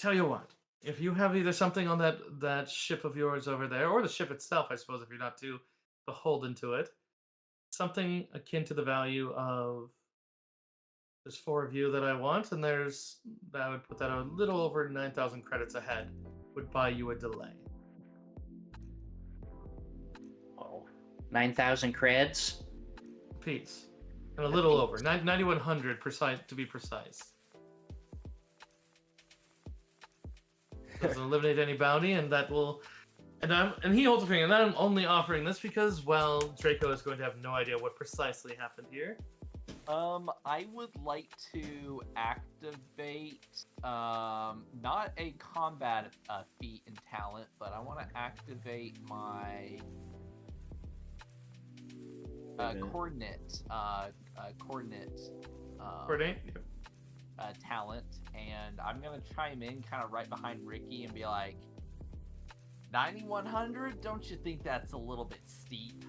tell you what, if you have either something on that ship of yours over there, or the ship itself, I suppose, if you're not too beholden to it, something akin to the value of there's four of you that I want, and there's that would put that a little over 9,000 credits ahead. Would buy you a delay. Oh, 9,000 creds. Piece. And a little over 9,100 precise to be precise. Doesn't eliminate any bounty, and that will. And he holds a finger. And I'm only offering this because, well, Draco is going to have no idea what precisely happened here. I would like to activate, not a combat feat and talent, but I want to activate my coordinate talent, and I'm gonna chime in kind of right behind Ricky and be like, 9,100. Don't you think that's a little bit steep?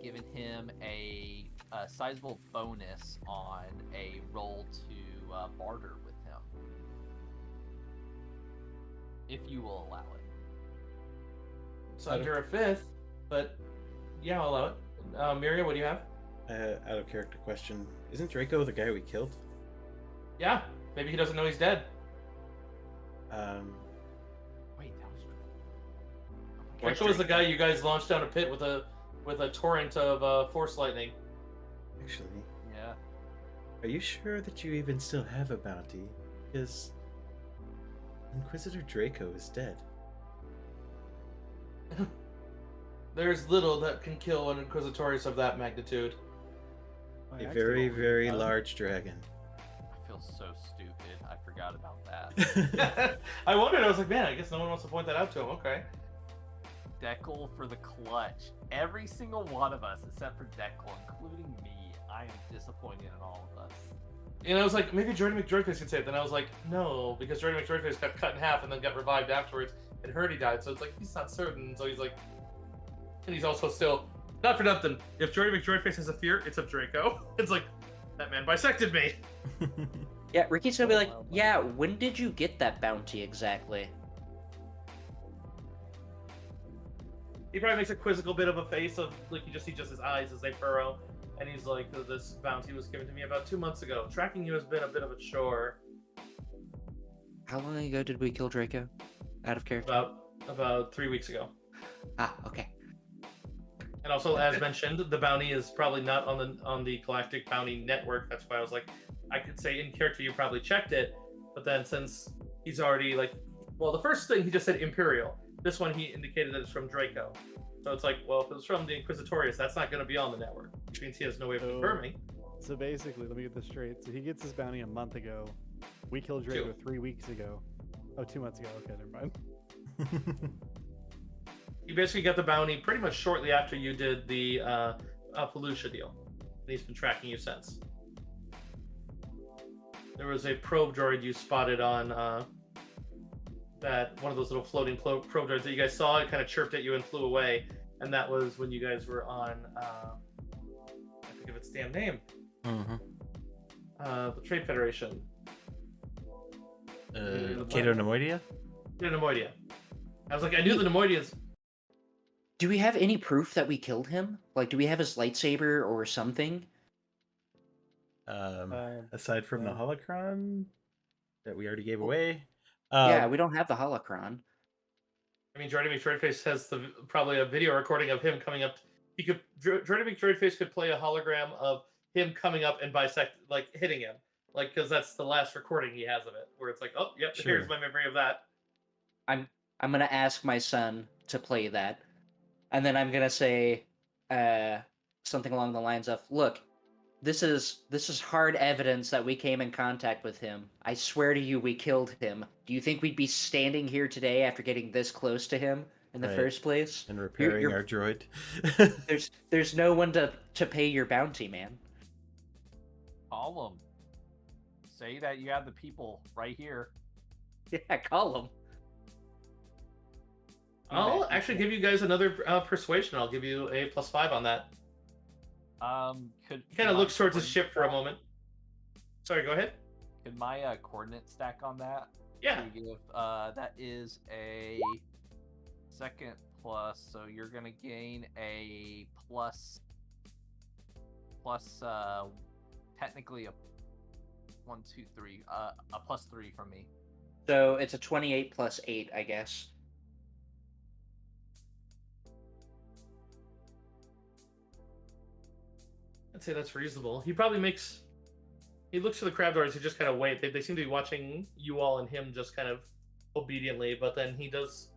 Giving him a sizable bonus on a roll to barter with him, if you will allow it. It's under a fifth, but yeah, I'll allow it. Miria, what do you have? Out of character question. Isn't Draco the guy we killed? Yeah, maybe he doesn't know he's dead. Wait, that was true. Draco was the guy you guys launched down a pit with a torrent of force lightning. Actually, Yeah. are you sure that you even still have a bounty? Because Inquisitor Draco is dead. There's little that can kill an Inquisitorius of that magnitude. A very, very large dragon. I feel so stupid. I forgot about that. I wondered, I was like, man, I guess no one wants to point that out to him. Okay. Dekel for the clutch. Every single one of us, except for Dekel, including me, I am disappointed in all of us. And I was like, maybe Jordan McDroidface can say it. Then I was like, no, because Jordan McDroidface got cut in half and then got revived afterwards and heard he died. So it's like, he's not certain. So he's like, and he's also still, not for nothing, if Jordan McDroidface has a fear, it's of Draco. It's like, that man bisected me. Yeah, Ricky's gonna be like, yeah, when did you get that bounty exactly? He probably makes a quizzical bit of a face of, like, you just see just his eyes as they furrow. And he's like, this bounty was given to me about 2 months ago. Tracking you has been a bit of a chore. How long ago did we kill Draco? Out of character? About 3 weeks ago. Ah, okay. And also, as mentioned, the bounty is probably not on the Galactic Bounty Network. That's why I was like, I could say in character you probably checked it, but then since he's already like, well, the first thing he just said Imperial. This one he indicated that it's from Draco. So it's like, well, if it was from the Inquisitorius, that's not going to be on the network, which means he has no way of confirming. So basically, let me get this straight. So he gets his bounty a month ago. We killed Draco 3 weeks ago. Oh, 2 months ago. Okay, never mind. You basically got the bounty pretty much shortly after you did the Felucia deal. And he's been tracking you since. There was a probe droid you spotted on that one of those little floating probe droids that you guys saw. It kind of chirped at you and flew away. And that was when you guys were on, I think of its damn name. The Trade Federation. Cato Nemoidia? Cato Nemoidia. I was like, I knew the Nemoidians. Do we have any proof that we killed him? Like, do we have his lightsaber or something? Aside from the holocron that we already gave away. Yeah, we don't have the holocron. I mean, Jordan McDroidface has probably a video recording of him coming up. Jordan McDroidface could play a hologram of him coming up and hitting him, like, because that's the last recording he has of it, where it's like, oh, yep, Sure. Here's my memory of that. I'm gonna ask my son to play that, and then I'm gonna say something along the lines of, "Look, this is hard evidence that we came in contact with him. I swear to you, we killed him. Do you think we'd be standing here today after getting this close to him in the first place? And repairing our droid. there's no one to pay your bounty, man." Call him. Say that you have the people right here. Yeah, call him. I'll actually give you guys another persuasion. I'll give you a +5 on that. He kind of looks towards his ship for a moment. Sorry, go ahead. Could my coordinate stack on that? Yeah. You give, that is a second plus, so you're gonna gain a plus, technically a 1, 2, 3, a +3 from me. So it's a 28 plus 8, I guess. I'd say that's reasonable. He probably makes. He looks to the crab doors. He just kind of wait. They seem to be watching you all and him just kind of obediently. But then he does.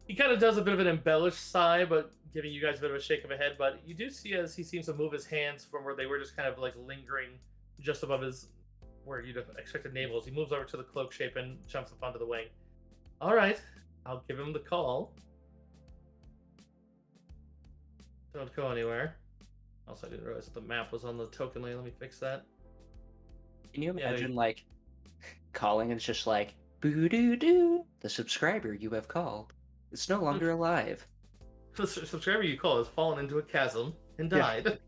He kind of does a bit of an embellished sigh, but giving you guys a bit of a shake of a head. But you do see as he seems to move his hands from where they were just kind of like lingering just above his, where you'd have expected navels. He moves over to the cloak shape and jumps up onto the wing. All right, I'll give him the call. Don't go anywhere. Also, I didn't realize that the map was on the token lane. Let me fix that. Can you Yeah, imagine, like, calling and it's just like, boo doo doo, the subscriber you have called is no longer alive. The subscriber you call has fallen into a chasm and Yeah. died.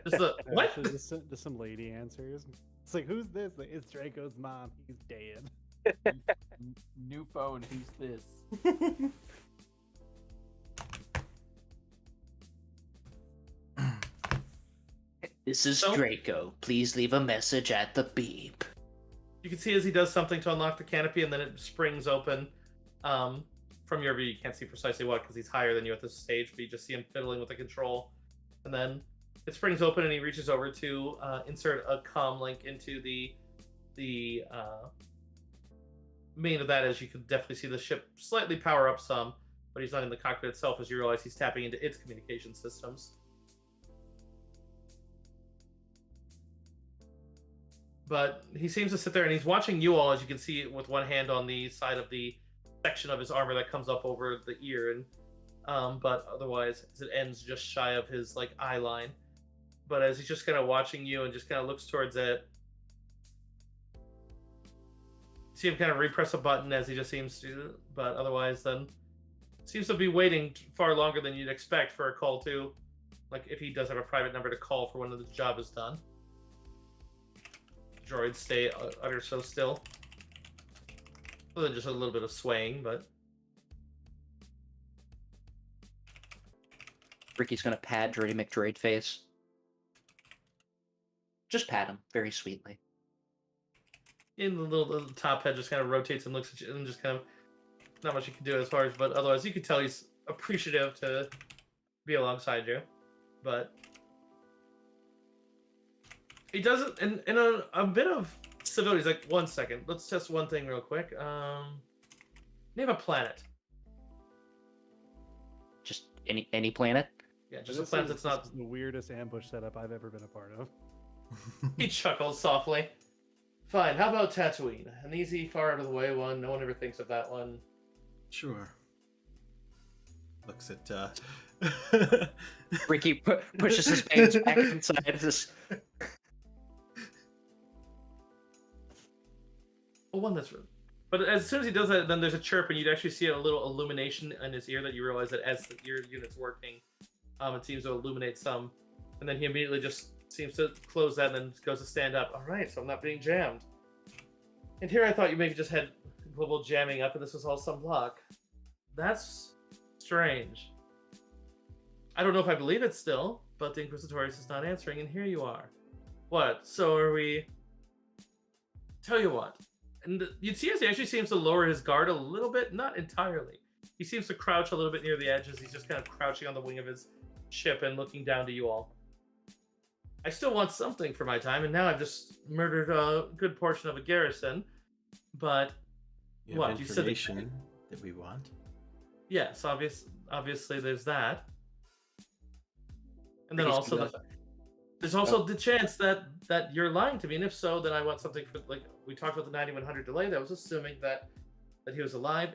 Just a, what? Actually, just some lady answers. It's like, who's this? Like, it's Draco's mom. He's dead. New phone, who's this? This is So- Draco. Please leave a message at the beep. You can see as he does something to unlock the canopy, and then it springs open. From your view, you can't see precisely what because he's higher than you at this stage, but you just see him fiddling with the control. And then it springs open, and he reaches over to insert a comm link into the main of that. As you can definitely see the ship slightly power up some, but he's not in the cockpit itself. As you realize he's tapping into its communication systems. But he seems to sit there and he's watching you all, as you can see, with one hand on the side of the section of his armor that comes up over the ear, and but otherwise, as it ends just shy of his like eye line. But as he's just kind of watching you and just kind of looks towards it, see him kind of repress a button as he just seems to. But otherwise, then seems to be waiting far longer than you'd expect for a call to, like if he does have a private number to call for when the job is done. Droids stay utter so still. Other than just a little bit of swaying, but Ricky's gonna pat Droidy McDroid face. Just pat him very sweetly. in the little top head just kind of rotates and looks at you and just kind of not much you can do as far as, but otherwise you can tell he's appreciative to be alongside you. But he does it in a bit of civility. He's like, 1 second, let's test one thing real quick. Name a planet. Just any planet. Yeah, just a planet that's not. This is the weirdest ambush setup I've ever been a part of. He chuckles softly. Fine, how about Tatooine? An easy, far out of the way one. No one ever thinks of that one. Sure. Looks at Ricky pushes his pants back inside. This Well, one that's. But as soon as he does that, then there's a chirp, and you'd actually see a little illumination in his ear that you realize that as the ear unit's working, it seems to illuminate some. And then he immediately just seems to close that and then goes to stand up. All right, so I'm not being jammed. And here I thought you maybe just had global jamming up and this was all some luck. That's strange. I don't know if I believe it still, but the Inquisitorius is not answering, and here you are. What? So are we... Tell you what. And you'd see as he actually seems to lower his guard a little bit, not entirely. He seems to crouch a little bit near the edges. He's just kind of crouching on the wing of his ship and looking down to you all. I still want something for my time, and now I've just murdered a good portion of a garrison. But you have what? You said information that we want. yes, obviously there's that. And then Ricky's also gonna- there's also the chance that you're lying to me, and if so, then I want something for, like we talked about the 9100 delay. That was assuming that he was alive.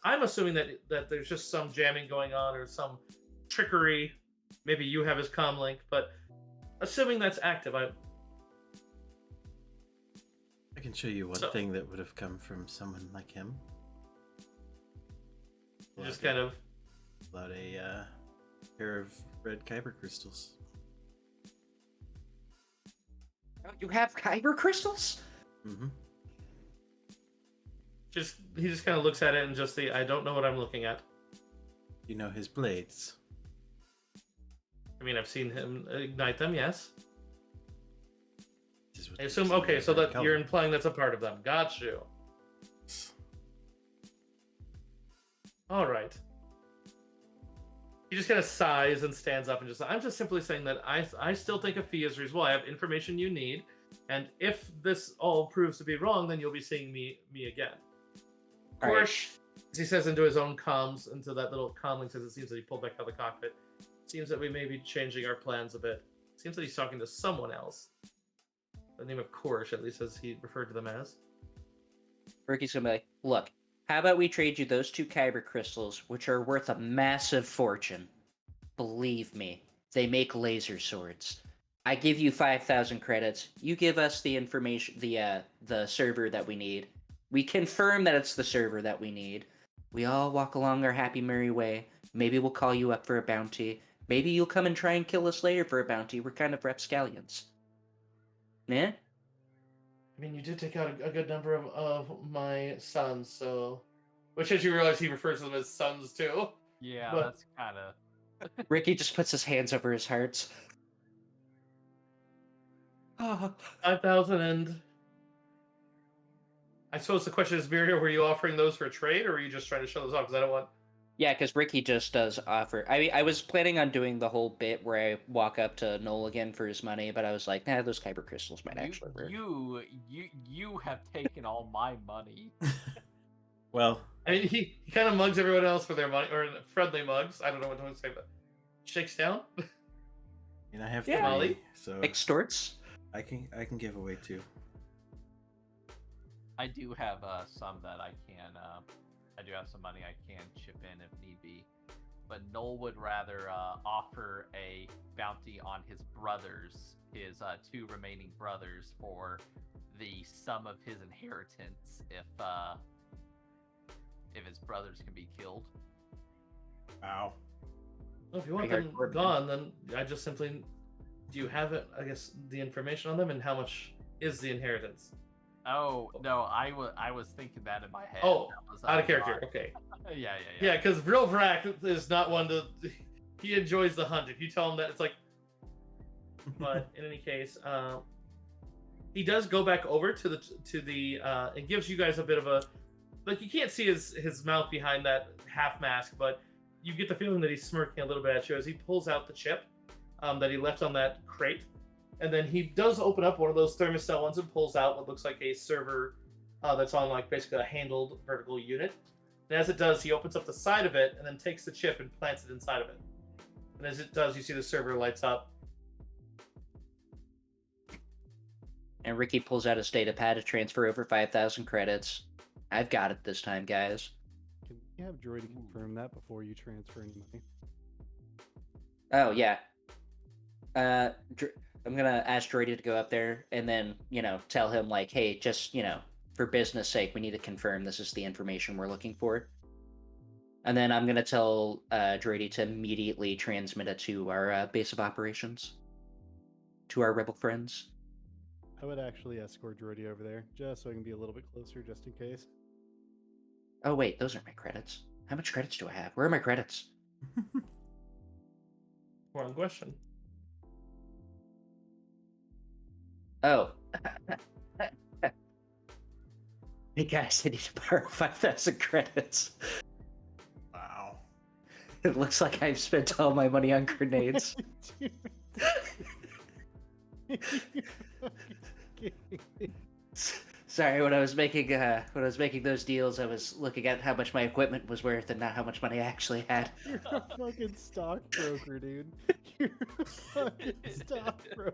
I'm assuming that there's just some jamming going on or some trickery. Maybe you have his comm link, but assuming that's active, I can show you one thing that would have come from someone like him. just kind of About a pair of red kyber crystals. You have kyber crystals? Mm-hmm. he just kind of looks at it and just I don't know what I'm looking at. You know his blades. I mean, I've seen him ignite them. Yes. This is what I makes assume. them Okay, so very that colorful. you're implying that's a part of them. Got you. All right. He just kind of sighs and stands up and just. I'm just simply saying that I still think a fee is reasonable. I have information you need, and if this all proves to be wrong, then you'll be seeing me again. Of All right. course, as he says into his own comms, into that little comlink, says it seems that he pulled back out of the cockpit. Seems that we may be changing our plans a bit. Seems that he's talking to someone else. The name of Korish, at least, as he referred to them as. Ricky's gonna be like, look, how about we trade you those 2 kyber crystals, which are worth a massive fortune? Believe me, they make laser swords. I give you 5,000 credits. You give us the information, the server that we need. We confirm that it's the server that we need. We all walk along our happy merry way. Maybe we'll call you up for a bounty. Maybe you'll come and try and kill us later for a bounty. We're kind of rapscallions. Yeah? I mean, you did take out a good number of my sons, so... Which, as you realize, he refers to them as sons, too. Yeah, But- that's kind of. Ricky just puts his hands over his heart. Oh, 5,000 and... I suppose the question is, Miria, were you offering those for a trade, or were you just trying to show those off? Because I don't want... yeah, because Ricky just does offer. I was planning on doing the whole bit where I walk up to Noel again for his money, but I was like, nah, those kyber crystals might actually work. You have taken all my money. Well, I mean, he kind of mugs everyone else for their money, or friendly mugs. I don't know what to say, but... Shakes down? and I have Yeah. 3, Molly? so Extorts? I can give away 2. I do have some that I can. I do have some money I can chip in if need be. But Noel would rather offer a bounty on his brothers, his 2 remaining brothers, for the sum of his inheritance if his brothers can be killed. Wow. Well, if you want Pretty them hardcore, man. gone, then I just simply... Do you have it? I guess the information on them, and how much is the inheritance? Oh no, I was thinking that in my head. Oh, That was, out of character. not- Okay. Yeah. Yeah, because real Vrak is not one to. He enjoys the hunt. If you tell him that, it's like. But in any case, he does go back over to the. It gives you guys a bit of a, like, you can't see his mouth behind that half mask, but you get the feeling that he's smirking a little bit at you as he pulls out the chip that he left on that crate. And then he does open up one of those thermostat ones and pulls out what looks like a server that's on, like, basically a handled vertical unit. And as it does, he opens up the side of it and then takes the chip and plants it inside of it. And as it does, you see the server lights up. And Ricky pulls out his data pad to transfer over 5,000 credits. I've got it this time, guys. Can you have Droid confirm that before you transfer any money? Oh, yeah. I'm gonna ask Droidy to go up there and then, tell him, like, hey, just, for business sake, we need to confirm this is the information we're looking for. And then I'm gonna tell Droidy to immediately transmit it to our base of operations. To our rebel friends. I would actually escort Droidy over there, just so I can be a little bit closer, just in case. Oh, wait, those aren't my credits. How much credits do I have? Where are my credits? Wrong question. Oh. Hey guys, I need to borrow 5,000 credits. Wow. It looks like I've spent all my money on grenades. Sorry, when I was making those deals, I was looking at how much my equipment was worth and not how much money I actually had. You're a fucking stockbroker, dude. You're a fucking stockbroker.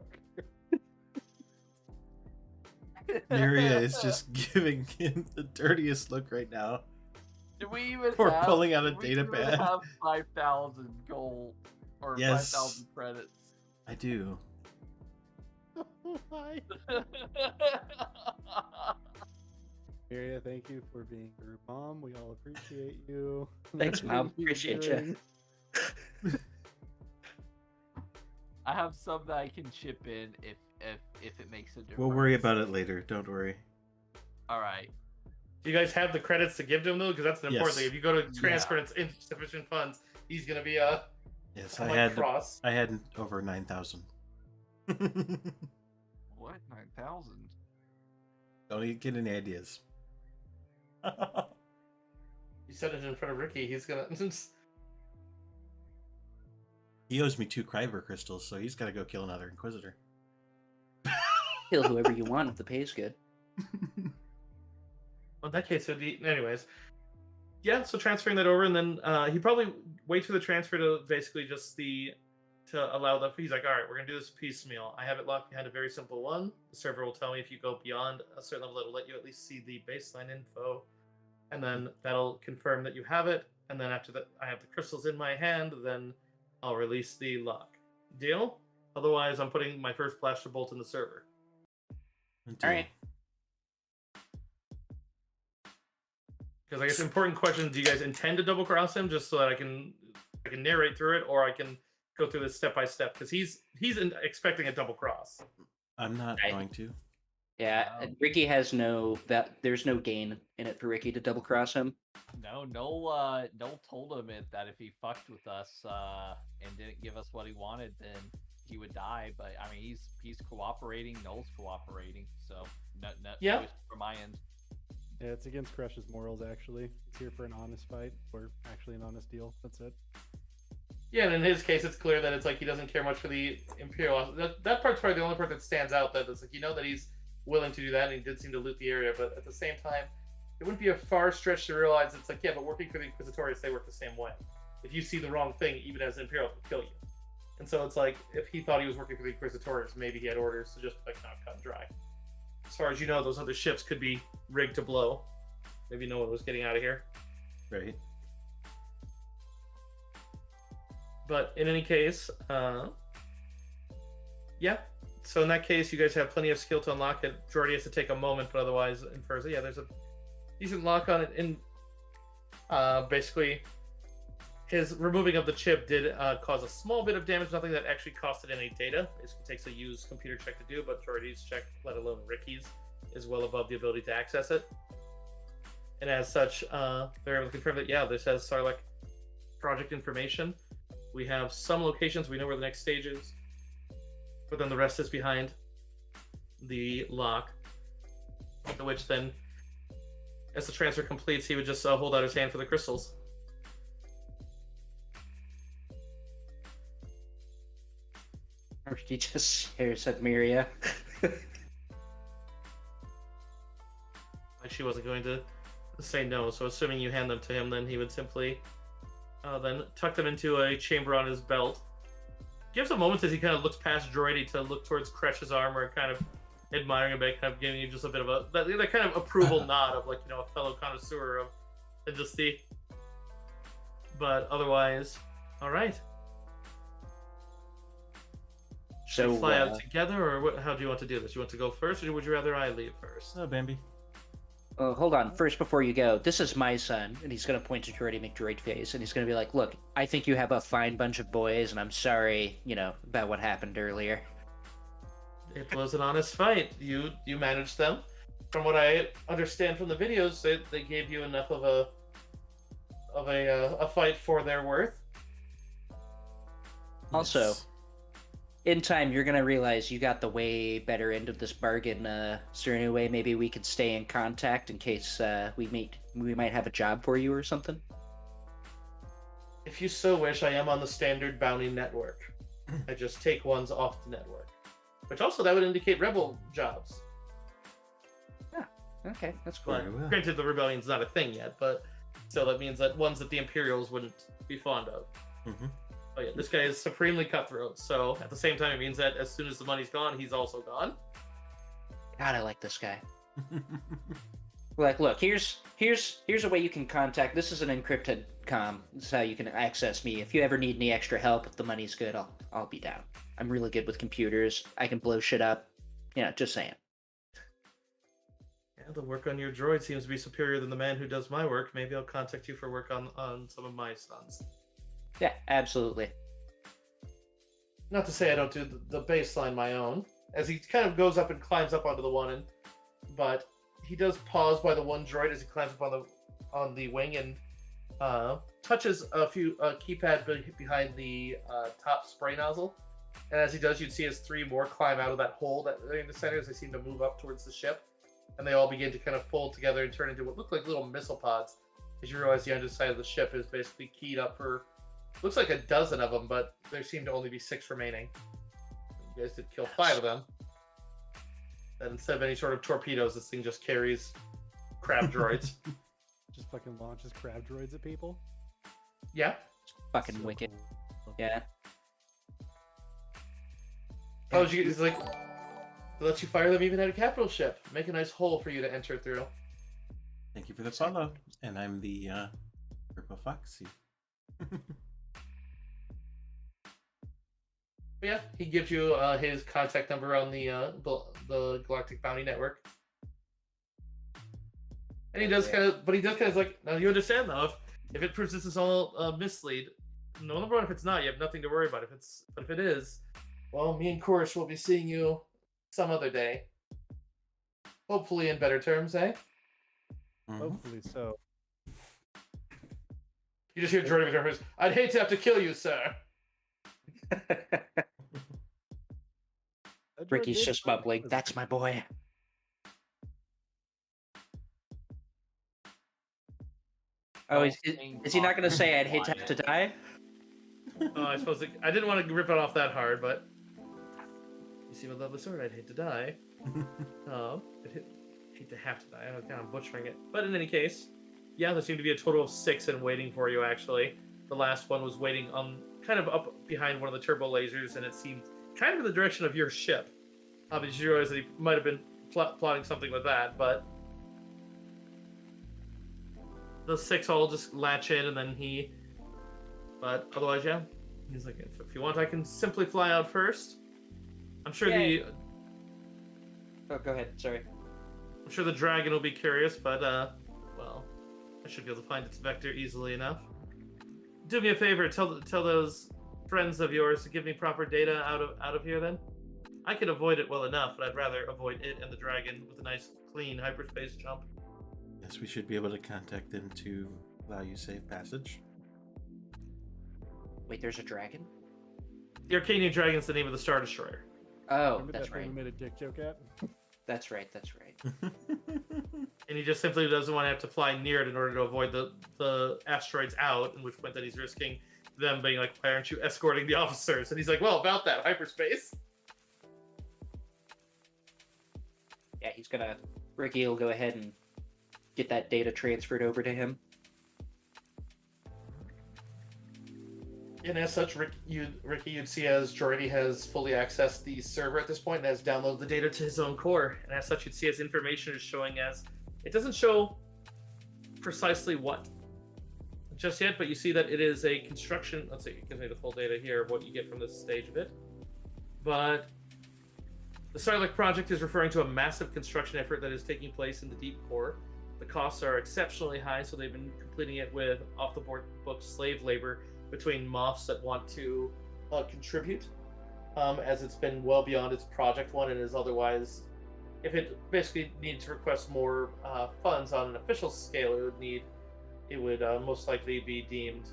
Miria is just giving him the dirtiest look right now. Do we even Or have, pulling out a do we data even pad. have 5,000 gold or Yes. 5,000 credits? I do. Why? Maria, thank you for being your mom. We all appreciate you. Thanks, Mom. Everything you're Appreciate you. doing. I have some that I can chip in if it makes a difference. We'll worry about it later. Don't worry. All right. Do you guys have the credits to give to him though? Because that's an important Yes. thing. If you go to transfer and it's insufficient funds, he's gonna be Yes, cross. I had over 9,000. What? 9,000? Don't get any ideas. You said it in front of Ricky. He's gonna. He owes me 2 Kyber crystals, so he's got to go kill another Inquisitor. Kill whoever you want if the pay's good. Well, in that case, it'd be. Anyways, yeah. So transferring that over, and then he probably waits for the transfer to basically just to allow the. He's like, all right, we're gonna do this piecemeal. I have it locked behind a very simple one. The server will tell me if you go beyond a certain level, it'll let you at least see the baseline info, and then that'll confirm that you have it. And then after that, I have the crystals in my hand. Then I'll release the lock. Deal? Otherwise, I'm putting my first blaster bolt in the server. All right. Because I guess important question: do you guys intend to double cross him just so that I can narrate through it, or I can go through this step by step? Because he's expecting a double cross. I'm not Right. going to. Yeah, Ricky has there's no gain in it for Ricky to double cross him. No, Noel told him that if he fucked with us and didn't give us what he wanted, then he would die. But I mean, he's cooperating. Noel's cooperating, so no Yeah. issue from my end. Yeah, it's against Crush's morals, actually. He's here for an honest fight, or actually an honest deal. That's it. Yeah, and in his case, it's clear that it's like he doesn't care much for the Imperial. That part's probably the only part that stands out. That it's like that he's willing to do that, and he did seem to loot the area. But at the same time, it wouldn't be a far stretch to realize it's like, yeah, but working for the Inquisitorius, they work the same way. If you see the wrong thing, even as an Imperial, it'll kill you. And so it's like, if he thought he was working for the Inquisitorius, maybe he had orders to just like not cut and dry. As far as you know, those other ships could be rigged to blow. Maybe no one was getting out of here. Right. But in any case, yeah. So in that case, you guys have plenty of skill to unlock it. Jordy has to take a moment, but otherwise, in first, yeah, there's a decent lock on it. And basically, his removing of the chip did cause a small bit of damage. Nothing that actually costed any data. It takes a used computer check to do, but Jordy's check, let alone Ricky's, is well above the ability to access it. And as such, they're able to confirm that, yeah, this has Sarlaac project information. We have some locations. We know where the next stage is. But then the rest is behind the lock. To which then, as the transfer completes, he would just hold out his hand for the crystals. Or he just stares at Miria. Like she wasn't going to say no. So assuming you hand them to him, then he would simply then tuck them into a chamber on his belt. Gives a moment as he kind of looks past Droidy to look towards Kresh's armor, kind of admiring a bit, kind of giving you just a bit of that kind of approval nod of like, a fellow connoisseur of just the. But otherwise, all right. Should we fly out together, or what? How do you want to do this? You want to go first, or would you rather I leave first? Oh, Bambi. Oh, hold on. First, before you go, this is my son, and he's going to point to Droidy McDroid face, and he's going to be like, look, I think you have a fine bunch of boys, and I'm sorry, about what happened earlier. It was an honest fight. You managed them. From what I understand from the videos, they gave you enough of a fight for their worth. Also, Yes. in time, you're going to realize you got the way better end of this bargain, Sir. Anyway, maybe we could stay in contact in case we might have a job for you or something. If you so wish, I am on the standard bounty network. I just take ones off the network. Which also, that would indicate rebel jobs. Okay, that's cool. Very well. Granted, the rebellion's not a thing yet, but still, that means that ones that the Imperials wouldn't be fond of. Mm-hmm. Oh yeah, this guy is supremely cutthroat, so at the same time, it means that as soon as the money's gone, he's also gone. God, I like this guy. Like, look, here's a way you can contact. This is an encrypted comm. This is how you can access me. If you ever need any extra help, if the money's good, I'll be down. I'm really good with computers. I can blow shit up. Just saying. Yeah, the work on your droid seems to be superior than the man who does my work. Maybe I'll contact you for work on some of my sons. Yeah, absolutely. Not to say I don't do the baseline my own, as he kind of goes up and climbs up onto the one, but he does pause by the one droid as he climbs up on the wing and touches a few keypad behind the top spray nozzle. And as he does, you'd see his 3 more climb out of that hole that in the center as they seem to move up towards the ship. And they all begin to kind of fold together and turn into what look like little missile pods. As you realize the underside of the ship is basically keyed up for, looks like a dozen of them, but there seem to only be 6 remaining. You guys did kill 5 of them. And instead of any sort of torpedoes, this thing just carries crab droids. Just fucking launches crab droids at people. Yeah. Fucking So wicked. cool. Yeah. Oh, he's like, let you fire them even at a capital ship. Make a nice hole for you to enter through. Thank you for the follow. And I'm the Purple Foxy. But yeah, he gives you his contact number on the Galactic Bounty Network. And he does kind of like, now you understand though, if it proves this is all mislead, no number one, if it's not, you have nothing to worry about. But if it is, well, me and Korish will be seeing you some other day. Hopefully in better terms, eh? Mhm. Hopefully so. You just hear Jordan Returns, I'd hate to have to kill you, sir. That droid Ricky's did just find mumbling, us. "That's my boy." Oh, is he not going to say, "I'd hate to have to die"? Oh, I suppose I didn't want to rip it off that hard, but you see my lovely sword, I'd hate to die. Oh, I'd hate to have to die. I'm kind of butchering it. But in any case, yeah, there seemed to be a total of 6 in waiting for you, actually. The last one was waiting on kind of up behind one of the turbo lasers, and it seemed kind of in the direction of your ship. Obviously, you realize that he might have been plotting something with that, but the 6 all just latch in, and then but otherwise, yeah. He's like, if you want, I can simply fly out first. I'm sure Yay. Oh, go ahead. Sorry. I'm sure the dragon will be curious, but well, I should be able to find its vector easily enough. Do me a favor, tell those friends of yours to give me proper data out of here. Then I can avoid it well enough, but I'd rather avoid it and the dragon with a nice, clean hyperspace jump. Yes, we should be able to contact them to allow you safe passage. Wait, there's a dragon? The Arcanian Dragon's the name of the Star Destroyer. Oh, Remember that's that thing right. we made a dick joke at? That's right. That's right. And he just simply doesn't want to have to fly near it in order to avoid the asteroids out, in which point that he's risking them being like, why aren't you escorting the officers? And he's like, well, about that, hyperspace. Yeah, Ricky will go ahead and get that data transferred over to him. And as such, Ricky, you'd see as Jordy has fully accessed the server at this point and has downloaded the data to his own core. And as such, you'd see as information is showing as, it doesn't show precisely what just yet, but you see that it is a construction. Let's see, it gives me the full data here of what you get from this stage of it. But the Sarlaac project is referring to a massive construction effort that is taking place in the deep core. The costs are exceptionally high, so they've been completing it with off-the-book slave labor between moths that want to contribute, as it's been well beyond its project one and is otherwise, if it basically needs to request more funds on an official scale, it would most likely be deemed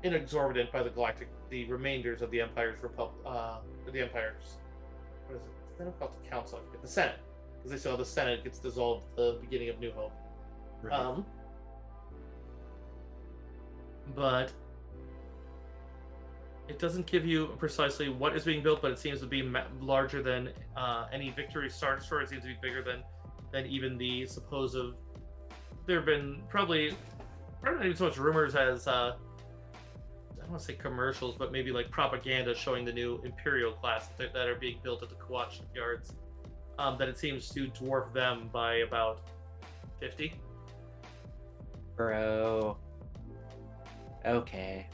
inexorbitant by the remainders of the Empire's what is it? It's not called the Council, I forget. The Senate, because they saw the Senate gets dissolved at the beginning of New Hope. Right. But it doesn't give you precisely what is being built, but it seems to be larger than any Victory Star Destroyer. It seems to be bigger than even the supposed. There have been probably not even so much rumors as I don't want to say commercials, but maybe like propaganda showing the new Imperial class that are being built at the Kuwait shipyards. That it seems to dwarf them by about 50. Bro. Okay.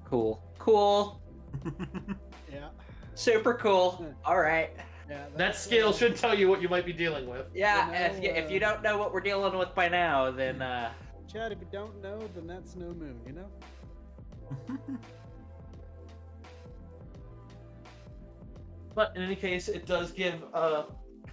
Cool. Yeah. Super cool. All right. Yeah. That scale should tell you what you might be dealing with. Yeah, You know, if you don't know what we're dealing with by now, then Chad, if you don't know, then that's no moon, you know? But in any case, it does give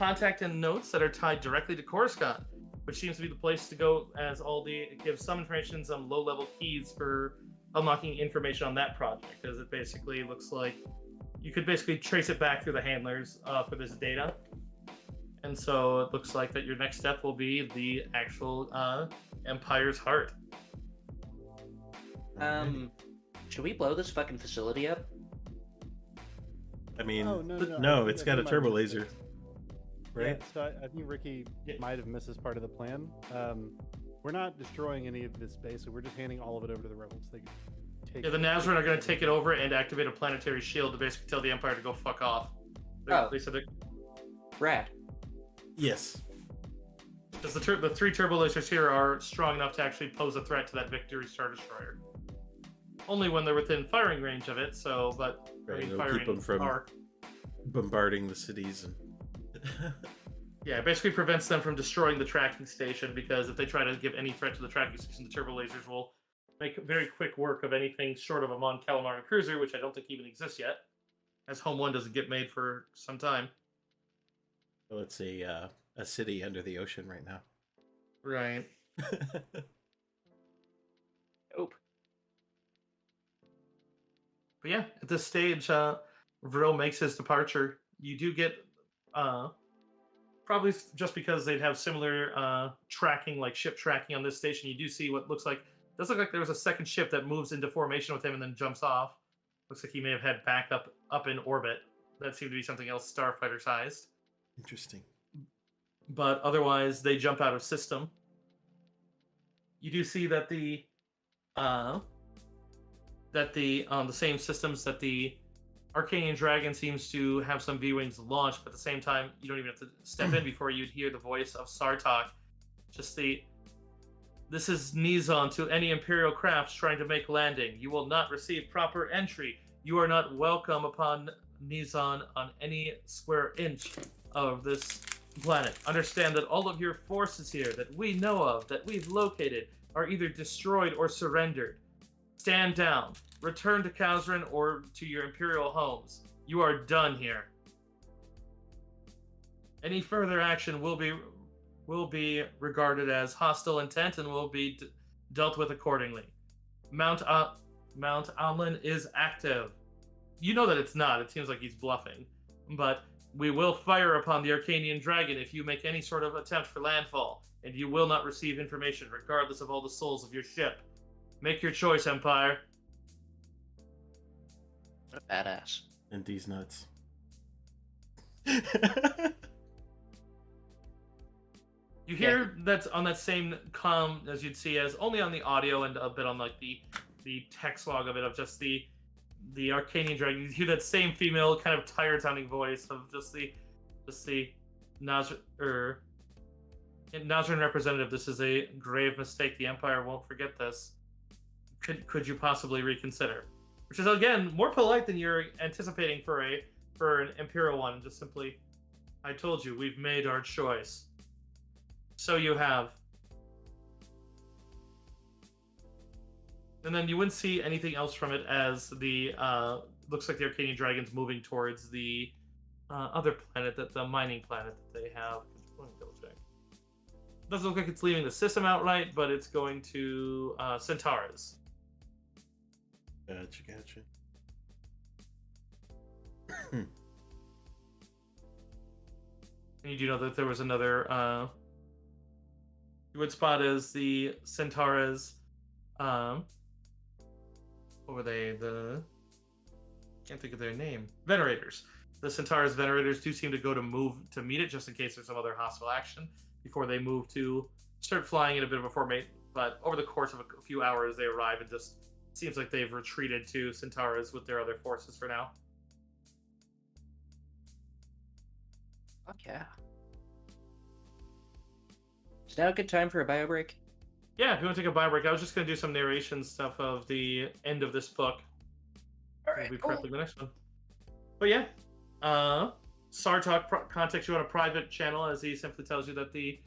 contact and notes that are tied directly to Coruscant, which seems to be the place to go, as it gives some information, some low-level keys for unlocking information on that project, as it basically looks like you could basically trace it back through the handlers for this data. And so it looks like that your next step will be the actual Empire's heart. Should we blow this fucking facility up? I mean, Oh, no, it's got a turbo laser, right? Yeah, so I think Ricky might have missed this part of the plan. We're not destroying any of this space, so we're just handing all of it over to the rebels. They can take Yeah, the Nazarene are going to take it over and activate a planetary shield to basically tell the Empire to go fuck off. They said they're... Rad. Yes. Because the 3 turbo lasers here are strong enough to actually pose a threat to that Victory Star Destroyer. Only when they're within firing range of it, so, but... Right, I mean, it'll keep them from bombarding the cities. And... Yeah, it basically prevents them from destroying the tracking station, because if they try to give any threat to the tracking station, the turbo lasers will make very quick work of anything short of a Mon Calamari cruiser, which I don't think even exists yet, as Home 1 doesn't get made for some time. Well, it's a city under the ocean right now. Right. Nope. But yeah, at this stage, Vril makes his departure. You do get, probably just because they'd have similar tracking, like ship tracking on this station, you do see what does look like there was a second ship that moves into formation with him and then jumps off. Looks like he may have had backup up in orbit. That seemed to be something else starfighter sized. Interesting. But otherwise, they jump out of system. You do see that the same systems that the Arcanian Dragon seems to have some V-Wings launched, but at the same time, you don't even have to step in before you'd hear the voice of Sarlaac. This is Nizon to any Imperial crafts trying to make landing. You will not receive proper entry. You are not welcome upon Nizon on any square inch of this planet. Understand that all of your forces here that we know of, that we've located, are either destroyed or surrendered. Stand down. Return to Kazran or to your Imperial homes. You are done here. Any further action will be regarded as hostile intent and will be dealt with accordingly. Mount Amlin is active. You know that it's not. It seems like he's bluffing. But we will fire upon the Arcanian Dragon if you make any sort of attempt for landfall, and you will not receive information regardless of all the souls of your ship. Make your choice, Empire. Badass. And these nuts. You hear that's on that same comm as you'd see as only on the audio and a bit on like the text log of it, of just the Arcanian Dragon. You hear that same female kind of tired sounding voice of just the Nazarene representative. This is a grave mistake. The Empire won't forget this. Could you possibly reconsider? Which is again more polite than you're anticipating for an Imperial one. Just simply, I told you, we've made our choice. So you have. And then you wouldn't see anything else from it, as the looks like the Arcanian Dragon's moving towards the other planet, the mining planet that they have. Let me double check. Doesn't look like it's leaving the system outright, but it's going to Centaurus. Gotcha. And you do know that there was another you would spot as the Centaurus, what were they? Can't think of their name. Venerators. The Centaurus Venerators do seem to go to move to meet it, just in case there's some other hostile action before they move to start flying in a bit of a formation. But over the course of a few hours, they arrive and just seems like they've retreated to Centaurus with their other forces for now. Fuck yeah. Is now a good time for a bio break? Yeah, if you want to take a bio break, I was just going to do some narration stuff of the end of this book. Alright, We'll be prepping the next one. But yeah, Sarlaac contacts you on a private channel, as he simply tells you that the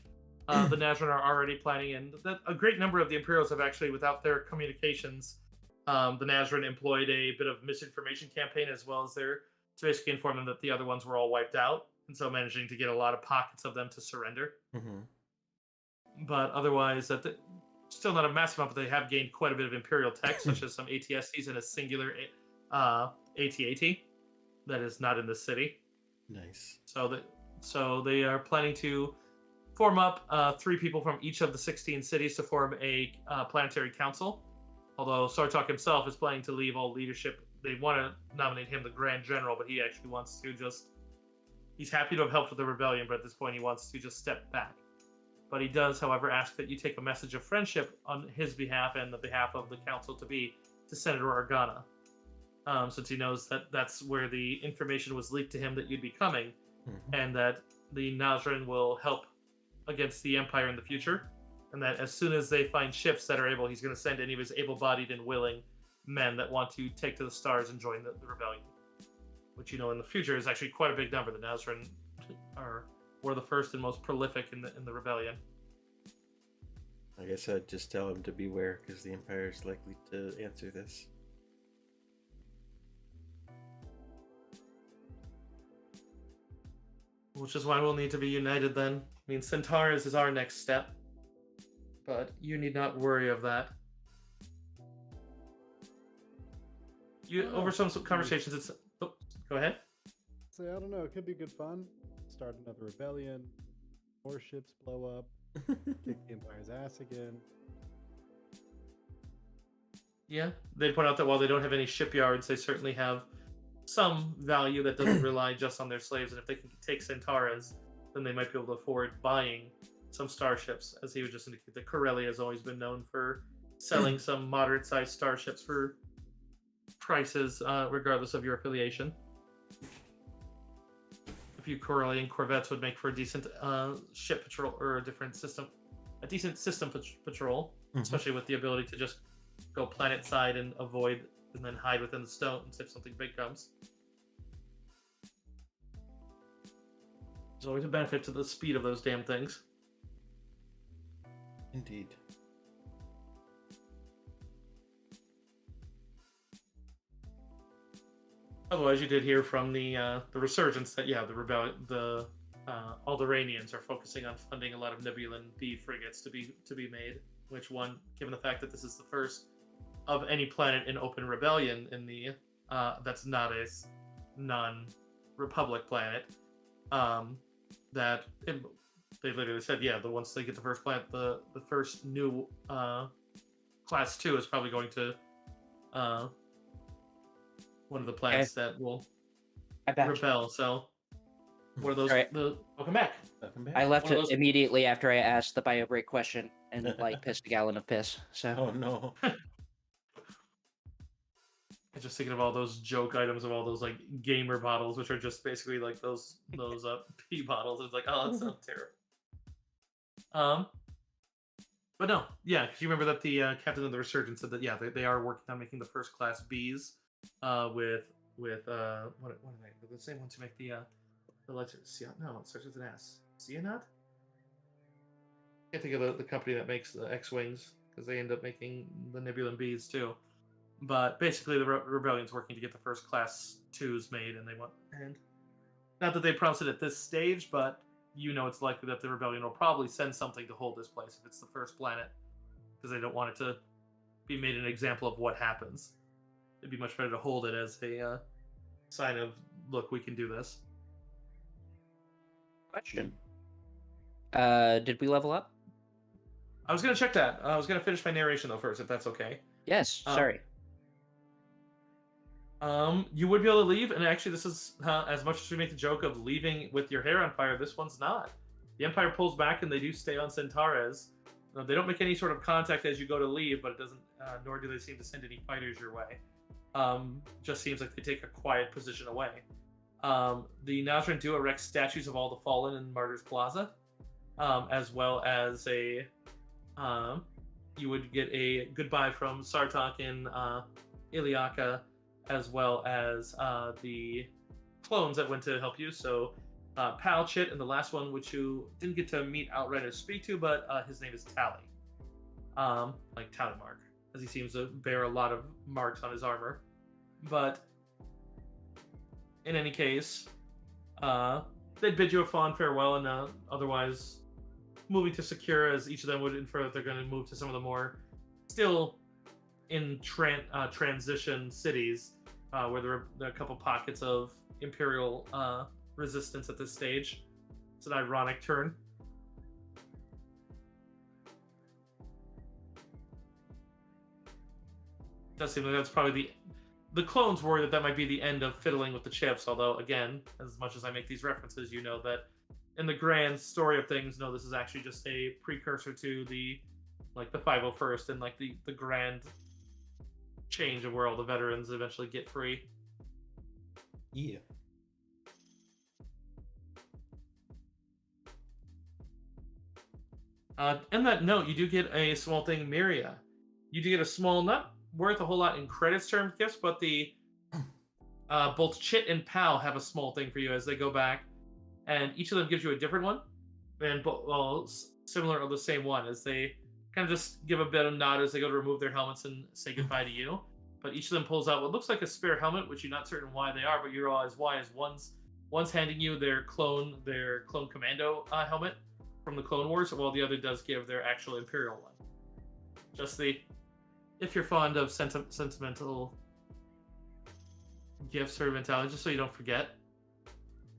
Nazarene are already planning, and that a great number of the Imperials have actually, without their communications, the Nazarene employed a bit of misinformation campaign, as well as to basically inform them that the other ones were all wiped out. and so managing to get a lot of pockets of them to surrender. Mm-hmm. But otherwise, still not a massive amount, but they have gained quite a bit of Imperial tech, such as some ATSTs and a singular AT-AT that is not in the city. Nice. So they are planning to form up 3 people from each of the 16 cities to form a planetary council. Although Sarlaac himself is planning to leave all leadership. They want to nominate him the Grand General, but he actually wants to he's happy to have helped with the rebellion, but at this point he wants to just step back. But he does, however, ask that you take a message of friendship on his behalf and the behalf of the council to Senator Organa. Since he knows that that's where the information was leaked to him that you'd be coming, and that the Nazran will help against the Empire in the future, and that as soon as they find ships that are able, he's going to send any of his able-bodied and willing men that want to take to the stars and join the rebellion. Which, in the future is actually quite a big number. The Nazran were the first and most prolific in the rebellion. I guess I'd just tell him to beware, because the Empire is likely to answer this. Which is why we'll need to be united then. I mean, Centaurus is our next step, but you need not worry of that. Over some conversations, it's... Oh, go ahead. So I don't know. It could be good fun. Start another rebellion. More ships blow up. Kick the Empire's ass again. Yeah, they point out that while they don't have any shipyards, they certainly have some value that doesn't rely just on their slaves, and if they can take Centaurus, then they might be able to afford buying some starships. As he would just indicate, that Corellia has always been known for selling some moderate-sized starships for prices, regardless of your affiliation. A few Corellian corvettes would make for a decent ship patrol, or a decent system patrol, especially with the ability to just go planet side and avoid, and then hide within the stones if something big comes. There's always a benefit to the speed of those damn things. Indeed. Otherwise, you did hear from the resurgence that the Alderanians are focusing on funding a lot of Nebulan B frigates to be made. Which one, given the fact that this is the first of any planet in open rebellion in the that's not a non-republic planet, they literally said, once they get the first planet, the first new class 2 is probably going to one of the planets that will rebel. So one of those. Right. Welcome back. I left it immediately after I asked the bio break question and pissed a gallon of piss. So. Oh no. I'm just thinking of all those joke items of all those gamer bottles, which are just basically those pee bottles. It's oh, that sounds terrible. But no, yeah, because you remember that the captain of the Resurgence said that they are working on making the first class Bs with what are they? The same ones who make the lights. No, it starts with an S. Cianat? I can't think of the company that makes the X-Wings, because they end up making the Nebulan Bs too. But basically, the rebellion's working to get the first class 2s made, and not that they promised it at this stage, but it's likely that the rebellion will probably send something to hold this place if it's the first planet, because they don't want it to be made an example of what happens. It'd be much better to hold it as a sign of, look, we can do this. Question. Did we level up? I was going to check that. I was going to finish my narration, though, first, if that's okay. Yes, sorry. You would be able to leave, and actually this is, as much as we make the joke of leaving with your hair on fire, this one's not. The Empire pulls back, and they do stay on Centaurus. They don't make any sort of contact as you go to leave, but it doesn't, nor do they seem to send any fighters your way. Just seems like they take a quiet position away. The Nazran do erect statues of all the fallen in Martyrs Plaza, as well as you would get a goodbye from Sarlaac and Iliaka, as well as the clones that went to help you. So Palchit, and the last one, which you didn't get to meet outright or speak to, but his name is Tally. Like Tally Mark, as he seems to bear a lot of marks on his armor. But in any case, they'd bid you a fond farewell, and otherwise moving to secure, as each of them would infer that they're going to move to some of the more still in transition cities, where there are a couple pockets of imperial resistance at this stage. It's an ironic turn. It does seem like that's probably the clones worry that might be the end of fiddling with the chips, although again, as much as I make these references, you know that in the grand story of things, no, this is actually just a precursor to the 501st and like the grand change of where all the veterans eventually get free. Yeah. In that note, you do get a small thing, Miria. You do get a small, not worth a whole lot in credits terms gifts, but the both Chit and Pal have a small thing for you as they go back, and each of them gives you a different one, and similar or the same one, as they kind of just give a bit of nod as they go to remove their helmets and say goodbye to you. But each of them pulls out what looks like a spare helmet, which you're not certain why they are, but you realize why is one's handing you their clone commando helmet from the Clone Wars, while the other does give their actual Imperial one. Just if you're fond of sentimental gifts or mentality, just so you don't forget.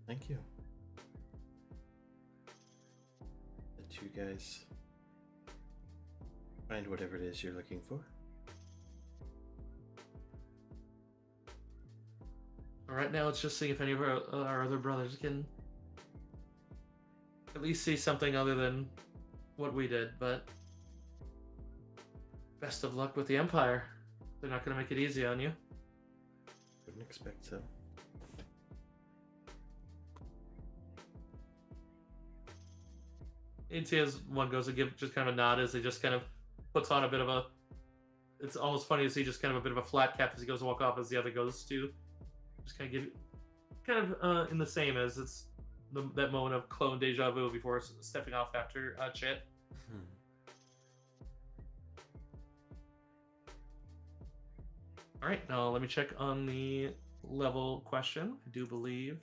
Thank you. Let you guys find whatever it is you're looking for. Right now, it's just seeing if any of our other brothers can at least see something other than what we did, but best of luck with the Empire. They're not going to make it easy on you. Wouldn't expect so. You see as one goes to give just kind of a nod as he just kind of puts on a bit of a... It's almost funny to see just kind of a bit of a flat cap as he goes to walk off, as the other goes to just kind of give... Kind of in the same as it's that moment of clone deja vu before stepping off after Chit. All right, now let me check on the level question. I do believe.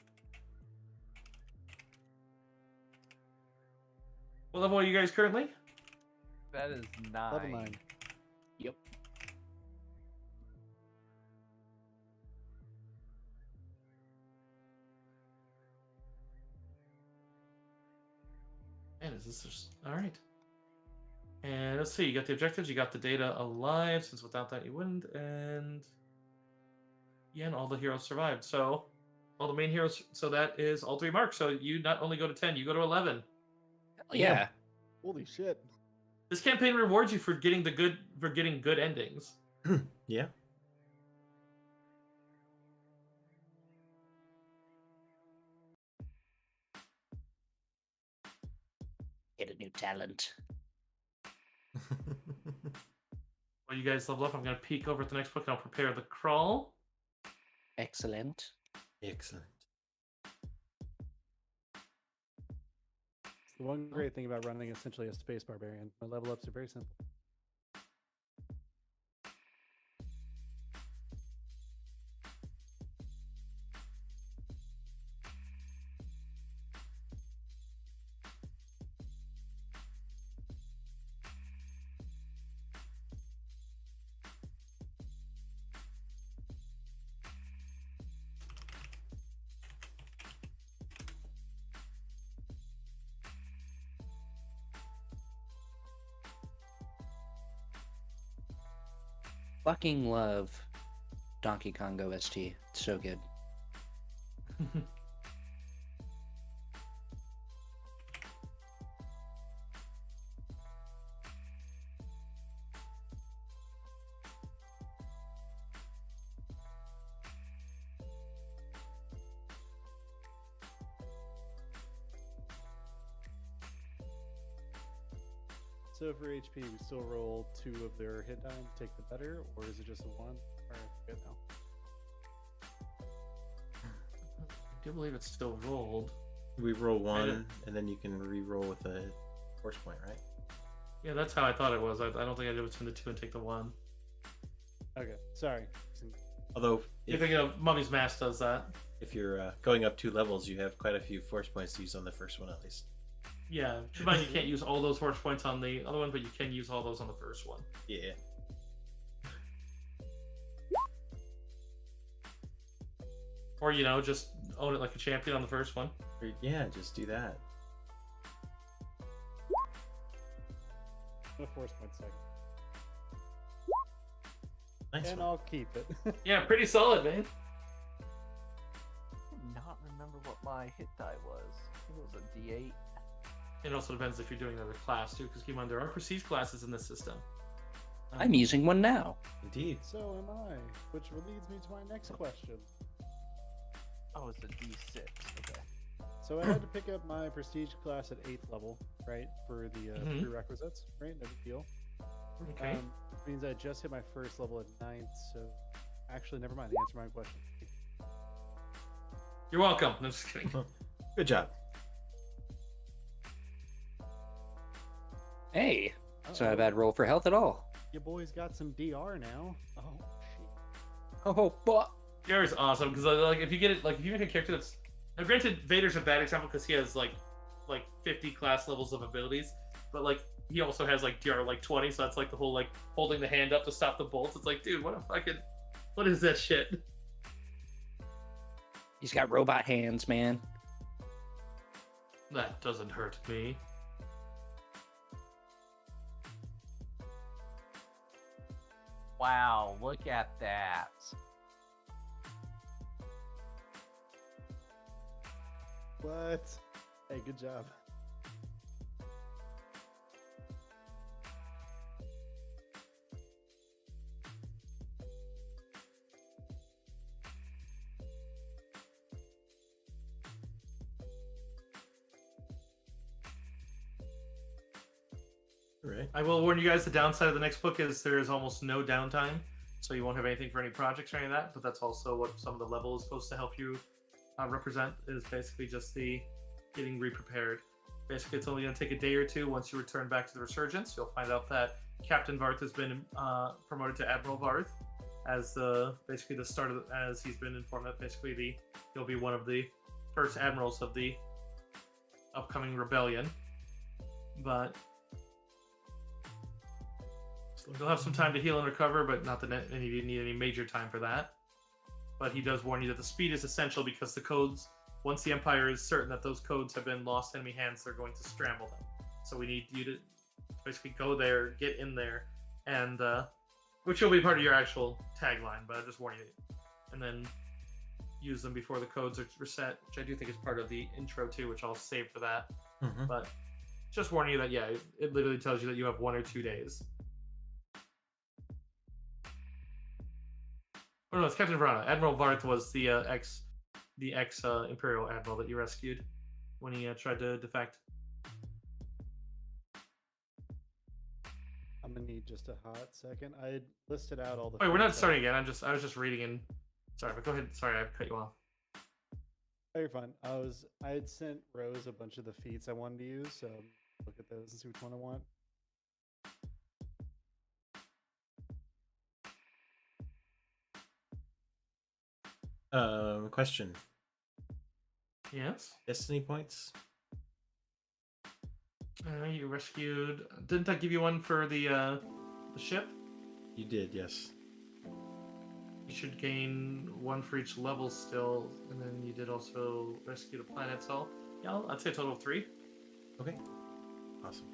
What level are you guys currently? That is 9. Level 9. Yep. Man, is this just... All right. And let's see, you got the objectives, you got the data alive, since without that you wouldn't, and yeah, and all the heroes survived. So all the main heroes, so that is all 3 marks. So you not only go to 10, you go to 11. Yeah. Holy shit. This campaign rewards you for getting good endings. Yeah. Get a new talent. While you guys level up, I'm going to peek over at the next book and I'll prepare the crawl. Excellent. Excellent. It's the one great thing about running essentially a space barbarian. My level ups are very simple. Fucking love Donkey Kong OST. It's so good. So for HP, we still roll 2 of their hit die and take the better, or is it just a 1? Or I forget now. I do believe it's still rolled. We roll 1, and then you can re-roll with a force point, right? Yeah, that's how I thought it was. I don't think I did between the 2 and take the 1. Okay, sorry. Although, You're if, thinking of Mummy's Mask does that. if you're going up 2 levels, you have quite a few force points to use on the first one at least. Yeah, keep in mind you can't use all those force points on the other one, but you can use all those on the first one. Yeah. Or, you know, just own it like a champion on the first one. Or, yeah, just do that. A force point second. Nice And one. I'll keep it. Yeah, pretty solid, man. Not remember what my hit die was. I think it was a D8. It also depends if you're doing another class, too, because keep in mind, there are prestige classes in this system. I'm using one now. Indeed. So am I, which leads me to my next question. Oh, it's a D6. Okay. So I had to pick up my prestige class at 8th level, right, for the Mhm. prerequisites, right? No big deal. Okay. Which means I just hit my first level at 9th, so actually, never mind. Answer my question. You're welcome. No, just kidding. Good job. Hey, it's not a Uh-oh. bad roll for health at all. Your boy's got some DR now. Oh, shit. Oh, but Gary's awesome because like if you get it, like if you make a character that's now granted Vader's a bad example because he has like 50 class levels of abilities, but like he also has like DR like 20, so that's like the whole like holding the hand up to stop the bolts. It's like, dude, what is that shit? he's got robot hands, man. That doesn't hurt me. Wow, look at that. What? Hey, good job. All right. I will warn you guys, the downside of the next book is there is almost no downtime, so you won't have anything for any projects or any of that, but that's also what some of the level is supposed to help you represent, is basically just the getting re-prepared. Basically, it's only going to take a day or two. Once you return back to the Resurgence, you'll find out that Captain Varth has been promoted to Admiral Varth as basically the start of, as he's been informed that basically he'll be one of the first admirals of the upcoming rebellion. But you'll have some time to heal and recover, but not that you need any major time for that. But he does warn you that the speed is essential because the codes, once the Empire is certain that those codes have been lost enemy hands, they're going to scramble them. So we need you to basically go there, get in there, and which will be part of your actual tagline, but I just warn you. And then use them before the codes are reset, which I do think is part of the intro too, which I'll save for that. Mhm. But just warning you that, yeah, it literally tells you that you have 1 or 2 days. Oh no, it's Captain Verana. Admiral Varth was the ex Imperial Admiral that you rescued when he tried to defect. I'm gonna need just a hot second. I had listed out all the. Wait, we're not feats I- starting again. I was just reading and sorry, but go ahead. Sorry, I cut you off. Oh, you're fine. I had sent Rose a bunch of the feats I wanted to use, so look at those and see which one I want. Question. Yes. Destiny points? You rescued. Didn't I give you one for the ship? You did, yes. You should gain 1 for each level still, and then you did also rescue the planet. So yeah, I'd say a total of 3. Okay. Awesome.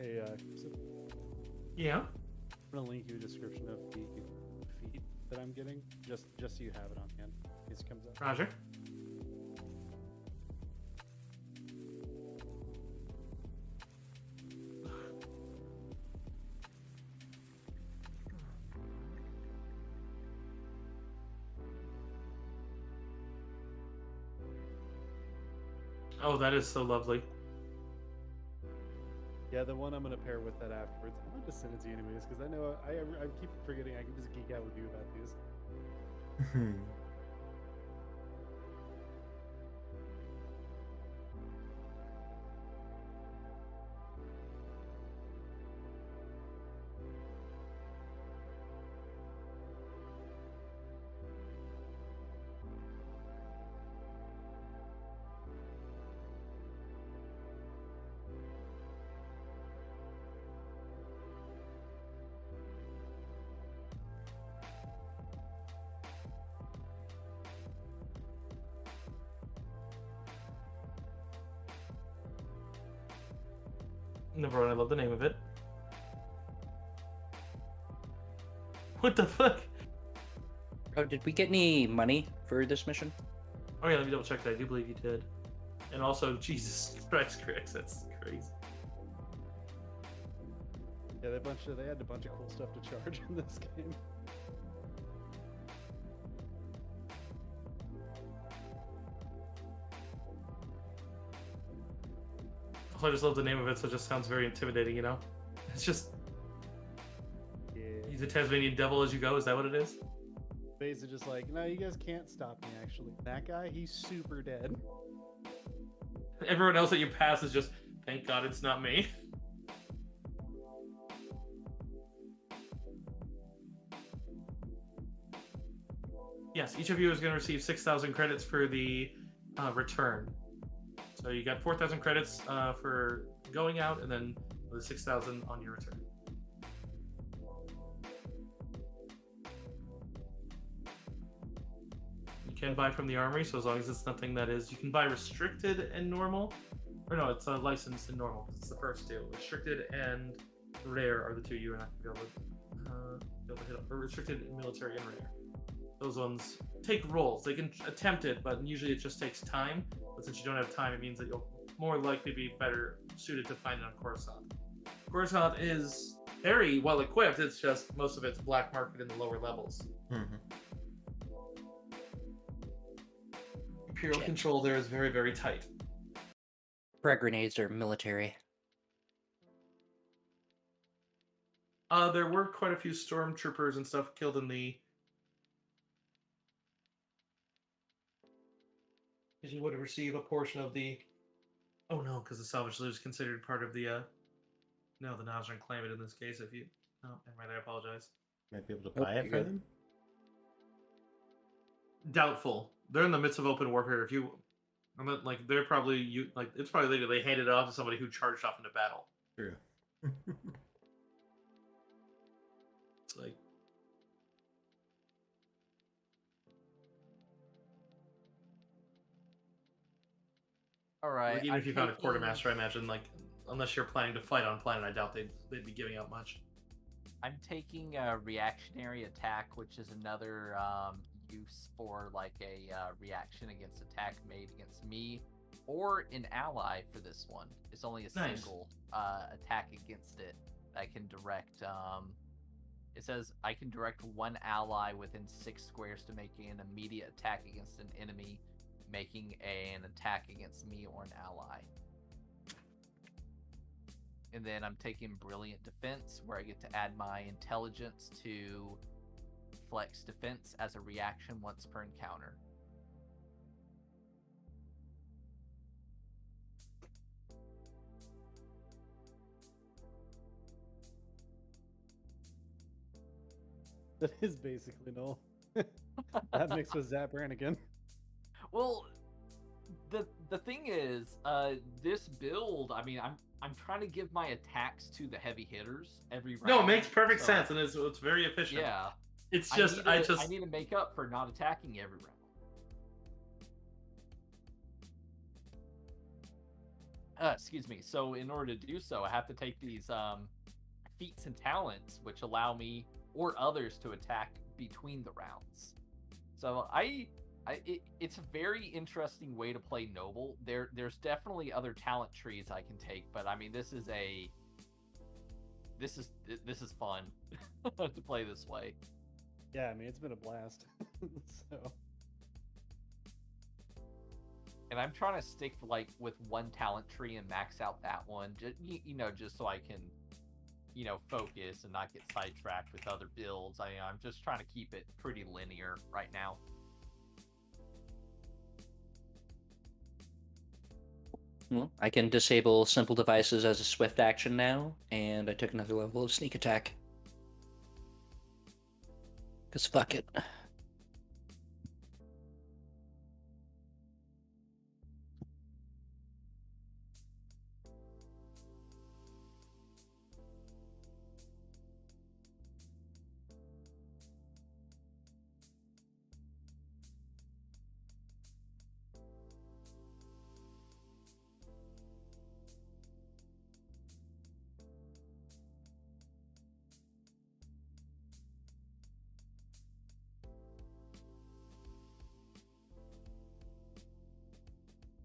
Hey, Yeah. I'm gonna link you a description of the feat that I'm getting, just so you have it on hand in case it comes up. Roger. Oh, that is so lovely. Yeah, the one I'm gonna pair with that afterwards. I'm gonna just send it to you anyways, because I know I keep forgetting I can just geek out with you about these. Number one, I love the name of it. What the fuck? Oh, did we get any money for this mission? Oh yeah, let me double check that. I do believe you did. And also, Jesus Christ, Chris, that's crazy. Yeah, they had a bunch of cool stuff to charge in this game. Also, I just love the name of it, so it just sounds very intimidating, you know? It's just, Yeah. he's a Tasmanian devil as you go, is that what it is? Basically just like, no, you guys can't stop me, actually. That guy, he's super dead. Everyone else that you pass is just, thank God it's not me. Yes, each of you is going to receive 6,000 credits for the return. So you got 4,000 credits for going out, and then the 6,000 on your return. You can buy from the armory, so as long as it's nothing that is, you can buy restricted and normal. Or no, it's licensed and normal, because it's the first two. Restricted and rare are the two you are not going to be able to hit up. Or restricted, military, and rare. Those ones take rolls. They can attempt it, but usually it just takes time. But since you don't have time, it means that you'll more likely be better suited to find it on Coruscant. Coruscant is very well equipped. It's just most of it's black market in the lower levels. Imperial control there is very, very tight. Frag grenades are military. There were quite a few stormtroopers and stuff killed in the. Because you would receive a portion of the. Oh no, because the salvage loot is considered part of the. No, the Nazran claim it in this case. If you. No, never mind. I apologize. Might be able to buy it for them. Doubtful. They're in the midst of open warfare. If you, I mean, like they're probably it's probably later they handed it off to somebody who charged off into battle. True. It's like. All right. Like, even if you found a taking- quartermaster, I imagine, like, unless you're planning to fight on planet, I doubt they'd be giving out much. I'm taking a reactionary attack, which is another use for like a reaction against attack made against me or an ally for this one. It's only a Nice. single attack against it. I can direct. It says I can direct one ally within 6 squares to make an immediate attack against an enemy, making an attack against me or an ally. And then I'm taking Brilliant Defense, where I get to add my intelligence to Flex Defense as a reaction once per encounter. That is basically null. That mixed with Zap Brannigan. Well, the thing is, this build, I mean, I'm trying to give my attacks to the heavy hitters every round. No, it makes perfect so- sense, and it's very efficient. Yeah. It's just I need to make up for not attacking every round. excuse me. So in order to do so, I have to take these feats and talents, which allow me or others to attack between the rounds. So it's a very interesting way to play noble. There's definitely other talent trees I can take, but I mean this is fun to play this way. Yeah, I mean it's been a blast. So. And I'm trying to stick like with one talent tree and max out that one, just just so I can, focus and not get sidetracked with other builds. I'm just trying to keep it pretty linear right now. Well, I can disable simple devices as a swift action now, and I took another level of sneak attack. Cause fuck it.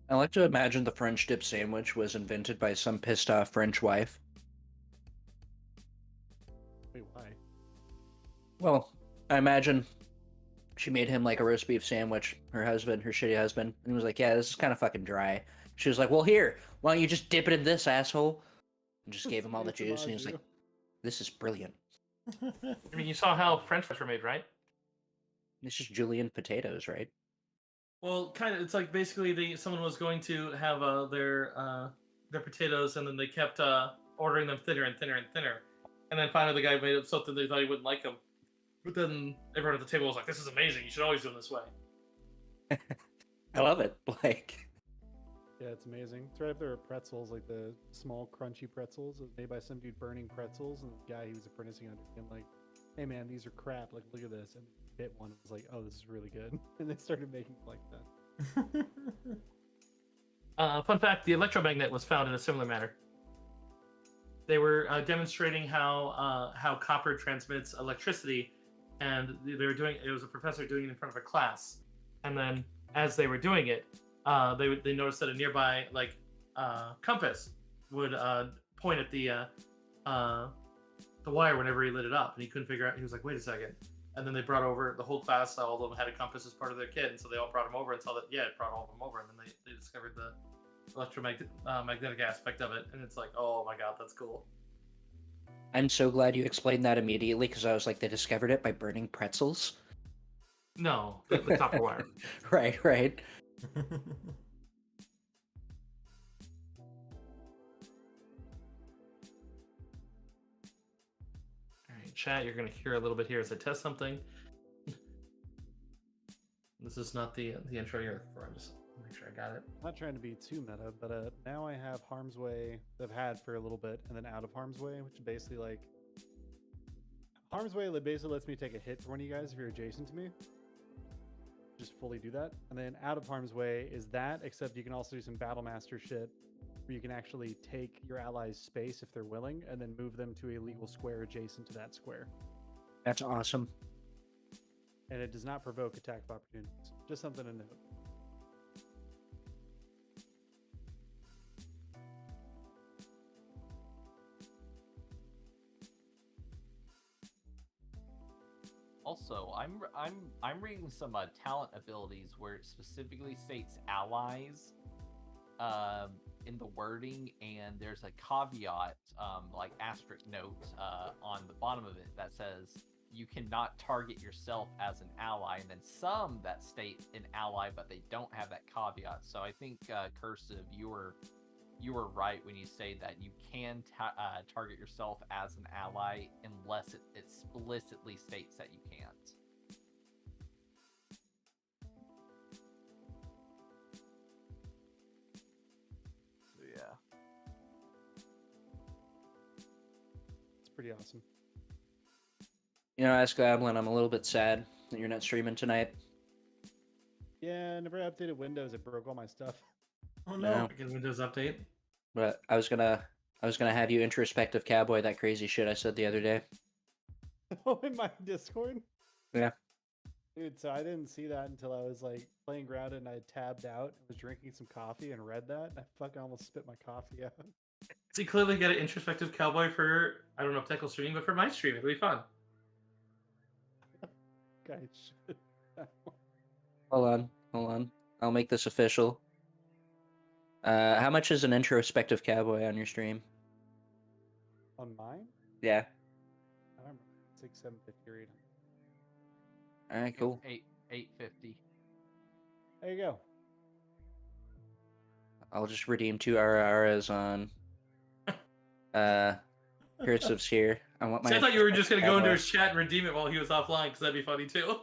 I like to imagine the French dip sandwich was invented by some pissed off French wife. Wait, why? Well, I imagine she made him like a roast beef sandwich, her husband, her shitty husband, and he was like, yeah, this is kind of fucking dry. She was like, well, here, why don't you just dip it in this, asshole? And just gave him all the It's juice, and he was Amaju. like, this is brilliant. I mean, you saw how French fries were made, right? It's just julienne potatoes, right? Well, kind of. It's like basically someone was going to have their potatoes, and then they kept ordering them thinner and thinner and thinner, and then finally the guy made up something they thought he wouldn't like them. But then everyone at the table was like, "This is amazing. You should always do them this way." I love it. Like, Yeah, it's amazing. It's right up there with pretzels, like the small crunchy pretzels. It was made by some dude burning pretzels, and the guy he was apprenticing under him like, hey man, these are crap. Like, look at this. And he bit one and was like, oh, this is really good. And they started making it like that. Fun fact: the electromagnet was found in a similar manner. They were demonstrating how copper transmits electricity, and they were doing. It was a professor doing it in front of a class, and then as they were doing it, they noticed that a nearby compass would point at the wire whenever he lit it up, and he couldn't figure out. He was like, "Wait a second." And then they brought over the whole class. All of them had a compass as part of their kit, and so they all brought him over and saw that it brought all of them over, and then they discovered the electromagnetic aspect of it, and it's like, oh my god, that's cool. I'm so glad you explained that immediately, because I was like, they discovered it by burning pretzels? No, the copper wire. Right. Alright, chat, you're going to hear a little bit here as I test something. This is not the intro you're looking for. I'm just make sure I got it. I'm not trying to be too meta, but now I have Harm's Way that I've had for a little bit, and then Out of Harm's Way, which is basically like Harm's Way basically lets me take a hit for one of you guys if you're adjacent to me. Just fully do that. And then Out of Harm's Way is that, except you can also do some Battle Master shit where you can actually take your allies' space if they're willing, and then move them to a legal square adjacent to that square. That's awesome. And it does not provoke attack of opportunities. Just something to note. Also, I'm reading some talent abilities where it specifically states allies in the wording, and there's a caveat, like asterisk note on the bottom of it that says you cannot target yourself as an ally, and then some that state an ally but they don't have that caveat. So I think Cursive, you were right when you say that you can target yourself as an ally unless it explicitly states that you can't. So yeah. It's pretty awesome. You know, Ask Goblin, I'm a little bit sad that you're not streaming tonight. Yeah, I never updated Windows. It broke all my stuff. Oh no! No. Because Windows Update. But I was gonna have you introspective cowboy that crazy shit I said the other day. Oh, in my Discord? Yeah. Dude, so I didn't see that until I was like playing grounded and I tabbed out and was drinking some coffee and read that. And I fucking almost spit my coffee out. So you clearly get an introspective cowboy for, I don't know if Deckle's streaming, but for my stream, it'll be fun. Guys, shit. Hold on. I'll make this official. How much is an introspective cowboy on your stream? On mine? Yeah. I don't remember. 6, 7, 50, or 800. All right, cool. 850. There you go. I'll just redeem 2 RRs on cursives here. I want my. See, I thought you were just gonna go into cowboy. his chat and redeem it while he was offline, because that'd be funny too.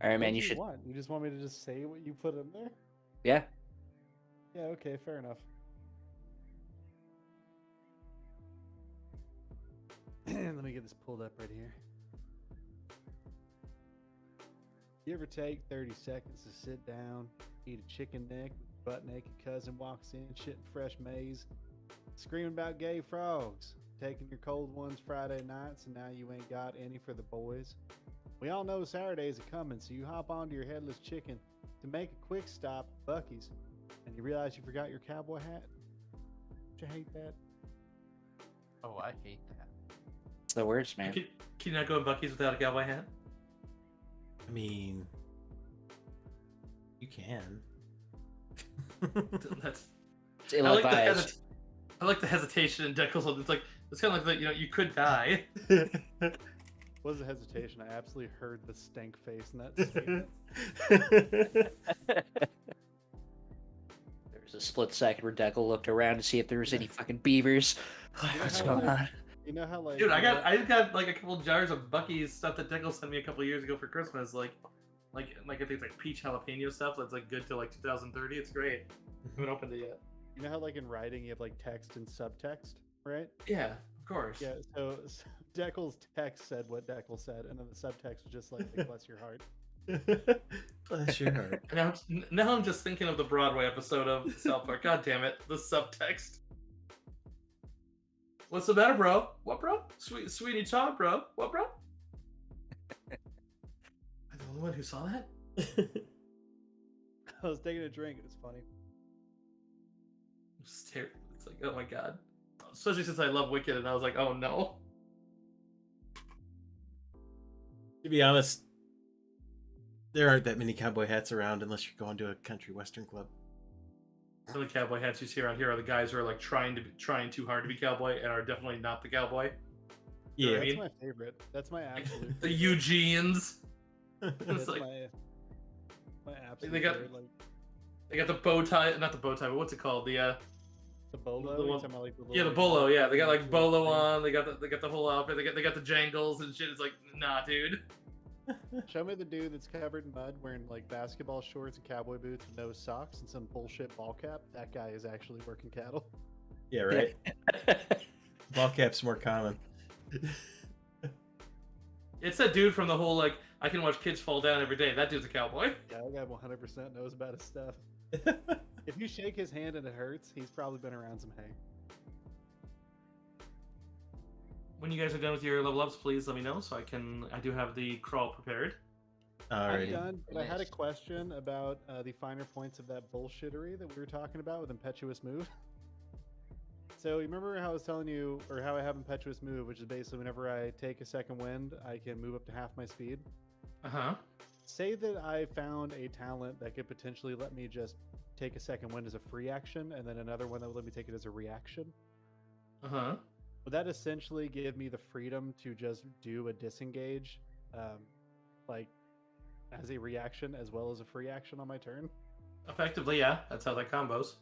All right, man. What You do should. want? You just want me to just say what you put in there? Yeah. Yeah, okay, fair enough. Let me get this pulled up right here. You ever take 30 seconds to sit down, eat a chicken neck, butt naked cousin walks in, shitting fresh maize, screaming about gay frogs, taking your cold ones Friday nights, and now you ain't got any for the boys? We all know Saturdays are coming, so you hop onto your headless chicken to make a quick stop at Bucky's, and you realize you forgot your cowboy hat. Don't you hate that? Oh, I hate that. It's the worst, man. Can you not go in Bucky's without a cowboy hat? I mean, you can. That's. It's I ill like, advised. I like the hesitation in Deckle's. It's like it's kind of like you could die. Was the hesitation? I absolutely heard the stank face in that statement. There was a split second where Deckle looked around to see if there was any fucking beavers. What's how, going like, on? You know how like Dude, I got like a couple jars of Bucky's stuff that Deckle sent me a couple years ago for Christmas. Like I think it's like peach jalapeno stuff that's like good till like 2030. It's great. I haven't opened it yet. you know how like in writing you have like text and subtext, right? Yeah, of course. Yeah. So Deckel's text said what Deckel said, and then the subtext was just like bless your heart. Bless your heart. And now I'm just thinking of the Broadway episode of South Park. God damn it, the subtext. What's the matter, bro? What, bro? Sweetie Todd, bro? What, bro? Am I the only one who saw that? I was taking a drink. It was funny. It's terrible. It's like, oh my god. Especially since I love Wicked, and I was like, oh no. To be honest, there aren't that many cowboy hats around unless you're going to a country western club. Some of the cowboy hats you see around here are the guys who are like trying too hard to be cowboy and are definitely not the cowboy. Yeah. I That's mean- my favorite. That's my absolute. The Eugenes. That's It's like my absolute. They got- favorite, like they got the bow tie, not the bow tie, but what's it called? The the bolo. the You one- talking about, like, the yeah, the little- bolo. Yeah, they got like little bolo thing? on. They got the whole outfit. They got the jangles and shit. It's like, nah, dude. Show me the dude that's covered in mud wearing like basketball shorts and cowboy boots with no socks and some bullshit ball cap. That guy is actually working cattle. Yeah, right. Ball cap's more common. It's that dude from the whole like I can watch kids fall down every day. That dude's a cowboy. Yeah, that guy 100% knows about his stuff. If you shake his hand and it hurts, he's probably been around some hay. When you guys are done with your level ups, please let me know so I do have the crawl prepared. I'm Alrighty. done, but I had a Nice. question about the finer points of that bullshittery that we were talking about with Impetuous Move. So you remember how I was telling you, or how I have Impetuous Move, which is basically whenever I take a second wind, I can move up to half my speed. Uh-huh. Say that I found a talent that could potentially let me just take a second wind as a free action, and then another one that would let me take it as a reaction. Uh-huh. Would that essentially give me the freedom to just do a disengage, like as a reaction as well as a free action on my turn? Effectively, yeah. That's how that combos.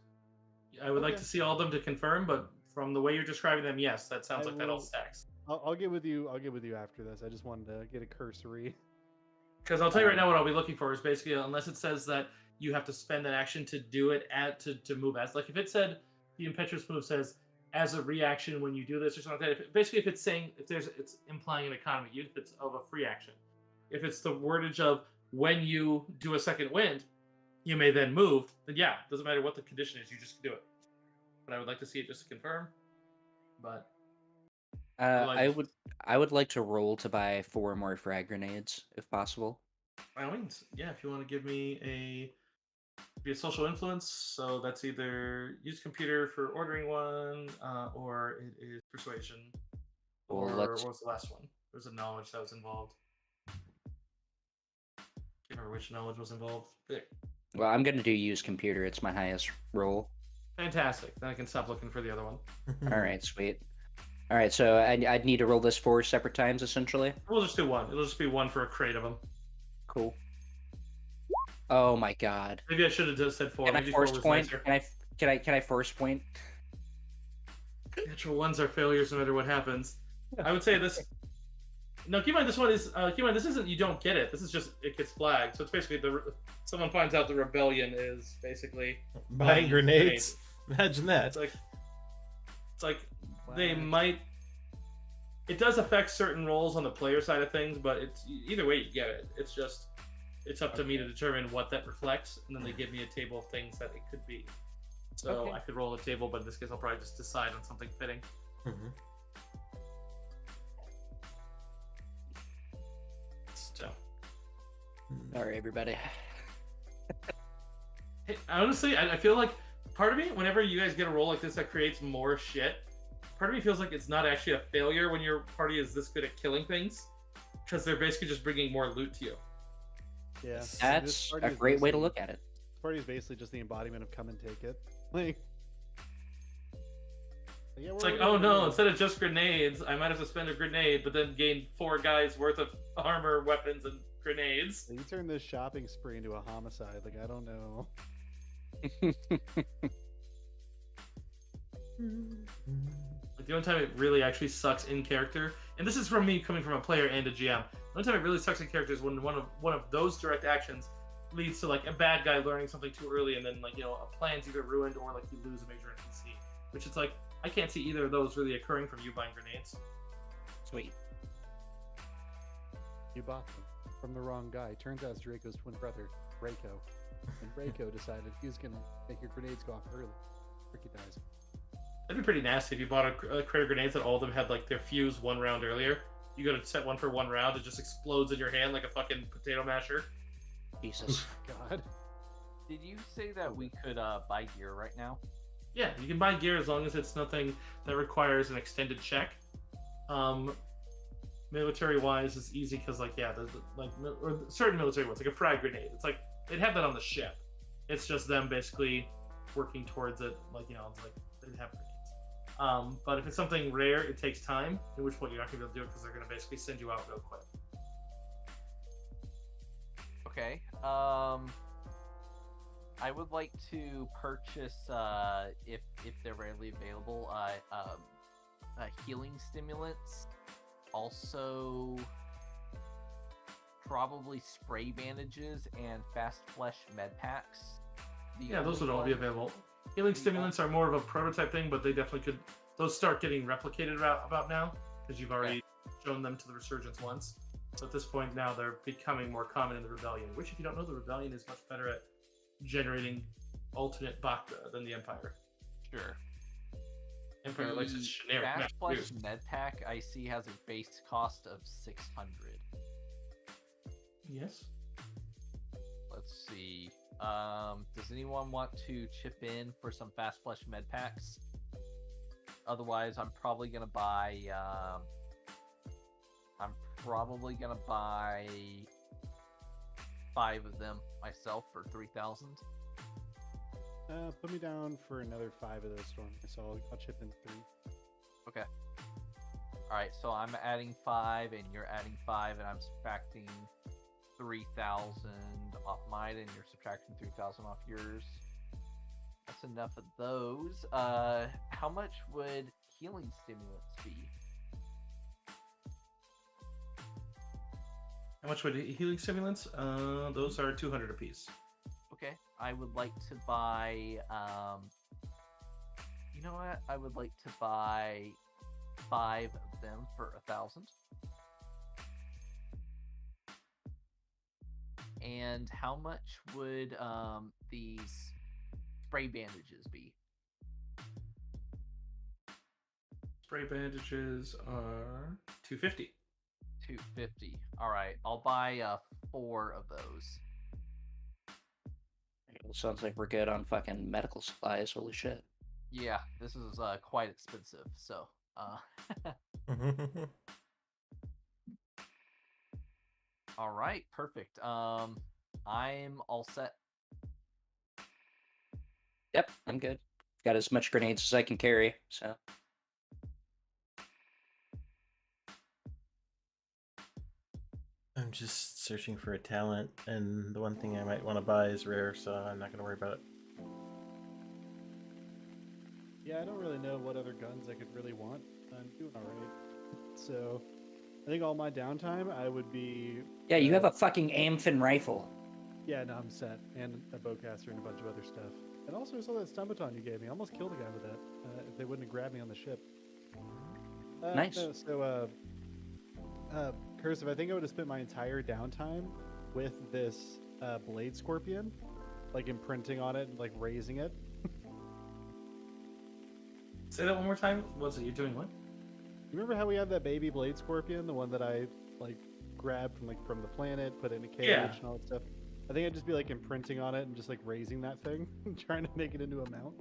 I would like Okay. to see all of them to confirm, but from the way you're describing them, yes, that sounds I like that all will- stacks. I'll get with you. I'll get with you after this. I just wanted to get a cursory. Because I'll tell you right now what I'll be looking for is basically unless it says that you have to spend an action to do it to move as. Like if it said the impetuous move says as a reaction when you do this or something like that. Basically if it's saying it's implying an economy use, if it's of a free action. If it's the wordage of when you do a second wind, you may then move. Then yeah, doesn't matter what the condition is, you just do it. But I would like to see it just to confirm. But I would like to roll to buy 4 more frag grenades if possible. by all means, yeah. If you want to give me be a social influence, so that's either use computer for ordering one, or it is persuasion, Well, or let's- what was the last one? There was a knowledge that was involved. Can't remember which knowledge was involved. There. Well, I'm gonna do use computer. It's my highest roll. Fantastic. Then I can stop looking for the other one. All right, sweet. All right, so I'd need to roll this 4 separate times, essentially. We'll just do one. It'll just be one for a crate of them. Cool. Oh my god. Maybe I should have just said 4. Can I Maybe force 4 was point? nicer. Can I force point? Natural ones are failures no matter what happens. I would say this. No, keep in mind this one is. Keep in mind this isn't. You don't get it. This is just it gets flagged. So it's basically someone finds out the rebellion is basically Buying grenades. Imagine that. It's like they might. It does affect certain roles on the player side of things, but it's either way you get it. It's just it's up to me to determine what that reflects, and then they give me a table of things that it could be. So I could roll a table, but in this case, I'll probably just decide on something fitting. Mhm. So, All right, everybody. hey, honestly, I feel like part of me, whenever you guys get a roll like this that creates more shit, part of me feels like it's not actually a failure when your party is this good at killing things, because they're basically just bringing more loot to you. Yeah, That's a great way to look at it. This party is basically just the embodiment of come and take it. Like, yeah, It's like, oh no, instead of just grenades, I might have to spend a grenade, but then gain 4 guys worth of armor, weapons, and grenades. You turn this shopping spree into a homicide. Like, I don't know. Like the only time it really actually sucks in character, and this is from me coming from a player and a GM. The only time it really sucks in character is when one of those direct actions leads to like a bad guy learning something too early, and then like a plan's either ruined or like you lose a major NPC. Which it's like I can't see either of those really occurring from you buying grenades. Sweet. You bought them from the wrong guy. Turns out it's Draco's twin brother, Draco. And Draco decided he was going to make your grenades go off early. Ricky dies. That'd be pretty nasty if you bought a crate of grenades and all of them had like their fuse 1 round earlier. You go to set one for 1 round, it just explodes in your hand like a fucking potato masher. Jesus. God. Did you say that we could buy gear right now? Yeah, you can buy gear as long as it's nothing that requires an extended check. Military-wise, it's easy because, like, yeah, or certain military ones, like a frag grenade. It's like they'd have that on the ship. It's just them basically working towards it, like it's like they'd have grenades. But if it's something rare, it takes time. At which point you're not gonna be able to do it because they're gonna basically send you out real quick. Okay. I would like to purchase, if they're readily available, healing stimulants. Also, probably spray bandages and fast flesh med packs. Yeah, those would all be available. Healing stimulants are more of a prototype thing, but they definitely could. Those start getting replicated about now because you've already shown them to the Resurgence once. So at this point now, they're becoming more common in the Rebellion. Which, if you don't know, the Rebellion is much better at generating alternate Bacta than the Empire. Sure. Empire likes its generic Fast Flesh use. med pack I see has a base cost of 600. Yes. Let's see. Does anyone want to chip in for some Fast Flesh med packs? Otherwise, I'm probably gonna buy. I'm probably gonna buy 5 of them myself for 3,000. Put me down for another 5 of those storms, so I'll chip in 3. Okay. Alright, so I'm adding 5 and you're adding 5 and I'm subtracting 3,000 off mine and you're subtracting 3,000 off yours. That's enough of those. How much would healing stimulants be? How much would healing stimulants? Those are 200 apiece. Okay, I would like to buy, you know what? I would like to buy 5 of them for 1,000. And how much would these spray bandages be? Spray bandages are 250. 250. All right, I'll buy 4 of those. Sounds like we're good on fucking medical supplies. Holy shit. Yeah, this is quite expensive. So, all right, perfect. I'm all set. Yep, I'm good. Got as much grenades as I can carry, so. I'm just searching for a talent, and the one thing I might want to buy is rare, so I'm not going to worry about it. Yeah, I don't really know what other guns I could really want. I'm doing alright. So, I think all my downtime, I would be... Yeah, you have a fucking aim-fin rifle. Yeah, no, I'm set. And a bowcaster and a bunch of other stuff. And also, I saw that stun baton you gave me. I almost killed a guy with that, if they wouldn't have grabbed me on the ship. Nice. No, so, Cursive, I think I would have spent my entire downtime with this blade scorpion, like imprinting on it and like raising it. Say that one more time. Was it you're doing what? You remember how we have that baby blade scorpion, the one that I like grabbed from the planet, put it in a cage and all that stuff? I think I'd just be like imprinting on it and just like raising that thing, trying to make it into a mount.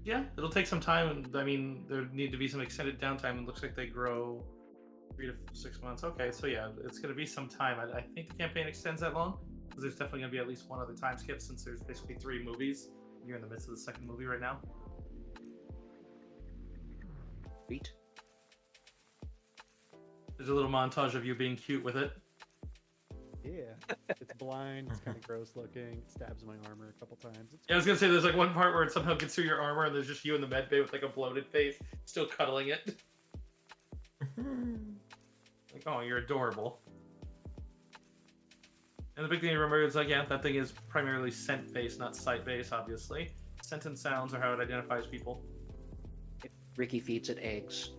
Yeah, it'll take some time, and I mean there need to be some extended downtime. It looks like they grow 3 to 6 months. Okay, so yeah, it's going to be some time. I think the campaign extends that long because there's definitely going to be at least one other time skip since there's basically 3 movies. You're in the midst of the second movie right now. Sweet. There's a little montage of you being cute with it. Yeah, it's blind, it's kind of gross looking, it stabs my armor a couple times. Yeah, I was going to say there's like one part where it somehow gets through your armor and there's just you in the med bay with like a bloated face, still cuddling it. Like, oh, you're adorable. And the big thing to remember is like, yeah, that thing is primarily scent based, not sight based, obviously. Scent and sounds are how it identifies people. Ricky feeds it eggs.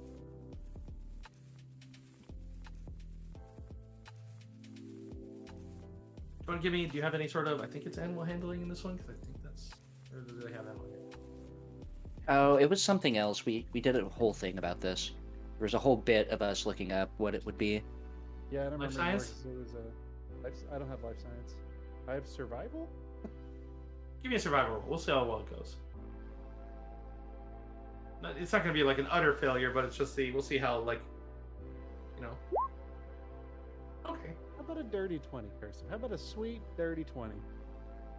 Do you want to give me, do you have any sort of, I think it's animal handling in this one? Because I think that's, or do they have that one here? Oh, it was something else. We did a whole thing about this. There was a whole bit of us looking up what it would be. Yeah, I don't Life remember science? anymore 'cause it was I don't have life science. I have survival? Give me a survival roll. We'll see how well it goes. It's not going to be like an utter failure, but it's just we'll see how, like, you know. Okay. How about a dirty 20, Cursive? How about a sweet dirty 20?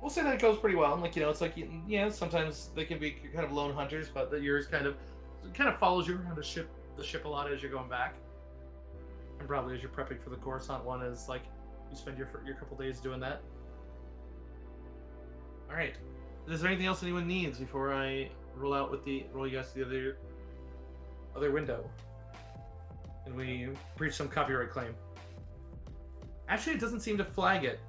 We'll say that it goes pretty well. Like, you know, it's like, yeah, sometimes they can be kind of lone hunters, but yours kind of follows you around the ship a lot as you're going back. And probably as you're prepping for the Coruscant one is like, you spend your couple days doing that. Alright. Is there anything else anyone needs before I roll you guys to the other window? And we breach some copyright claim. Actually, it doesn't seem to flag it.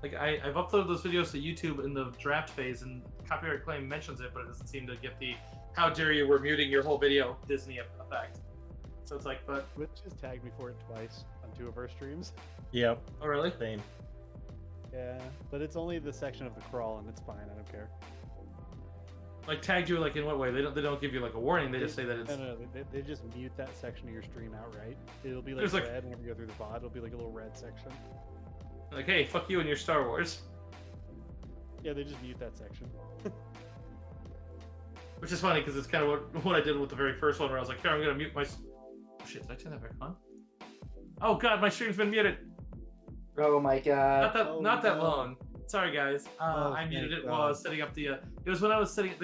Like, I've uploaded those videos to YouTube in the draft phase, and copyright claim mentions it, but it doesn't seem to get the "how dare you, we're muting your whole video" Disney effect. So it's like, but Twitch has tagged me for it twice on 2 of our streams. Yep. oh really? Same. Yeah, but it's only the section of the crawl, and it's fine. I don't care. Like tagged you like in what way? They don't give you like a warning. They just say that it's. No. They just mute that section of your stream outright. It'll be like There's, like- red whenever you go through the VOD. It'll be like a little red section. Like, hey, fuck you and your Star Wars. Yeah, they just mute that section. Which is funny because it's kind of what I did with the very first one, where I was like, here, I'm gonna mute my. Oh shit! Did I turn that back on? Oh god, my stream's been muted. Oh my god. Not that no. long. Sorry guys. I muted thank it while I was setting up the. It was when I was setting.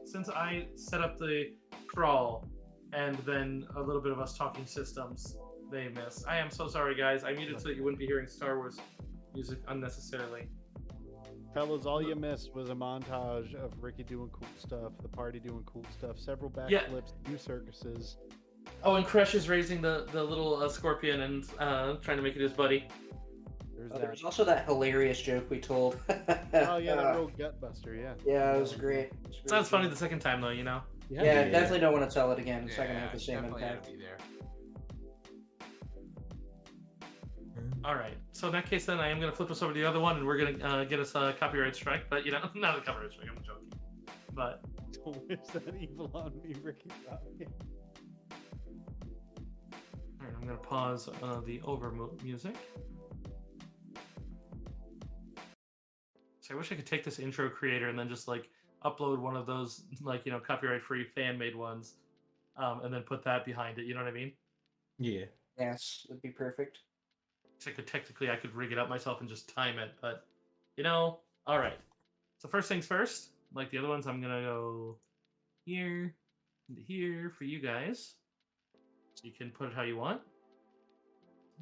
Since I set up the crawl, and then a little bit of us talking systems, they missed. I am so sorry, guys. I muted so that you wouldn't be hearing Star Wars music unnecessarily. Fellas, all you missed was a montage of Ricky doing cool stuff, the party doing cool stuff, several Yeah. backflips, 2 circuses. Oh, and Crush is raising the little scorpion and trying to make it his buddy. There's There that. was also that hilarious joke we told. Oh yeah, that real gut buster, yeah. Yeah, it was great. Sounds funny the second time though, you know. You Yeah, had to- definitely don't want to tell it again. It's not gonna Yeah, have the same definitely impact. gotta be there. All right. So in that case, then I am going to flip us over to the other one, and we're going to get us a copyright strike. But not a copyright strike. I'm joking. But Don't wish that evil on me, Ricky. all right, I'm going to pause the over music. So I wish I could take this intro creator and then just like upload one of those copyright-free fan-made ones, and then put that behind it. You know what I mean? Yeah. Yes, it'd be perfect. So I could rig it up myself and just time it, but all right. So first things first, like the other ones, I'm gonna go here and here for you guys, so you can put it how you want.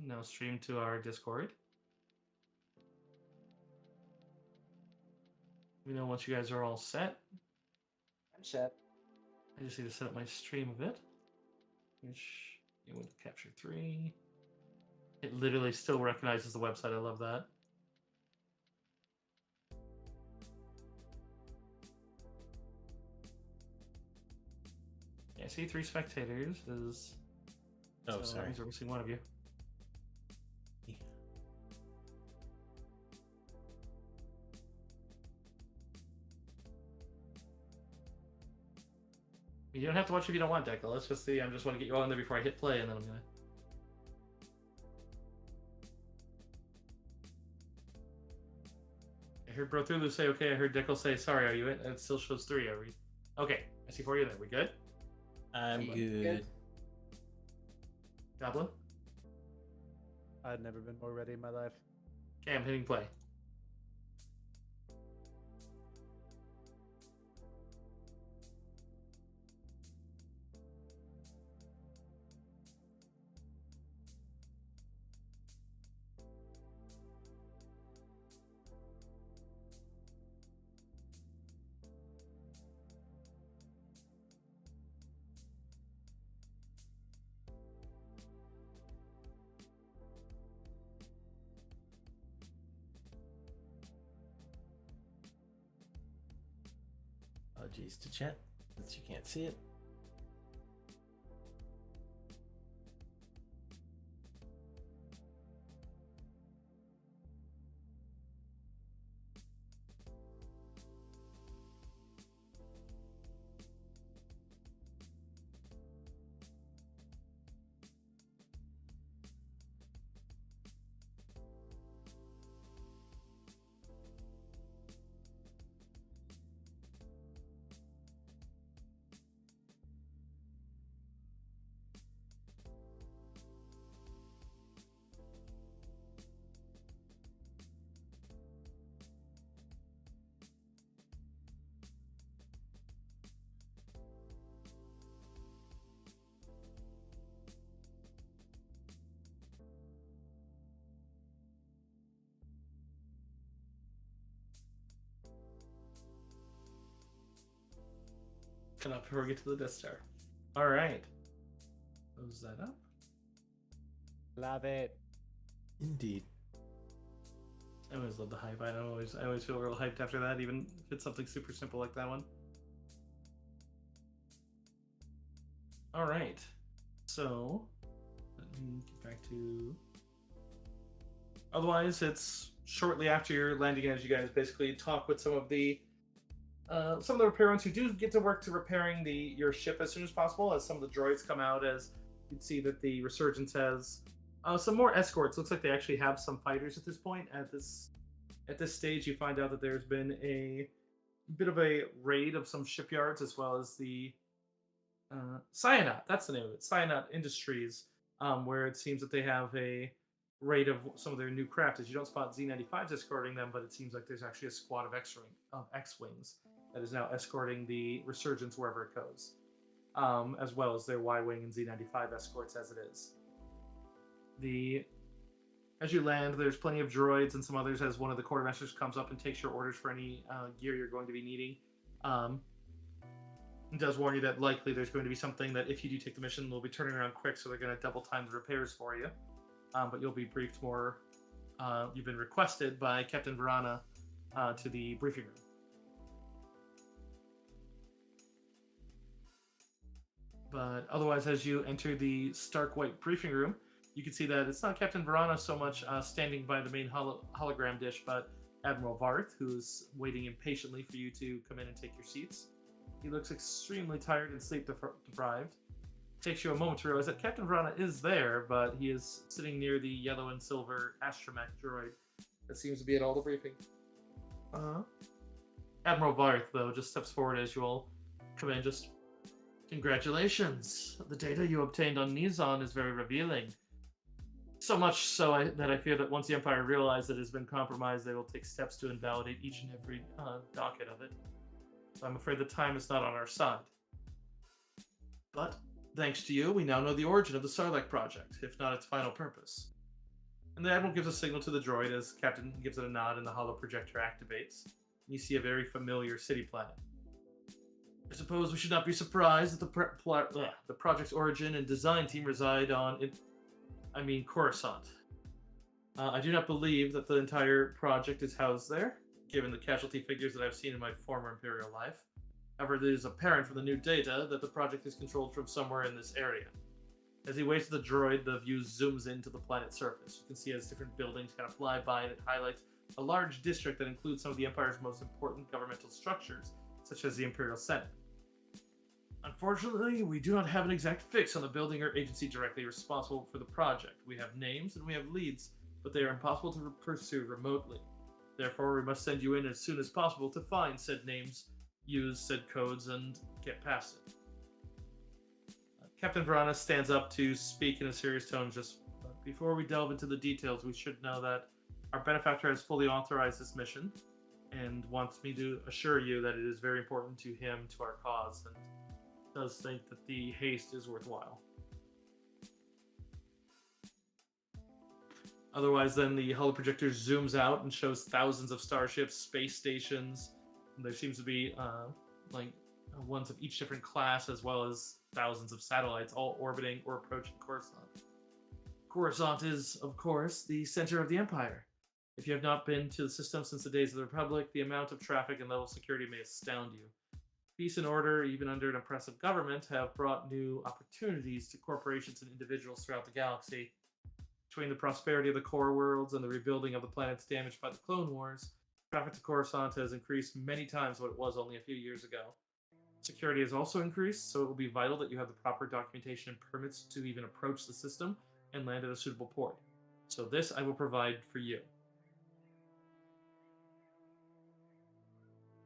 Now stream to our Discord. Once you guys are all set. I'm set. I just need to set up my stream a bit. Which it went to capture 3. It literally still recognizes the website. I love that. Yeah, see 3 spectators is. Oh, so sorry. That means we're missing one of you. Yeah. You don't have to watch if you don't want, Deco. Let's just see. I just want to get you all in there before I hit play, and then I'm gonna. I heard Bro Thulu say okay. I heard Deco say sorry. Are you in? And it still shows 3. Are we? Okay. I see 4 of you there. We good? I'm Good. good. Goblin. I'd never been more ready in my life. Okay, I'm hitting play. Apologies to chat, since you can't see it. Up before we get to the Death Star. All right. Close that up. Love it. Indeed. I always love the hype. I always feel real hyped after that, even if it's something super simple like that one. All right. So let me get back to. Otherwise, it's shortly after your landing as you guys basically talk with some of the repair ones who do get to work to repairing your ship as soon as possible, as some of the droids come out. As you'd see that the Resurgence has some more escorts. Looks like they actually have some fighters at this point. At this stage, you find out that there's been a bit of a raid of some shipyards, as well as the Cyanot. That's the name of it, Cyanot Industries, where it seems that they have a raid of some of their new craft. As you don't spot Z95s escorting them, but it seems like there's actually a squad of X-wings that is now escorting the Resurgence wherever it goes, as well as their Y-wing and Z95 escorts as it is. As you land, there's plenty of droids and some others as one of the quartermasters comes up and takes your orders for any gear you're going to be needing. And does warn you that likely there's going to be something that if you do take the mission, they'll be turning around quick, so they're going to double time the repairs for you. But you'll be briefed more. You've been requested by Captain Verana to the briefing room. But otherwise, as you enter the stark white briefing room, you can see that it's not Captain Verana so much standing by the main hologram dish, but Admiral Varth, who's waiting impatiently for you to come in and take your seats. He looks extremely tired and sleep deprived. Takes you a moment to realize that Captain Verana is there, but he is sitting near the yellow and silver astromech droid that seems to be at all the briefing. Admiral Varth, though, just steps forward as you all come in. Just, congratulations! The data you obtained on Nizon is very revealing. So much so that I fear that once the Empire realizes that it has been compromised, they will take steps to invalidate each and every docket of it. So I'm afraid the time is not on our side. But, thanks to you, we now know the origin of the Sarlaac project, if not its final purpose. And the Admiral gives a signal to the droid as Captain gives it a nod and the holo projector activates. You see a very familiar city planet. I suppose we should not be surprised that the project's origin and design team reside on Coruscant. I do not believe that the entire project is housed there, given the casualty figures that I've seen in my former Imperial life. However, it is apparent from the new data that the project is controlled from somewhere in this area. As he waits for the droid, the view zooms into the planet's surface. You can see as different buildings kind of fly by, and it highlights a large district that includes some of the Empire's most important governmental structures, such as the Imperial Senate. Unfortunately, we do not have an exact fix on the building or agency directly responsible for the project. We have names and we have leads, but they are impossible to pursue remotely. Therefore, we must send you in as soon as possible to find said names, use said codes, and get past it. Captain Verana stands up to speak in a serious tone. Just before we delve into the details, we should know that our benefactor has fully authorized this mission and wants me to assure you that it is very important to him, to our cause, and does think that the haste is worthwhile. Otherwise, then the holoprojector zooms out and shows thousands of starships, space stations. There seems to be ones of each different class, as well as thousands of satellites, all orbiting or approaching Coruscant. Coruscant is, of course, the center of the Empire. If you have not been to the system since the days of the Republic, the amount of traffic and level of security may astound you. Peace and order, even under an oppressive government, have brought new opportunities to corporations and individuals throughout the galaxy. Between the prosperity of the core worlds and the rebuilding of the planets damaged by the Clone Wars, traffic to Coruscant has increased many times what it was only a few years ago. Security has also increased, so it will be vital that you have the proper documentation and permits to even approach the system and land at a suitable port. So this I will provide for you.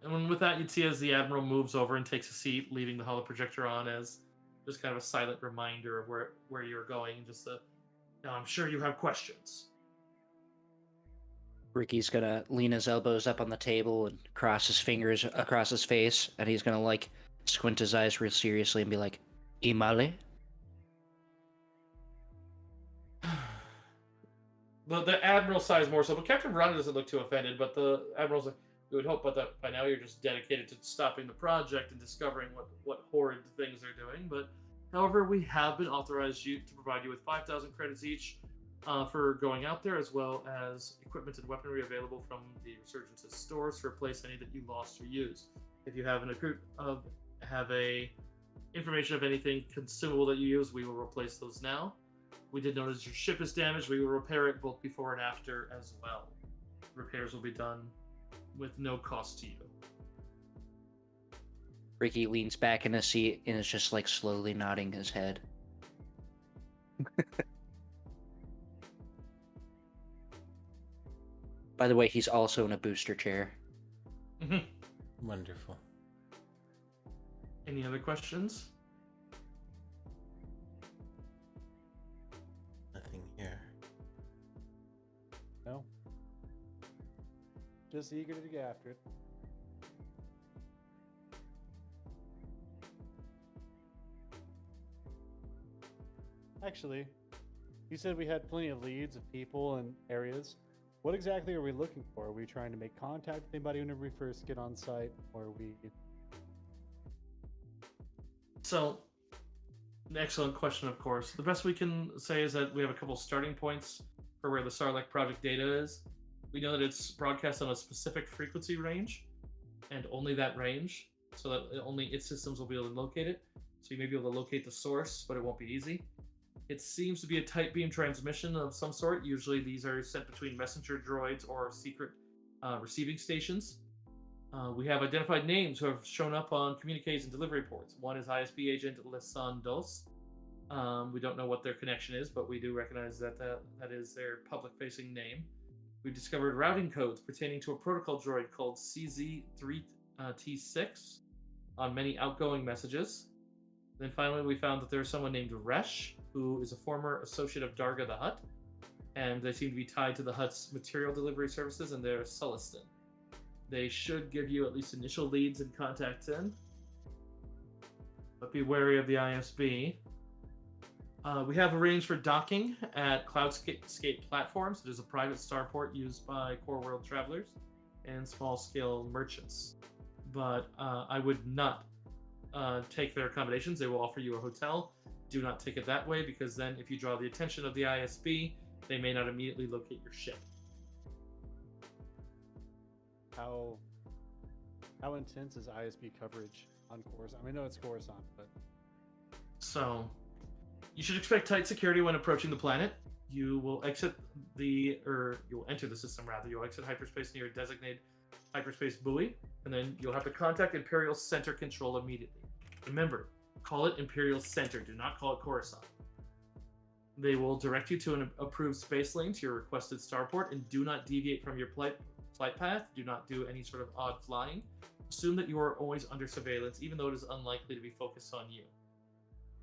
And with that, you'd see as the Admiral moves over and takes a seat, leaving the holoprojector on as just kind of a silent reminder of where you're going. Now I'm sure you have questions. Ricky's gonna lean his elbows up on the table and cross his fingers across his face, and he's gonna squint his eyes real seriously and be like, "Imale?" The Admiral sighs more so, but Captain Verana doesn't look too offended, but the Admiral's like, we would hope that by now you're just dedicated to stopping the project and discovering what horrid things they're doing. But however, we have been authorized to provide you with 5,000 credits each for going out there, as well as equipment and weaponry available from the Resurgence's stores to replace any that you lost or used. If you have information of anything consumable that you use, we will replace those now. We did notice your ship is damaged. We will repair it both before and after as well. Repairs will be done with no cost to you. Ricky leans back in his seat and is just slowly nodding his head. By the way, he's also in a booster chair. Wonderful. Any other questions? Nothing here. No. Just eager to get after it. Actually, you said we had plenty of leads of people and areas. What exactly are we looking for? Are we trying to make contact with anybody whenever we first get on site, or are we... So, an excellent question, of course. The best we can say is that we have a couple starting points for where the Sarlaac project data is. We know that it's broadcast on a specific frequency range, and only that range, so that only its systems will be able to locate it. So you may be able to locate the source, but it won't be easy. It seems to be a tight beam transmission of some sort. Usually these are sent between messenger droids or secret receiving stations. We have identified names who have shown up on communiques and delivery ports. One is ISB agent Lesan Dos. We don't know what their connection is, but we do recognize that that is their public-facing name. We've discovered routing codes pertaining to a protocol droid called CZ3T6 on many outgoing messages. Then finally, we found that there's someone named Resh, who is a former associate of Darga the Hutt, and they seem to be tied to the Hutt's material delivery services, and they're Sulliston. They should give you at least initial leads and contacts in, but be wary of the ISB. We have arranged for docking at Cloudscape platforms. It is a private starport used by core world travelers and small-scale merchants. But I would not take their accommodations. They will offer you a hotel. Do not take it that way, because then if you draw the attention of the ISB, they may not immediately locate your ship. How intense is ISB coverage on Coruscant? I mean, I know it's Coruscant, but So, you should expect tight security when approaching the planet. You will enter the system rather. You'll exit hyperspace near a designated hyperspace buoy, and then you'll have to contact Imperial Center Control immediately. Remember, call it Imperial Center. Do not call it Coruscant. They will direct you to an approved space lane to your requested starport, and do not deviate from your flight path. Do not do any sort of odd flying. Assume that you are always under surveillance, even though it is unlikely to be focused on you.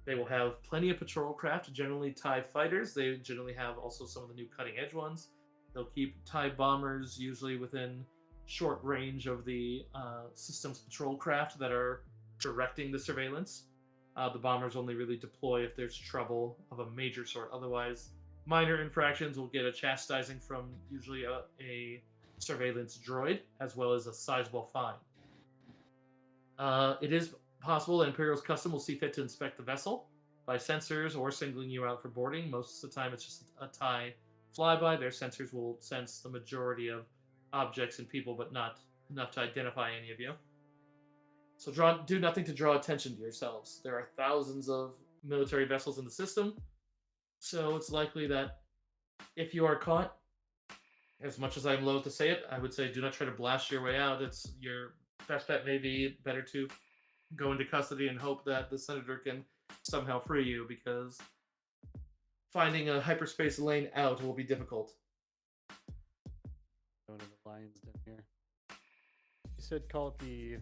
They will have plenty of patrol craft, generally TIE fighters. They generally have also some of the new cutting-edge ones. They'll keep TIE bombers usually within short range of the system's patrol craft that are directing the surveillance. The bombers only really deploy if there's trouble of a major sort. Otherwise, minor infractions will get a chastising from usually a surveillance droid, as well as a sizable fine. It is possible that Imperial's Custom will see fit to inspect the vessel by sensors or singling you out for boarding. Most of the time, it's just a TIE flyby. Their sensors will sense the majority of objects and people, but not enough to identify any of you. So do nothing to draw attention to yourselves. There are thousands of military vessels in the system, so it's likely that if you are caught, as much as I'm loath to say it, I would say do not try to blast your way out. It's your best bet. May be better to go into custody and hope that the senator can somehow free you, because finding a hyperspace lane out will be difficult. going to the lion's den here. You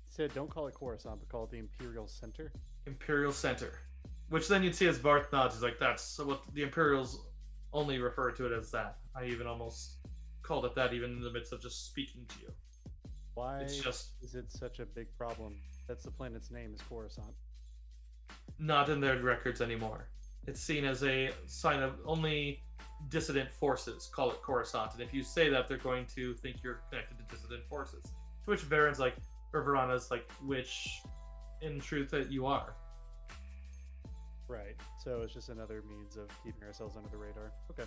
said don't call it Coruscant, but call it the Imperial Center. Imperial Center, which then you'd see as Barth nods. He's like, that's so what the Imperials only refer to it as that. I even almost called it that, even in the midst of just speaking to you. Why It's just is it such a big problem? That's the planet's name is Coruscant. not in their records anymore. It's seen as a sign of only dissident forces call it Coruscant, and if you say that, they're going to think you're connected to dissident forces. To which Varen's like, or Verana's like, which in truth that you are. Right. So it's just another means of keeping ourselves under the radar. Okay.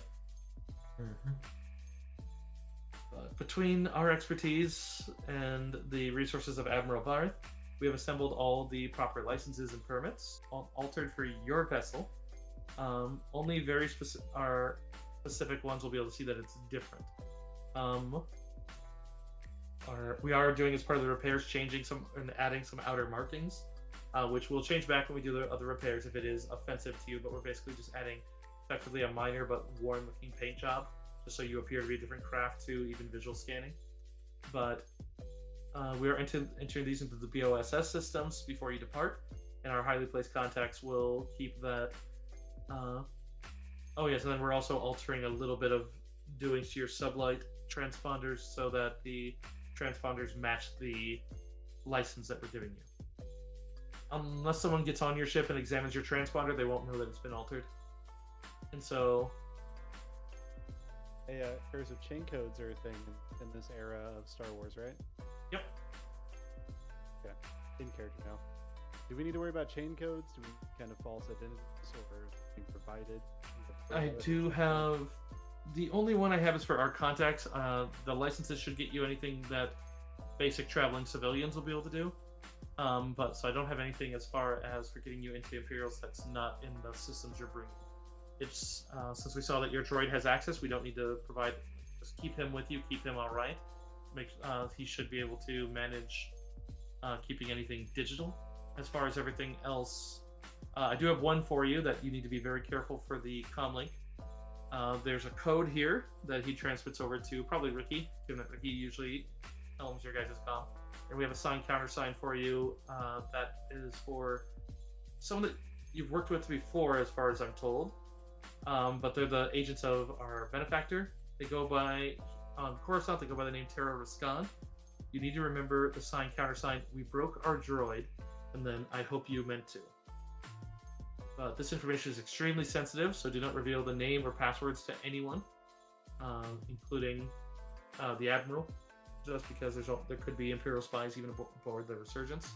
Between our expertise and the resources of Admiral Barth, we have assembled all the proper licenses and permits, altered for your vessel. Only very specific ones will be able to see that it's different. We are doing, as part of the repairs, changing some and adding some outer markings, which will change back when we do the other repairs if it is offensive to you. But we're basically just adding effectively a minor but worn-looking paint job, just so you appear to be a different craft to even visual scanning. But we are entering these into the BOSS systems before you depart, and our highly placed contacts will keep that. Oh yes, and then we're also altering a little bit of doing to your sublight transponders so that the transponders match the license that we're giving you. Unless someone gets on your ship and examines your transponder, they won't know that it's been altered. And so... Hey, pairs of chain codes are a thing in this era of Star Wars, right? Yep. Okay. Didn't care to know. Do we need to worry about chain codes? Do we kind of false identities, or is it being provided? I do have... The only one I have is for our contacts. The licenses should get you anything that basic traveling civilians will be able to do. But so I don't have anything as far as for getting you into the Imperials that's not in the systems you're bringing. It's since we saw that your droid has access, we don't need to provide. Just keep him with you. Keep him all right. He should be able to manage keeping anything digital. As far as everything else, I do have one for you that you need to be very careful for the comlink. There's a code here that he transmits over to probably Ricky, given that Ricky usually helms your guys' comm. And we have a sign countersign for you that is for someone that you've worked with before, as far as I'm told. But they're the agents of our benefactor. They go by, on Coruscant, they go by the name Terra Riskan. You need to remember the sign countersign, we broke our droid, and then I hope you meant to. This information is extremely sensitive, so do not reveal the name or passwords to anyone, including the Admiral, just because there could be Imperial spies even aboard the Resurgence.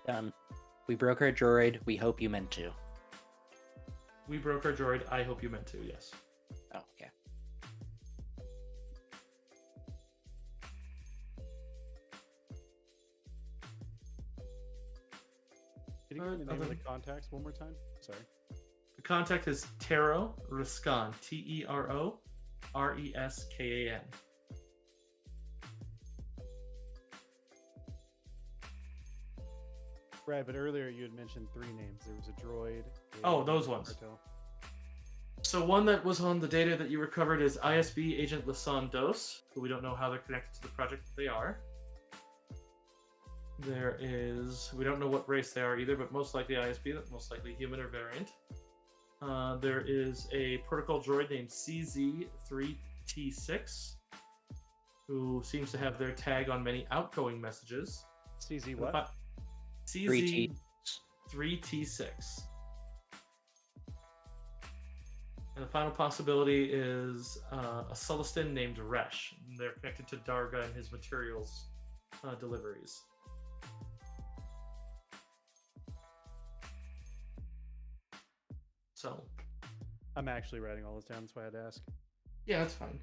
Done. We broke our droid. We hope you meant to. We broke our droid. I hope you meant to, yes. Oh, okay. Can you give me the name of the contacts one more time? Sorry. The contact is Tero Riskan. Teroreskan. Right, but earlier you had mentioned 3 names. There was a droid. Oh, those ones. So one that was on the data that you recovered is ISB Agent Lasan Dos, who we don't know how they're connected to the project, but they are. We don't know what race they are either, but most likely ISB, most likely human or variant. There is a protocol droid named CZ3T6, who seems to have their tag on many outgoing messages. CZ what? CZ3T6. And the final possibility is a Sullustan named Resh. They're connected to Darga and his materials deliveries. So, I'm actually writing all this down. That's why I had to ask. Yeah, that's fine.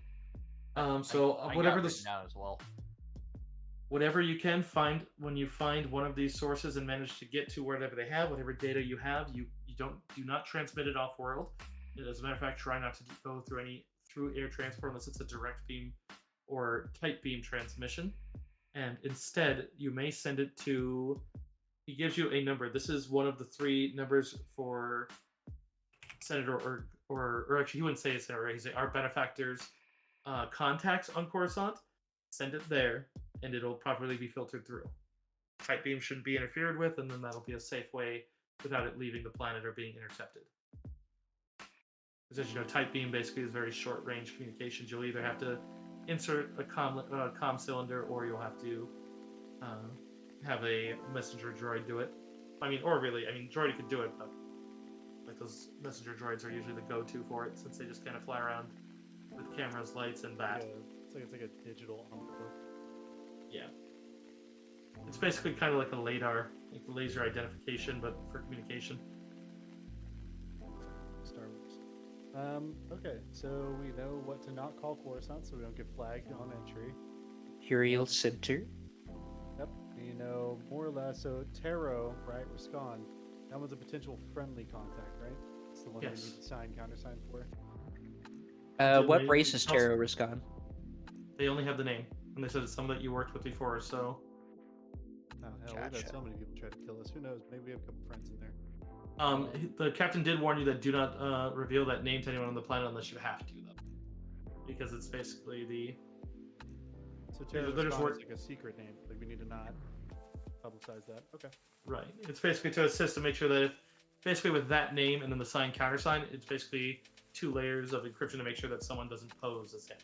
I Whatever got the written down as well. whatever you can find, when you find one of these sources and manage to get to whatever they have, whatever data you have, do not transmit it off world. As a matter of fact, try not to go through air transport unless it's a direct beam or tight beam transmission. And instead, you may send it to. He gives you a number. This is one of the 3 numbers for Senator, or actually, he wouldn't say a senator. He'd say our benefactors' contacts on Coruscant. Send it there, and it'll properly be filtered through. Tight beam shouldn't be interfered with, and then that'll be a safe way without it leaving the planet or being intercepted. Because as you know, tight beam basically is very short range communications. You'll either have to insert a comm cylinder, or you'll have to have a messenger droid do it. Droid could do it, but like those messenger droids are usually the go-to for it, since they just kind of fly around with cameras, lights, and that. Yeah, it's like a digital envelope. Yeah. It's basically kind of like a LADAR, like laser identification, but for communication. Star Wars. Okay, so we know what to not call Coruscant, so we don't get flagged on entry. Imperial Center. Yep, you know more or less. So Taro, right? Riskan. That one's a potential friendly contact, right? It's the one Yes. we need to sign countersign for. What they- race is Terra Riskan? They only have the name, and they said it's someone that you worked with before, so. Oh hell, we've Gotcha. had so many people try to kill us. Who knows? Maybe we have a couple friends in there. The captain did warn you that do not reveal that name to anyone on the planet unless you have to, though. Because it's basically the. So Taro they're just Riskan work- is like a secret name. Like we need to not publicize that. Okay. Right. It's basically to assist to make sure that basically with that name and then the sign countersign, it's basically 2 layers of encryption to make sure that someone doesn't pose as him.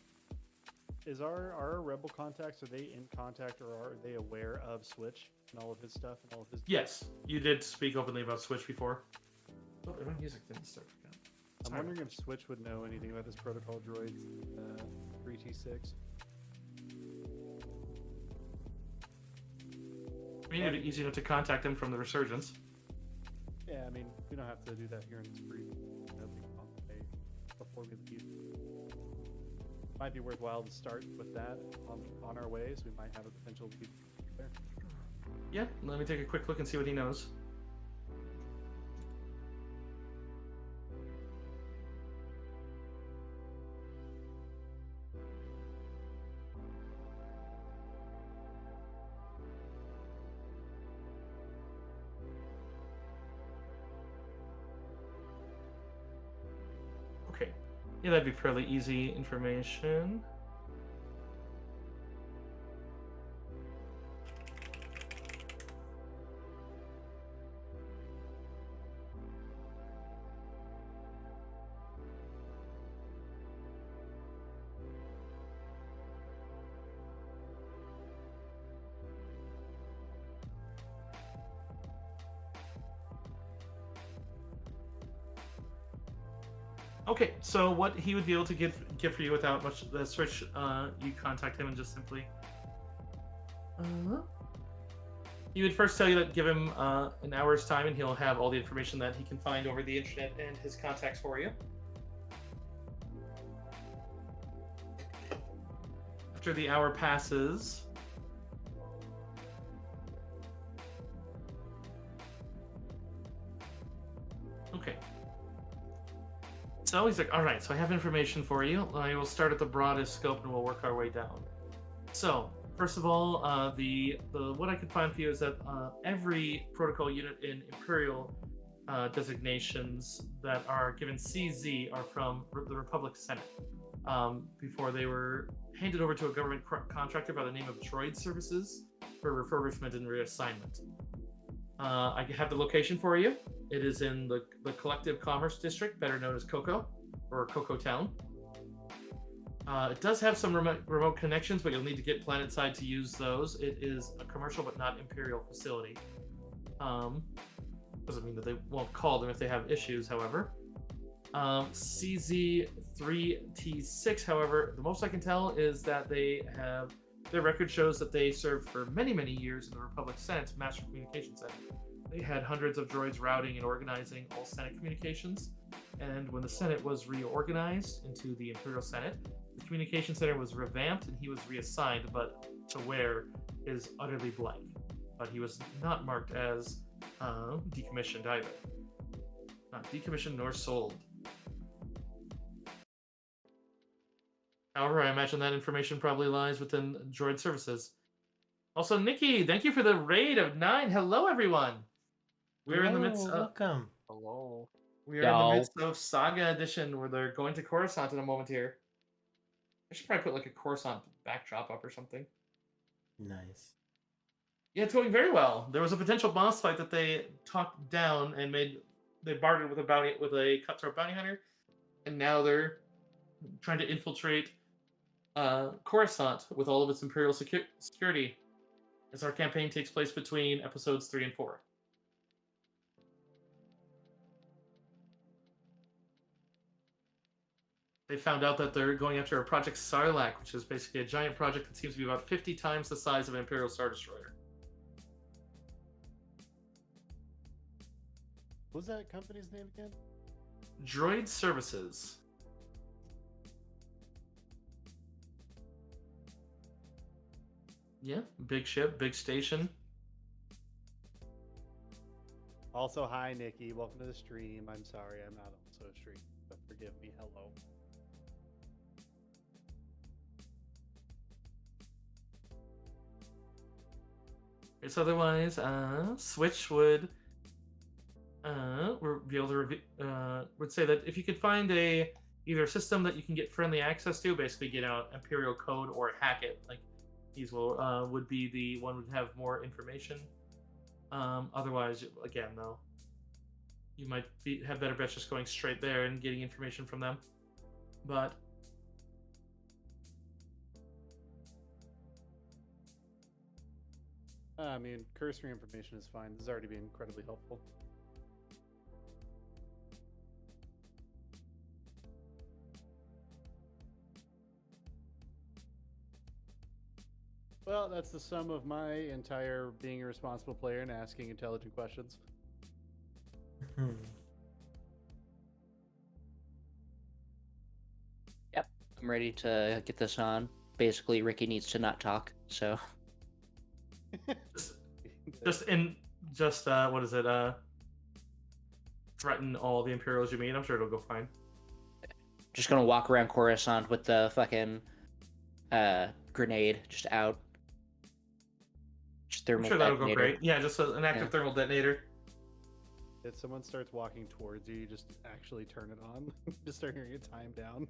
Is our rebel contacts, are they in contact or are they aware of Switch and all of his stuff and all of his? Yes, you did speak openly about Switch before. Oh, my music didn't start again. I'm wondering if Switch would know anything about this protocol droid 3T6. I mean, it'd be easy enough to contact him from the Resurgence. Yeah, I mean, we don't have to do that here in this brief. Before we leave. might be worthwhile to start with that on our way, so we might have a potential lead there. Yeah, let me take a quick look and see what he knows. Okay. Yeah, that'd be fairly easy information. Okay, so what he would be able to give for you without much the switch, you contact him and just simply. He would first tell you that give him an hour's time, and he'll have all the information that he can find over the internet and his contacts for you. After the hour passes, okay. So he's like, all right, so I have information for you. I will start at the broadest scope and we'll work our way down. So, first of all, the what I could find for you is that every protocol unit in Imperial designations that are given CZ are from the Republic Senate. Before they were handed over to a government contractor by the name of Droid Services for refurbishment and reassignment. I have the location for you. It is in the Collective Commerce District, better known as Coco, or Coco Town. It does have some remote connections, but you'll need to get planetside to use those. It is a commercial but not Imperial facility. Doesn't mean that they won't call them if they have issues, however. CZ3T6, however, the most I can tell is that they have... Their record shows that they served for many, many years in the Republic Senate's Master Communications Center. They had hundreds of droids routing and organizing all Senate communications, and when the Senate was reorganized into the Imperial Senate, the Communication Center was revamped and he was reassigned, but to where is utterly blank. But he was not marked as decommissioned either. Not decommissioned nor sold. However, I imagine that information probably lies within Droid Services. Also, Nikki, thank you for the raid of 9. Hello, everyone. We're in the midst of... Welcome. Hello. We are in the midst of Saga Edition, where they're going to Coruscant in a moment here. I should probably put like a Coruscant backdrop up or something. Nice. Yeah, it's going very well. There was a potential boss fight that they talked down and they bartered with a cutthroat bounty hunter, and now they're trying to infiltrate Coruscant with all of its Imperial security, as our campaign takes place between episodes 3 and 4. They found out that they're going after a Project Sarlaac, which is basically a giant project that seems to be about 50 times the size of an Imperial Star Destroyer. What was that company's name again? Droid Services. Yeah, big ship, big station. Also, hi, Nikki. Welcome to the stream. I'm sorry I'm not also a stream, but forgive me. Hello. It's otherwise, Switch would be able to would say that if you could find either a system that you can get friendly access to, basically get out Imperial code or hack it, like these would be the one would have more information. Otherwise, again, though, you might have better bets just going straight there and getting information from them. But I mean, cursory information is fine. This has already been incredibly helpful. Well, that's the sum of my entire being a responsible player and asking intelligent questions. I'm ready to get this on. Basically, Ricky needs to not talk, so just what is it? Threaten all the Imperials you meet. I'm sure it'll go fine. just gonna walk around Coruscant with the fucking grenade just out. Just I'm thermal sure that'll go detonator. great. Yeah, just an active Yeah. thermal detonator. If someone starts walking towards you, you just actually turn it on. Just start hearing it time down.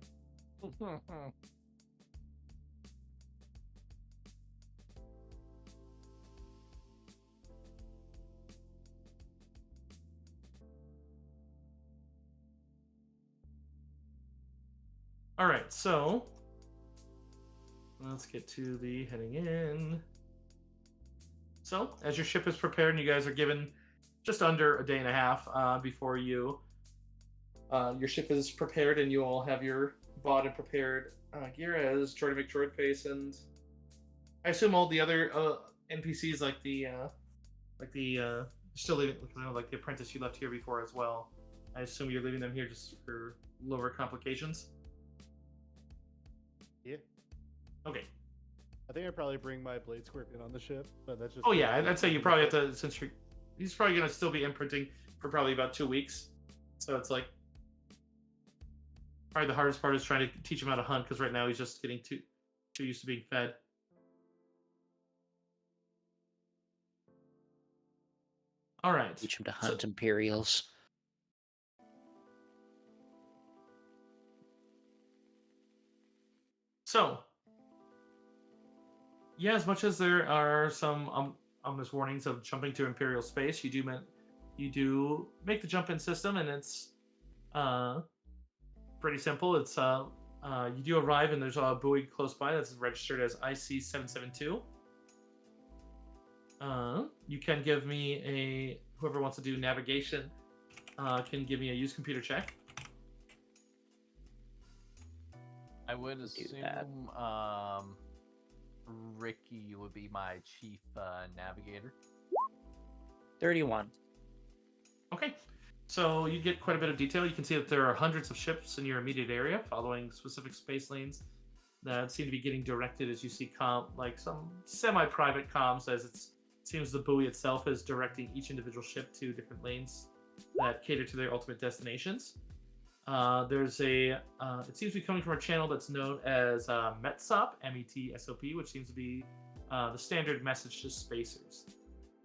All right, so let's get to the heading in. So, as your ship is prepared, and you guys are given just under a day and a half before your ship is prepared, and you all have your bought and prepared gear as Jordan McDroidface, and I assume all the other NPCs still leaving, like the apprentice you left here before as well. I assume you're leaving them here just for lower complications. Yeah. Okay. I think I'd probably bring my Blade Scorpion on the ship, but that's just. Oh yeah, I'd say you probably have to, since he's probably gonna still be imprinting for probably about 2 weeks. So it's like probably the hardest part is trying to teach him how to hunt, because right now he's just getting too used to being fed. All right. Teach him to hunt Imperials. So, yeah, as much as there are some ominous warnings of jumping to Imperial space, you do make the jump-in system, and it's pretty simple. It's you do arrive, and there's a buoy close by that's registered as IC-772. You can give me whoever wants to do navigation can give me a use computer check. I would assume Ricky would be my chief navigator. 31. Okay, so you get quite a bit of detail. You can see that there are hundreds of ships in your immediate area following specific space lanes that seem to be getting directed as you see like some semi-private comms, as it seems the buoy itself is directing each individual ship to different lanes that cater to their ultimate destinations. There's it seems to be coming from a channel that's known as METSOP, METSOP, which seems to be the standard message to spacers.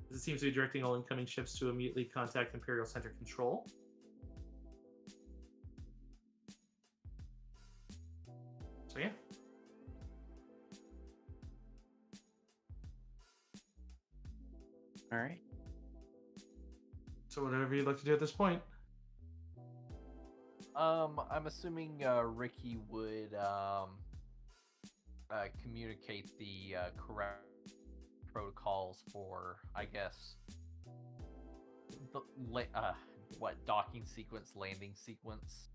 It seems to be directing all incoming ships to immediately contact Imperial Center Control. So yeah. All right. So whatever you'd like to do at this point. I'm assuming Ricky would communicate the correct protocols for, I guess, the docking sequence, landing sequence.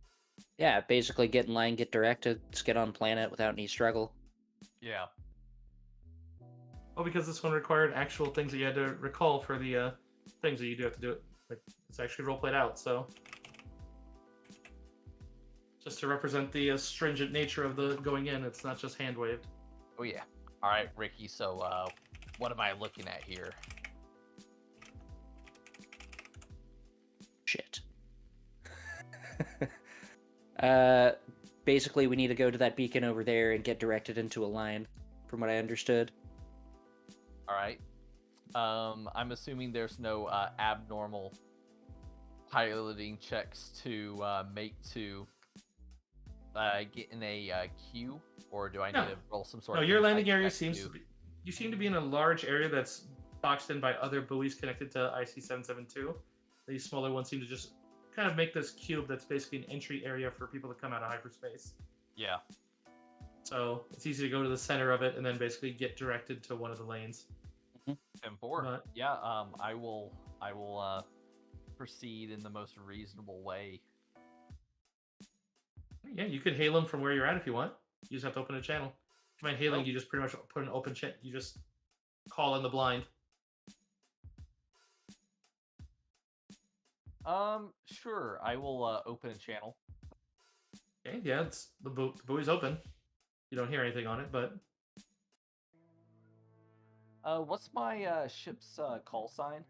Yeah, basically get in line, get directed, just get on planet without any struggle. Yeah. Oh, because this one required actual things that you had to recall for the things that you do have to do it. Like, it's actually role played out, so just to represent the stringent nature of the going in, it's not just hand waved. Oh yeah. All right, Ricky. So, what am I looking at here? Shit. Basically, we need to go to that beacon over there and get directed into a line, from what I understood. All right. I'm assuming there's no abnormal piloting checks to make to get in a queue, or do I need to roll some sort of? No, your landing insight area check seems to be. You seem to be in a large area that's boxed in by other buoys connected to IC-772. These smaller ones seem to just kind of make this cube that's basically an entry area for people to come out of hyperspace. Yeah. So it's easy to go to the center of it and then basically get directed to one of the lanes. 10-4. But- Yeah. I will proceed in the most reasonable way. Yeah, you could hail them from where you're at if you want. You just have to open a channel. If you mind hailing, you just pretty much put an open channel. You just call in the blind. Sure. I will open a channel. Okay, yeah, it's the buoy's open. You don't hear anything on it, but What's my ship's call sign?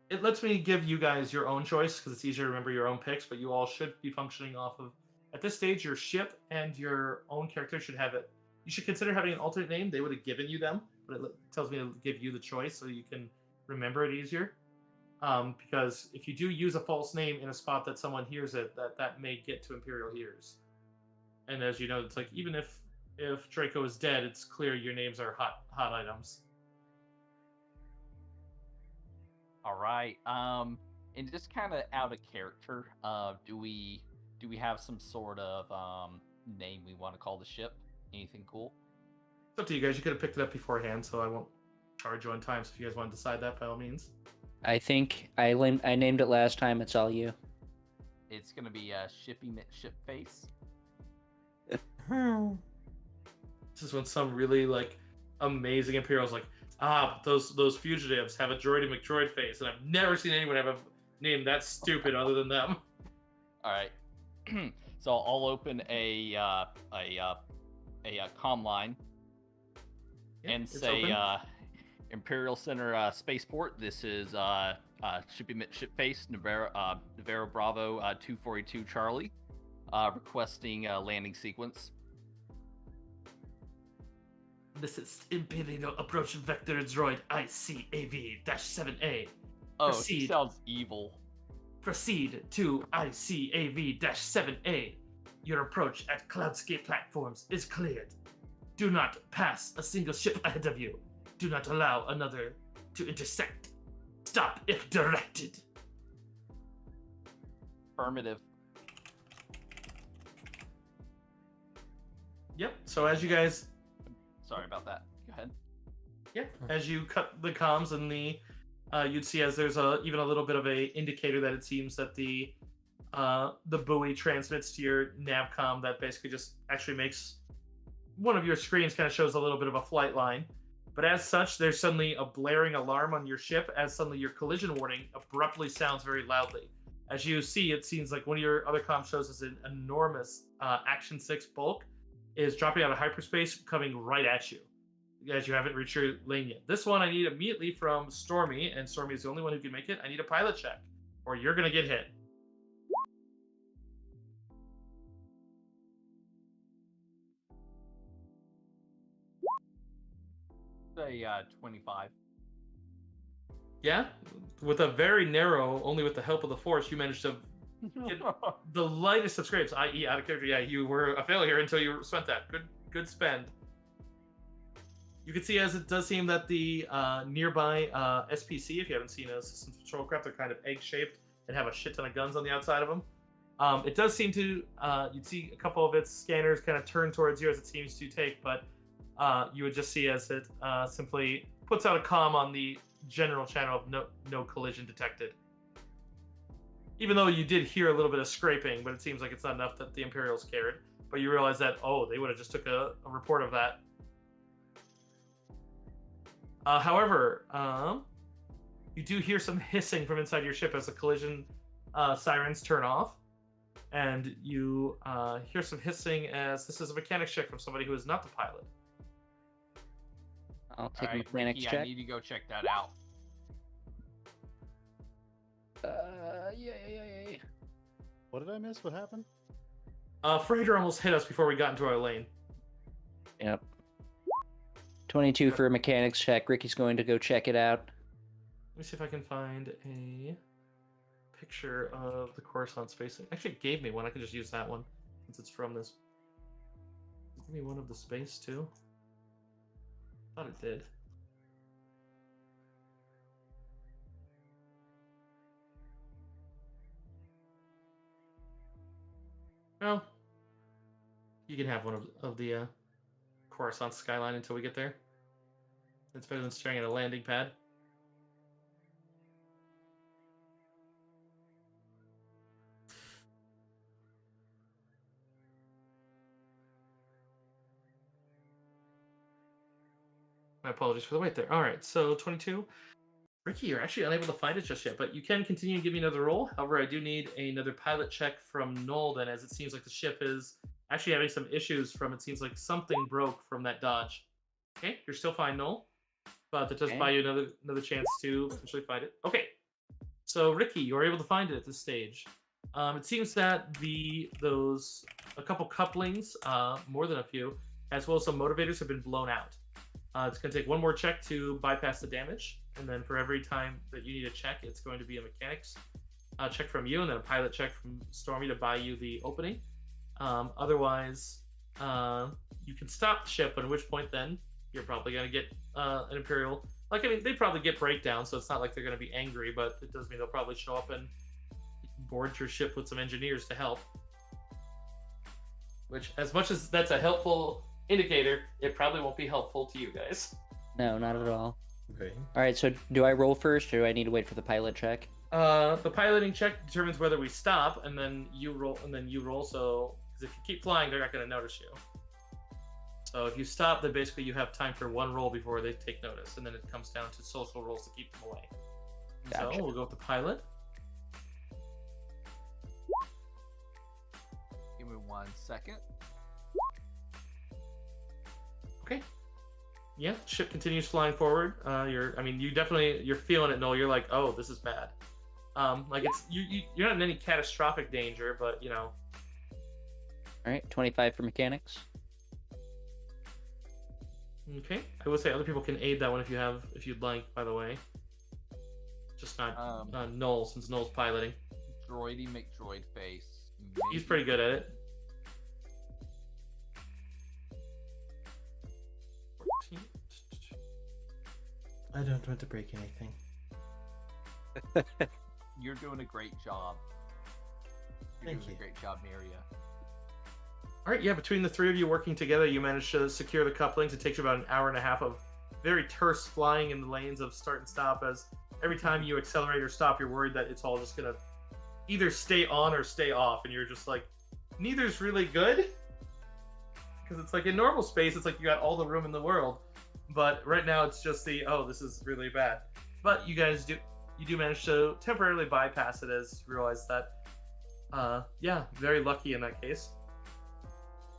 it lets me give you guys your own choice because it's easier to remember your own picks. But you all should be functioning off of at this stage your ship and your own character should have it. You should consider having an alternate name. They would have given you them, but it tells me to give you the choice so you can remember it easier. Because if you do use a false name in a spot that someone hears it, that may get to Imperial ears. And as you know, it's like even if Draco is dead, it's clear your names are hot items. All right. And just kind of out of character, do we have some sort of name we want to call the ship? Anything cool? It's up to you guys. You could have picked it up beforehand, so I won't charge you on time. So if you guys want to decide that, by all means. I think I named it last time. It's all you. It's gonna be ship face. This is when some really like amazing Imperial's like, those fugitives have a droidy McDroid face, and I've never seen anyone have a name that stupid other than them. All right. So I'll open a comm line Yeah, and it's say open. Imperial Center Spaceport. This is ship face Navarro Bravo 242 Charlie, requesting landing sequence. This is Imperial Approach Vector Droid ICAV-7A. Oh, he Proceed. sounds evil. Proceed to ICAV-7A. Your approach at Cloudscape platforms is cleared. Do not pass a single ship ahead of you. Do not allow another to intersect. Stop if directed. Affirmative. Yep, so as you guys Sorry about that. Go ahead. Yeah, as you cut the comms and you'd see as there's even a little bit of a indicator that it seems that the buoy transmits to your navcom that basically just actually makes one of your screens kind of shows a little bit of a flight line. But as such, there's suddenly a blaring alarm on your ship as suddenly your collision warning abruptly sounds very loudly. As you see, it seems like one of your other comms shows is an enormous Action 6 bulk is dropping out of hyperspace coming right at you as you haven't reached your lane yet. This one I need immediately from Stormy, and Stormy is the only one who can make it. I need a pilot check, or you're going to get hit. Say 25. Yeah? With a very narrow, only with the help of the Force, you managed to get the lightest of scrapes, i.e. out of character. Yeah, you were a failure until you spent that. Good spend. You can see as it does seem that the nearby SPC, if you haven't seen a Systems Patrol Craft, they're kind of egg-shaped and have a shit ton of guns on the outside of them. It does seem to, you'd see a couple of its scanners kind of turn towards you as it seems to take, but you would just see as it simply puts out a comm on the general channel of no collision detected. Even though you did hear a little bit of scraping, but it seems like it's not enough that the Imperials cared. But you realize that, they would have just took a report of that. However, you do hear some hissing from inside your ship as the collision sirens turn off. And you hear some hissing as this is a mechanics check from somebody who is not the pilot. I'll take a Alright, mechanics Ricky, check. I need to go check that out. Yeah. What did I miss? What happened? Freighter almost hit us before we got into our lane. Yep. 22 for a mechanics check. Ricky's going to go check it out. Let me see if I can find a picture of the Coruscant space. Actually, it gave me one. I could just use that one since it's from this. Give me one of the space too. Thought it did. Well, you can have one of the Coruscant skyline until we get there. It's better than staring at a landing pad. My apologies for the wait there. All right, so 22. Ricky, you're actually unable to find it just yet, but you can continue to give me another roll. However, I do need another pilot check from Noel then, as it seems like the ship is actually having some issues from, it seems like something broke from that dodge. Okay, you're still fine, Noel. But that does Okay. buy you another chance to potentially fight it. Okay, so Ricky, you're able to find it at this stage. It seems that a couple couplings, more than a few, as well as some motivators have been blown out. It's going to take one more check to bypass the damage, and then for every time that you need a check, it's going to be a mechanics check from you, and then a pilot check from Stormy to buy you the opening. Otherwise, you can stop the ship, at which point then you're probably going to get an Imperial. Like, I mean, they probably get breakdowns, so it's not like they're going to be angry, but it does mean they'll probably show up and board your ship with some engineers to help. Which, as much as that's a helpful indicator, it probably won't be helpful to you guys. No, not at all. Okay. All right, so do I roll first, or do I need to wait for the pilot check? The piloting check determines whether we stop, and then you roll, So, because if you keep flying, they're not going to notice you. So if you stop, then basically you have time for one roll before they take notice, and then it comes down to social rolls to keep them away. Gotcha. So we'll go with the pilot. Give me 1 second. Okay. Yeah, ship continues flying forward. You're feeling it, Noel. You're like, oh, this is bad. Like you're not in any catastrophic danger, but you know. All right, 25 for mechanics. Okay, I would say other people can aid that one if you'd like. By the way, just not Noel, since Noel's piloting. Droidy McDroid face. He's pretty good at it. 14. I don't want to break anything. You're doing a great job. Thank you. A great job, Miria. All right, yeah. Between the three of you working together, you manage to secure the couplings. It takes you about an hour and a half of very terse flying in the lanes of start and stop. As every time you accelerate or stop, you're worried that it's all just gonna either stay on or stay off, and you're just like, neither's really good. Because it's like in normal space, it's like you got all the room in the world, but right now it's just this is really bad. But you do manage to temporarily bypass it, as you realize that, very lucky in that case.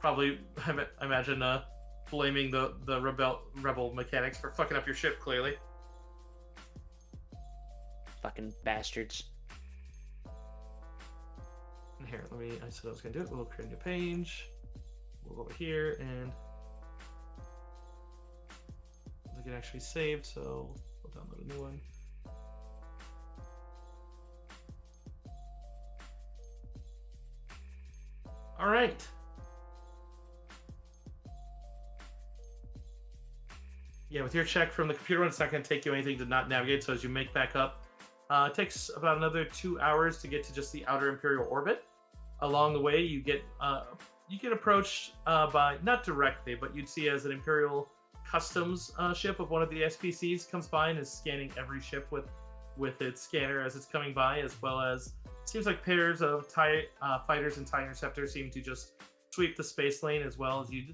Probably, I imagine, blaming the rebel mechanics for fucking up your ship, clearly. Fucking bastards. And here, I said I was gonna do it. We'll create a new page. We'll go over here, and I can actually saved, so we'll download a new one. All right. Yeah, with your check from the computer one, it's not going to take you anything to not navigate. So as you make back up, it takes about another 2 hours to get to just the outer Imperial orbit. Along the way, you get approached by, not directly, but you'd see as an Imperial customs ship of one of the SPCs comes by and is scanning every ship with its scanner as it's coming by, as well as seems like pairs of TIE fighters and TIE interceptors seem to just sweep the space lane, as well as your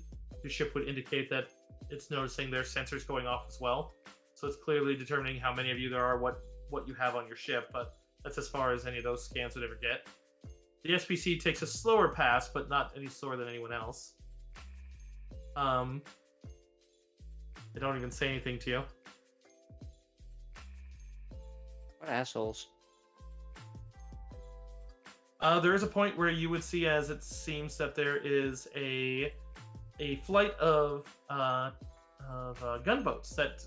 ship would indicate that it's noticing their sensors going off as well. So it's clearly determining how many of you there are, what you have on your ship, but that's as far as any of those scans would ever get. The SPC takes a slower pass, but not any slower than anyone else. They don't even say anything to you. What assholes. There is a point where you would see, as it seems that there is a flight of gunboats that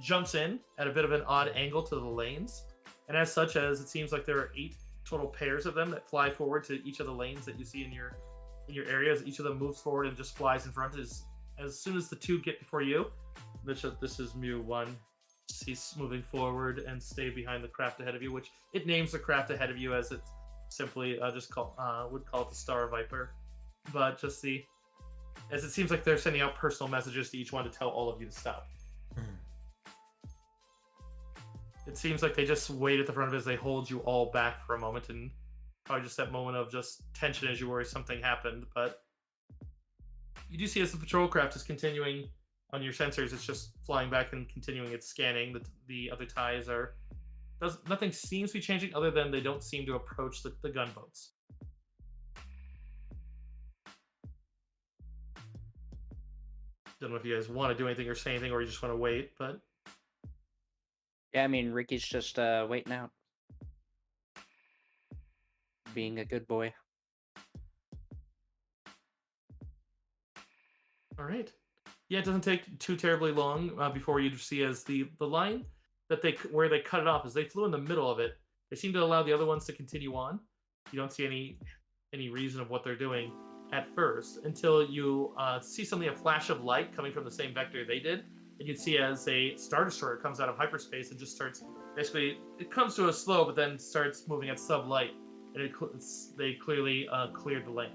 jumps in at a bit of an odd angle to the lanes, and as such, as it seems like there are 8 total pairs of them that fly forward to each of the lanes that you see in your areas. Each of them moves forward and just flies in front. As soon as the 2 get before you, this is Mew 1. Cease moving forward and stay behind the craft ahead of you, which it names the craft ahead of you as it simply would call it the Star Viper. But just as it seems like they're sending out personal messages to each one to tell all of you to stop. It seems like they just wait at the front of it as they hold you all back for a moment, and probably just that moment of just tension as you worry something happened. But you do see, as the patrol craft is continuing on your sensors, it's just flying back and continuing its scanning. The other ties nothing seems to be changing, other than they don't seem to approach the gunboats. don't know if you guys want to do anything or say anything, or you just want to wait. But Yeah, I mean, Ricky's just waiting out, being a good boy. all right, yeah, it doesn't take too terribly long before you see as the line that where they cut it off is they flew in the middle of it. They seem to allow the other ones to continue on. You don't see any reason of what they're doing at first until you see suddenly a flash of light coming from the same vector they did, and you'd see as a Star Destroyer comes out of hyperspace and just starts basically it comes to a slow, but then starts moving at sub light, and they clearly cleared the lane.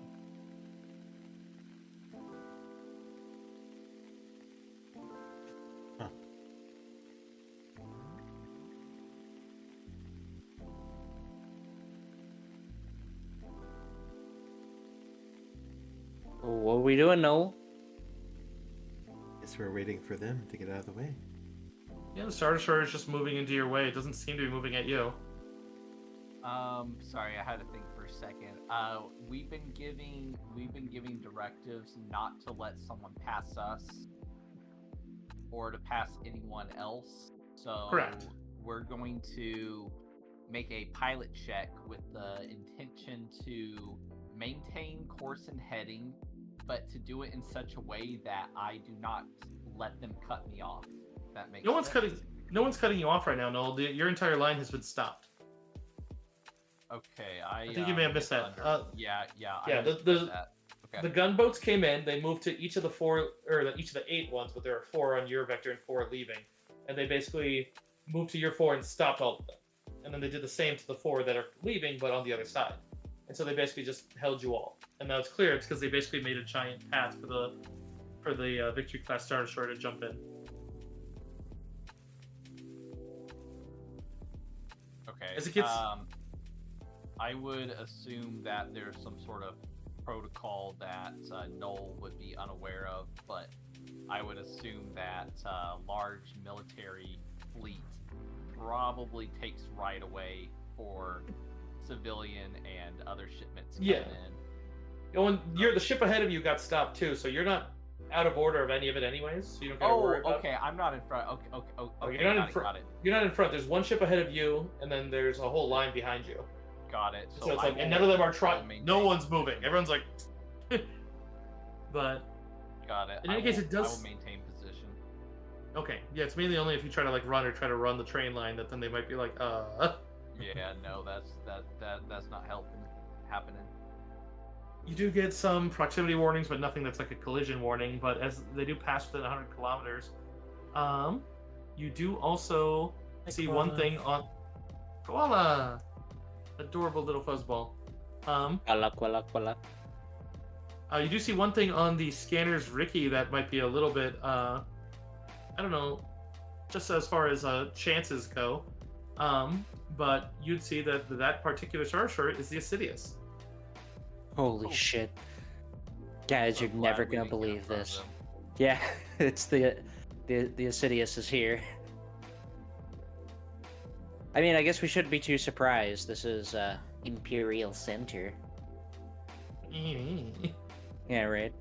What are we doing, Noel? Guess we're waiting for them to get out of the way. Yeah, the Star Destroyer is just moving into your way. It doesn't seem to be moving at you. Sorry, I had to think for a second. We've been giving directives not to let someone pass us or to pass anyone else. So Correct. we're going to make a pilot check with the intention to maintain course and heading, but to do it in such a way that I do not let them cut me off. That makes sense. No one's cutting you off right now, Noel. Your entire line has been stopped. Okay, I think you may have missed that. Yeah. Yeah, That. Okay. The gunboats came in. They moved to each of the each of the 8 ones, but there are 4 on your vector and 4 leaving, and they basically moved to your 4 and stopped all of them. And then they did the same to the 4 that are leaving, but on the other side. And so they basically just held you all. And now it's clear. It's because they basically made a giant path for the Victory class Star Destroyer to jump in. Okay. As it gets, I would assume that there's some sort of protocol that Noel would be unaware of, but I would assume that large military fleet probably takes right away for civilian and other shipments coming in. You're the ship ahead of you got stopped too, so you're not out of order of any of it anyways. So you don't gotta worry about. Okay, I'm not in front. Okay, you're not in front. Got it. You're not in front. There's one ship ahead of you, and then there's a whole line behind you. Got it. So it's like, and none of them are trying. No one's moving. Everyone's like, but. Got it. In any case, it does. I will maintain position. Okay, yeah, it's mainly only if you try to like run or try to run the train line that then they might be like, Yeah, no, that's not happening. You do get some proximity warnings, but nothing that's like a collision warning. But as they do pass within 100 kilometers, you do also see one thing on Koala, adorable little fuzzball. Koala. You do see one thing on the scanners, Ricky, that might be a little bit, I don't know, just as far as chances go. But you'd see that particular Star Destroyer is the Assidious. Holy shit. Guys, you're glad never we gonna didn't believe confront this. them. Yeah, it's the Assidious is here. I mean, I guess we shouldn't be too surprised. This is Imperial Center. Yeah, right.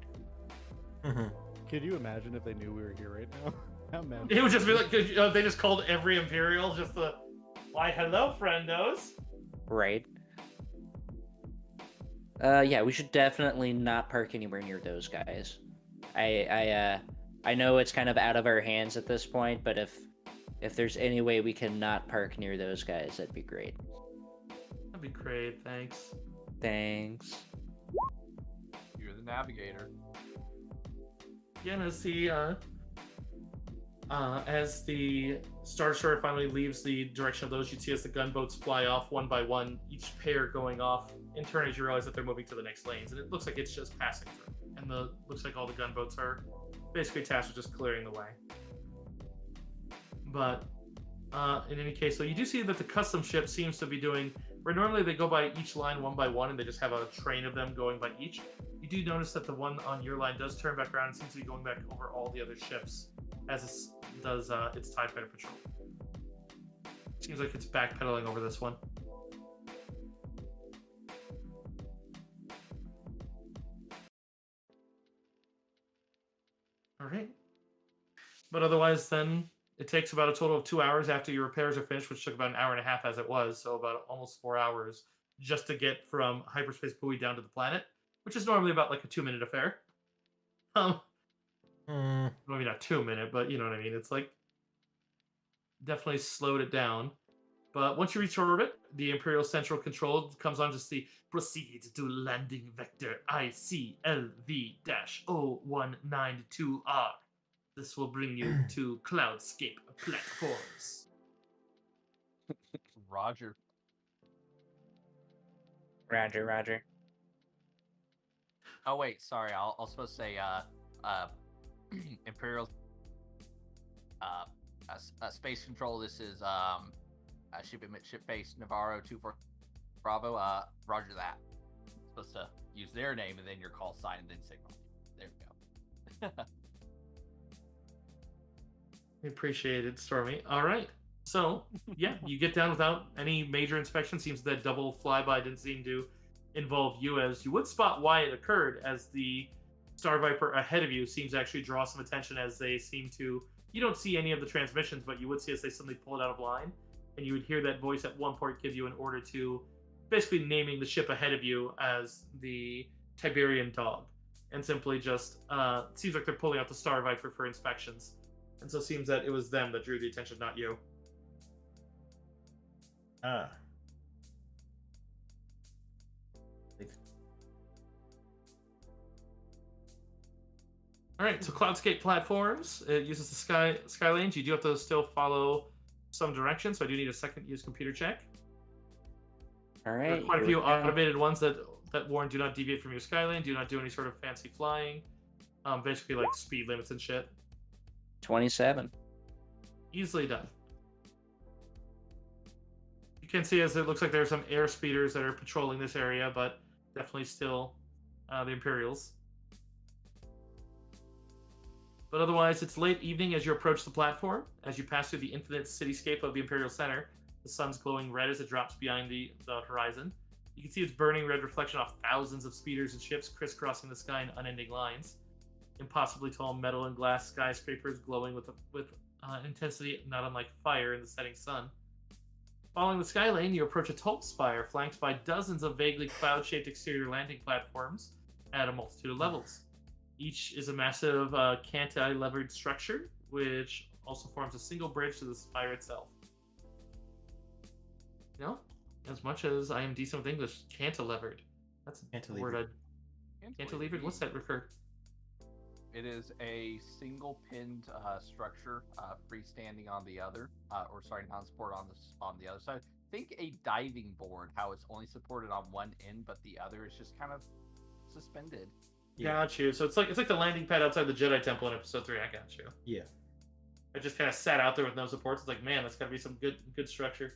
Could you imagine if they knew we were here right now? How mad? It would just be like, they just called every Imperial just the, why, hello, friendos. Right. Yeah, we should definitely not park anywhere near those guys. I know it's kind of out of our hands at this point, but if there's any way we can not park near those guys, that'd be great. That'd be great, thanks. Thanks. You're the navigator. Yeah, and as the Star Destroyer finally leaves the direction of those, you see as the gunboats fly off one by one, each pair going off in turn as you realize that they're moving to the next lanes, and it looks like it's just passing through. And looks like all the gunboats are basically tasked with just clearing the way. But in any case, so you do see that the custom ship seems to be doing, where normally they go by each line one by one and they just have a train of them going by each. You do notice that the one on your line does turn back around and seems to be going back over all the other ships as it does its TIE Fighter patrol. Seems like it's backpedaling over this one. All right. But otherwise, then it takes about a total of 2 hours after your repairs are finished, which took about an hour and a half as it was, so about almost 4 hours just to get from hyperspace buoy down to the planet, which is normally about like a 2 minute affair. Maybe not 2 minute, but you know what I mean. It's like definitely slowed it down. But once you reach orbit, the Imperial Central Control comes on to see proceed to landing vector ICLV-0192R. This will bring you to Cloudscape platforms. Roger. Roger, Roger. Oh wait, sorry. I'll supposed to say Imperial Space Control. This is ship base Navarro 24 Bravo. Roger that. Supposed to use their name and then your call sign and then signal. There we go. Appreciate it, Stormy. All right. So, yeah, you get down without any major inspection. Seems that double flyby didn't seem to involve you, as you would spot why it occurred, as the Star Viper ahead of you seems to actually draw some attention, as they seem to... You don't see any of the transmissions, but you would see as they suddenly pull it out of line, and you would hear that voice at one point give you an order to basically naming the ship ahead of you as the Tiberian Dog, and simply just seems like they're pulling out the Star Viper for inspections. And so it seems that it was them that drew the attention, not you. Ah. All right, so Cloudscape platforms. It uses the sky lanes. You do have to still follow some directions, so I do need a second use computer check. All There right. are quite a here few we go. automated ones that warn do not deviate from your sky lane, do not do any sort of fancy flying. Basically like speed limits and shit. 27. Easily done. You can see as it looks like there are some air speeders that are patrolling this area, but definitely still the Imperials. But otherwise, it's late evening as you approach the platform. As you pass through the infinite cityscape of the Imperial Center, the sun's glowing red as it drops behind the horizon. You can see its burning red reflection off thousands of speeders and ships crisscrossing the sky in unending lines. Impossibly tall metal and glass skyscrapers glowing with intensity not unlike fire in the setting sun. Following the sky lane, you approach a tall spire flanked by dozens of vaguely cloud-shaped exterior landing platforms at a multitude of levels. Each is a massive cantilevered structure, which also forms a single bridge to the spire itself. You know, as much as I am decent with English, cantilevered. That's a word cantilevered? What's that, Rickard? It is a single pinned structure, freestanding on the other, non-support on the other side. Think a diving board, how it's only supported on one end, but the other is just kind of suspended. Yeah. Got you. So it's like the landing pad outside the Jedi Temple in Episode 3. I got you. Yeah. I just kind of sat out there with no supports. It's like, man, that's got to be some good structure.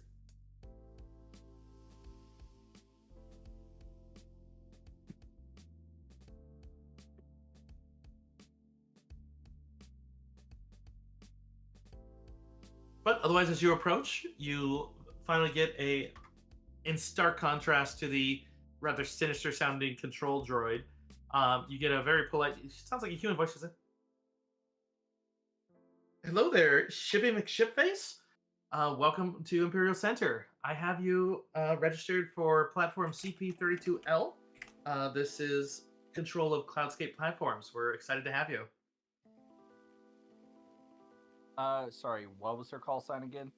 But otherwise, as you approach, you finally get in stark contrast to the rather sinister-sounding control droid, you get a very polite, it sounds like a human voice. Hello there, Shippy McShipface. Welcome to Imperial Center. I have you registered for platform CP32L. This is control of Cloudscape platforms. We're excited to have you. Sorry, what was her call sign again?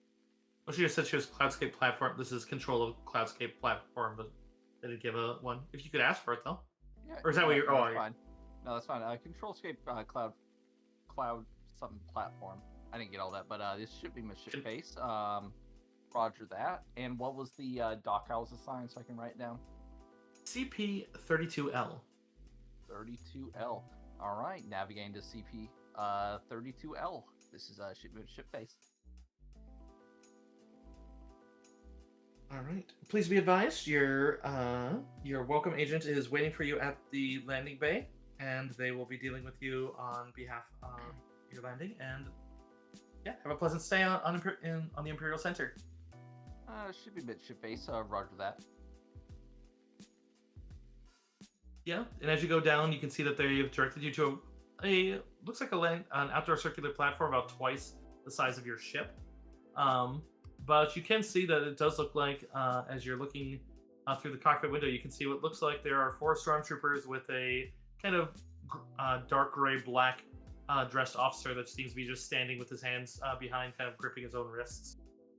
Well, she just said she was Cloudscape platform. This is control of Cloudscape platform, but they didn't give a one. If you could ask for it, though. Yeah, Or is that what you're... that's fine. No, that's fine. Controlscape cloud something platform. I didn't get all that, but this should be my ship base. Roger that. And what was the dock I was assigned so I can write it down? CP32L. 32L. All right, navigating to CP 32L. This is ship base. All right. Please be advised, your welcome agent is waiting for you at the landing bay, and they will be dealing with you on behalf of your landing. And yeah, have a pleasant stay on the Imperial Center. Should be ship base. Roger that. Yeah, and as you go down, you can see that they've directed you to looks like an outdoor circular platform about twice the size of your ship. But you can see that it does look like, as you're looking through the cockpit window, you can see what looks like there are 4 stormtroopers with a kind of dark gray black dressed officer that seems to be just standing with his hands behind, kind of gripping his own wrists.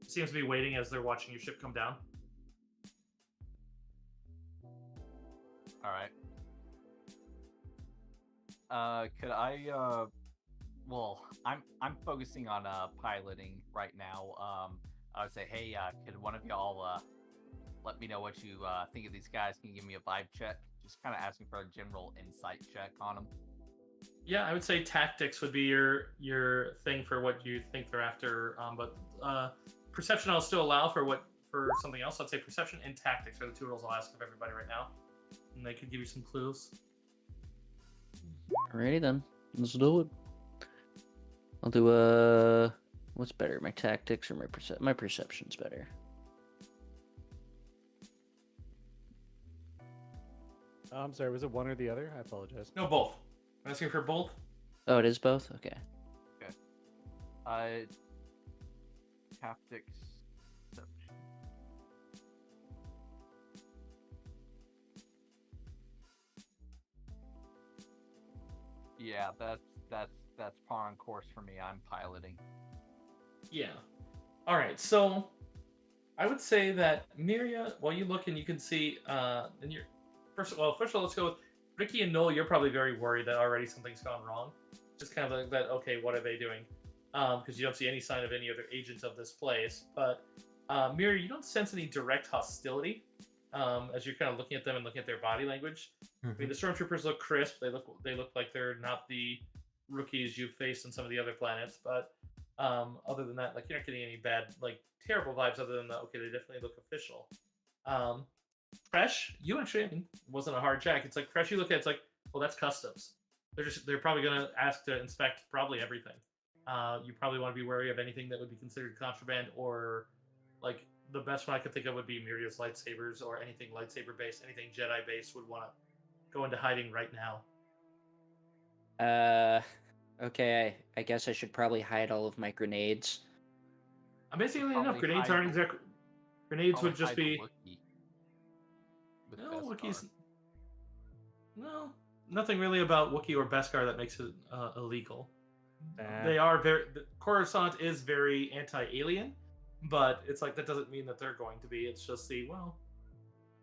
Seems to be waiting as they're watching your ship come down. All right. Could I? Well, I'm focusing on piloting right now. I would say, hey, could one of y'all let me know what you think of these guys? Can you give me a vibe check? Just kind of asking for a general insight check on them. Yeah, I would say tactics would be your thing for what you think they're after. But perception I'll still allow for something else. I'd say perception and tactics are the 2 roles I'll ask of everybody right now, and they could give you some clues. Alrighty then, let's do it. I'll do what's better, my tactics or my perception's better? I'm sorry, was it one or the other? I apologize. No, both. I'm asking for both. Oh, it is both? Okay. Tactics, perception. Yeah, that's par on course for me. I'm piloting. Yeah. All right. So I would say that Miria, while you look and you can see, and you're first of all, let's go with Ricky and Noel. You're probably very worried that already something's gone wrong. Just kind of like that. Okay, what are they doing? Because you don't see any sign of any other agents of this place. But Miria, you don't sense any direct hostility as you're kind of looking at them and looking at their body language. I mean, the stormtroopers look crisp. They look like they're not the rookies you've faced on some of the other planets. But other than that, like, you're not getting any bad, like, terrible vibes. Other than that, okay, they definitely look official. Fresh, you actually, I mean, wasn't a hard check. It's like Fresh. You look at, it's like, well, that's customs. They're probably gonna ask to inspect probably everything. You probably want to be wary of anything that would be considered contraband, or like the best one I could think of would be Miria's lightsabers, or anything lightsaber based, anything Jedi based would want to go into hiding right now. Okay, I guess I should probably hide all of my grenades. Amazingly Probably enough, grenades hide aren't exactly. Grenades Probably would just hide the be. Wookiee with No, Beskar. Wookiees. No, nothing really about Wookiee or Beskar that makes it illegal. They are very. Coruscant is very anti-alien, but it's like that doesn't mean that they're going to be. It's just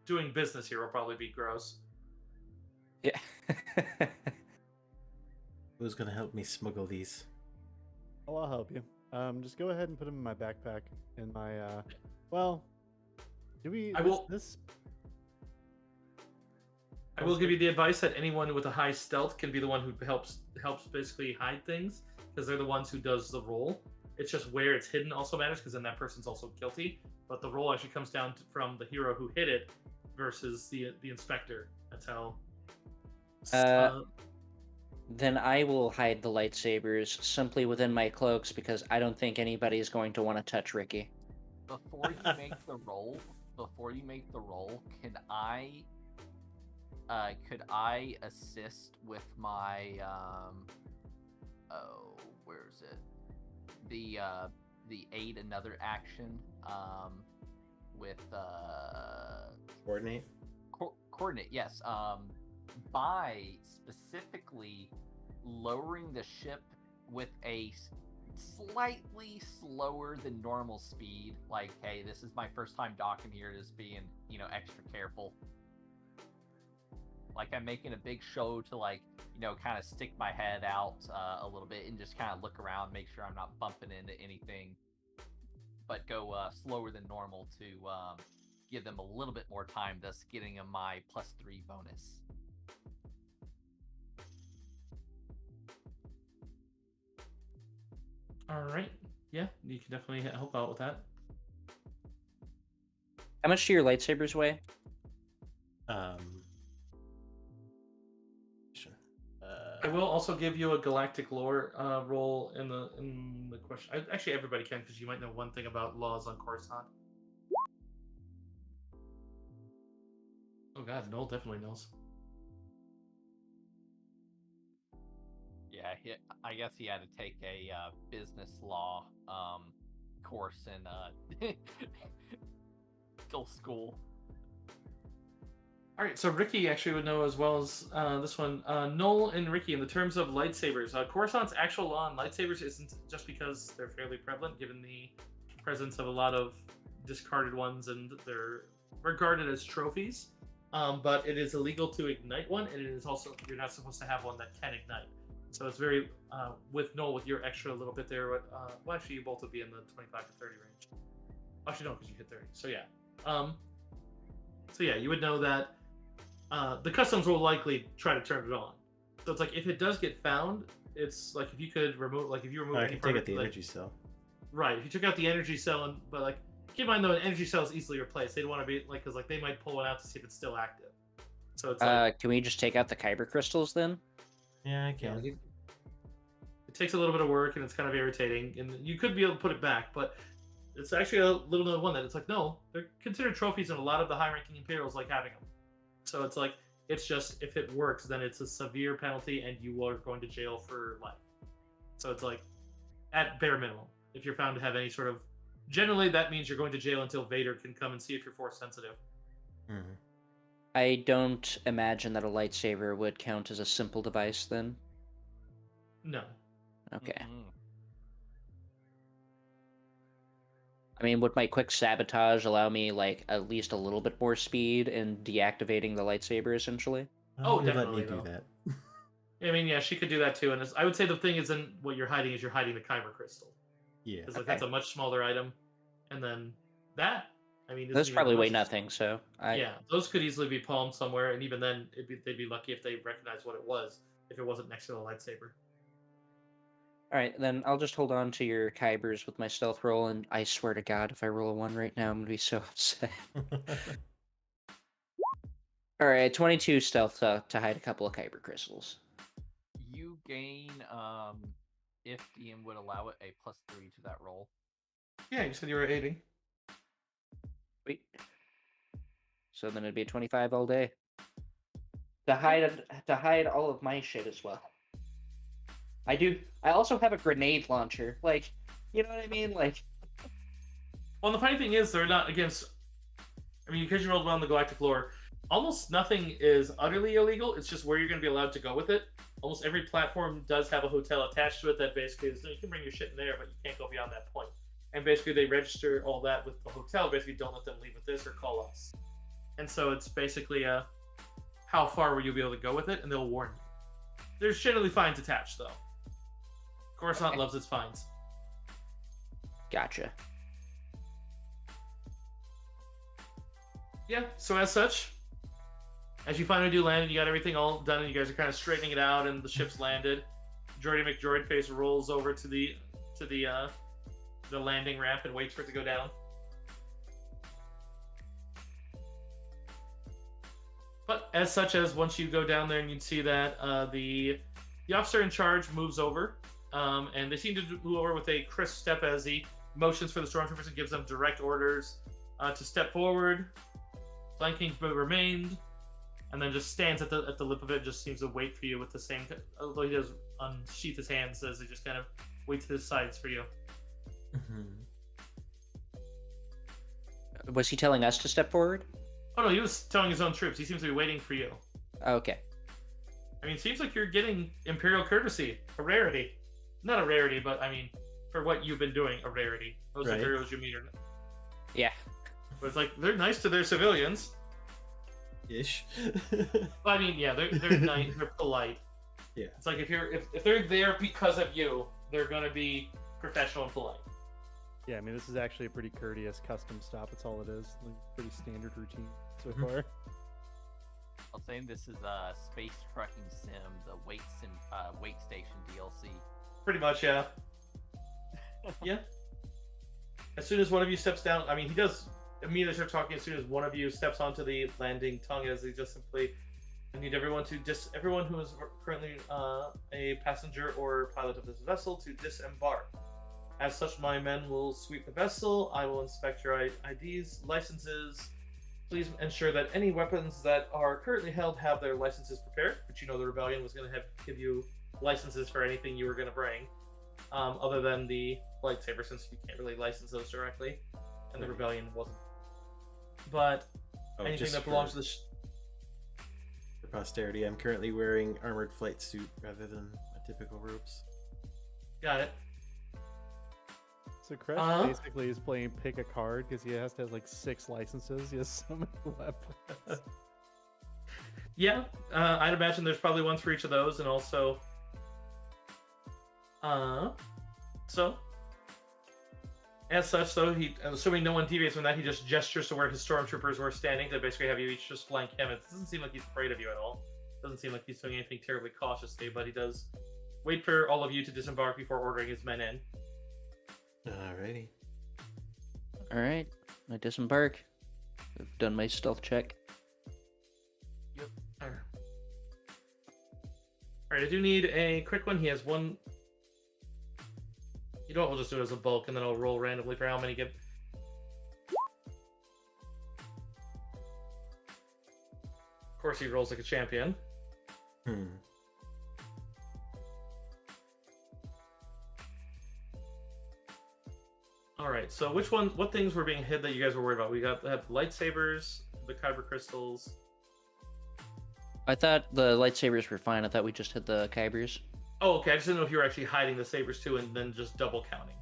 doing business here will probably be gross. Yeah. Who's gonna help me smuggle these? Oh, I'll help you. Just go ahead and put them in my backpack. In my well, do we? I will. I will give you the advice that anyone with a high stealth can be the one who helps basically hide things, because they're the ones who does the roll. It's just where it's hidden also matters, because then that person's also guilty. But the roll actually comes down from the hero who hit it versus the inspector. That's how. Then I will hide the lightsabers simply within my cloaks, because I don't think anybody is going to want to touch Ricky. Before you make the roll, could I assist with my where is it? The aid another action with Coordinate? coordinate, yes. By specifically lowering the ship with a slightly slower than normal speed. Like, hey, this is my first time docking here, just being, extra careful. Like, I'm making a big show to, like, kind of stick my head out a little bit and just kind of look around, make sure I'm not bumping into anything, but go slower than normal to give them a little bit more time, thus getting them my +3 bonus. All right. Yeah, you can definitely help out with that. How much do your lightsabers weigh? I will also give you a galactic lore roll in the question. Actually, everybody can, because you might know one thing about laws on Coruscant. Oh god, Noel definitely knows. Yeah, I guess he had to take a business law course in still school. All right, so Ricky actually would know as well as this one. Noel and Ricky, in the terms of lightsabers, Coruscant's actual law on lightsabers isn't just because they're fairly prevalent, given the presence of a lot of discarded ones, and they're regarded as trophies. But it is illegal to ignite one, and it is also you're not supposed to have one that can ignite. So it's very with Noel, with your extra little bit there. Well, actually, you both would be in the 25 to 30 range. Actually, no, because you hit 30. So yeah. So yeah, you would know that. The customs will likely try to turn it on. So it's like if it does get found, it's like if you could remove, like if you remove I any can part take of out the like, energy cell. right? If you took out the energy cell, but like keep in mind though, an energy cell is easily replaced. They'd want to be like because like they might pull one out to see if it's still active. So it's like Can we just take out the kyber crystals then? Yeah, I yeah, can. like, it takes a little bit of work and it's kind of irritating. And you could be able to put it back, but it's actually a little known one that it's like no, they're considered trophies, and a lot of the high-ranking Imperials like having them. So it's like. It's just if it works, then it's a severe penalty, and you are going to jail for life. So it's like, at bare minimum, if you're found to have any sort of, generally that means you're going to jail until Vader can come and see if you're force sensitive. Mhm. I don't imagine that a lightsaber would count as a simple device then. No. Okay. Mhm. I mean, would my quick sabotage allow me like at least a little bit more speed in deactivating the lightsaber essentially? Oh, You let definitely, me do though. that. I mean, yeah, she could do that too. And I would say the thing isn't what you're hiding is you're hiding the kyber crystal. Yeah. Because like Okay. that's a much smaller item, and then that, I mean, isn't That's even probably much weigh as- nothing, so Yeah, those could easily be palmed somewhere, and even then, they'd be lucky if they recognized what it was if it wasn't next to the lightsaber. Alright, then I'll just hold on to your kybers with my stealth roll, and I swear to God, if I roll a 1 right now, I'm gonna be so upset. Alright, 22 stealth to hide a couple of kyber crystals. You gain, if DM would allow it, a +3 to that roll. Yeah, you said you were aiding. Wait. So then it'd be a 25 all day. To hide all of my shit as well. I also have a grenade launcher. Like, you know what I mean? Like, Well, the funny thing is, they're not against. I mean, because you rolled well in the galactic lore, almost nothing is utterly illegal. It's just where you're going to be allowed to go with it. Almost every platform does have a hotel attached to it that basically is, you can bring your shit in there, but you can't go beyond that point. And basically, they register all that with the hotel. Basically, don't let them leave with this or call us. And so it's basically how far will you be able to go with it, and they'll warn you. There's generally fines attached, though. Coruscant loves its fines. gotcha. Yeah, so as such, as you finally do land and you got everything all done and you guys are kind of straightening it out and the ship's landed, Jordy McDroidface rolls over to the landing ramp and waits for it to go down. But as such as once you go down there and you see that the officer in charge moves over, and they seem to move over with a crisp step as he motions for the stormtroopers and gives them direct orders to step forward. Flanking remained, and then just stands at the lip of it. Just seems to wait for you with the same. Although he does unsheath his hands as he just kind of waits to his sides for you. Was he telling us to step forward? Oh no, he was telling his own troops. He seems to be waiting for you. Okay. I mean, it seems like you're getting Imperial courtesy, a rarity. Not a rarity, but I mean, for what you've been doing, a rarity. Those Right. Imperials you meet are. Yeah. But it's like they're nice to their civilians. Ish. But I mean, yeah, they're nice, they're polite. Yeah. It's like if they're there because of you, they're gonna be professional and polite. Yeah, I mean, this is actually a pretty courteous custom stop. That's all it is. Like, pretty standard routine so Mhm. far. I'll say this is a space trucking sim, the wait station DLC. Pretty much, yeah. Yeah. As soon as one of you steps down, I mean, he does immediately start talking as soon as one of you steps onto the landing tongue, as he just simply, I need everyone everyone who is currently a passenger or pilot of this vessel to disembark. As such, my men will sweep the vessel. I will inspect your IDs, licenses, please ensure that any weapons that are currently held have their licenses prepared, which you know the rebellion was going to give you licenses for anything you were going to bring, other than the lightsaber, since you can't really license those directly, and the rebellion wasn't. But anything just that belongs to the for posterity, I'm currently wearing armored flight suit rather than a typical robes. got it. So Crash basically is playing pick a card because he has to have like 6 licenses. He has so many weapons. Yeah, I'd imagine there's probably one for each of those, and also, so as such, though, assuming no one deviates from that, he just gestures to where his stormtroopers were standing to basically have you each just flank him. It doesn't seem like he's afraid of you at all. Doesn't seem like he's doing anything terribly cautiously, but he does wait for all of you to disembark before ordering his men in. Alrighty. Alright, I disembark. I've done my stealth check. Yep. Alright, I do need a quick one. He has one. You know what? We'll just do it as a bulk, and then I'll roll randomly for how many get. Of course, he rolls like a champion. Alright, so what things were being hid that you guys were worried about? We had the lightsabers, the kyber crystals. I thought the lightsabers were fine. I thought we just hit the kybers. Oh, okay. I just didn't know if you were actually hiding the sabers too, and then just double counting.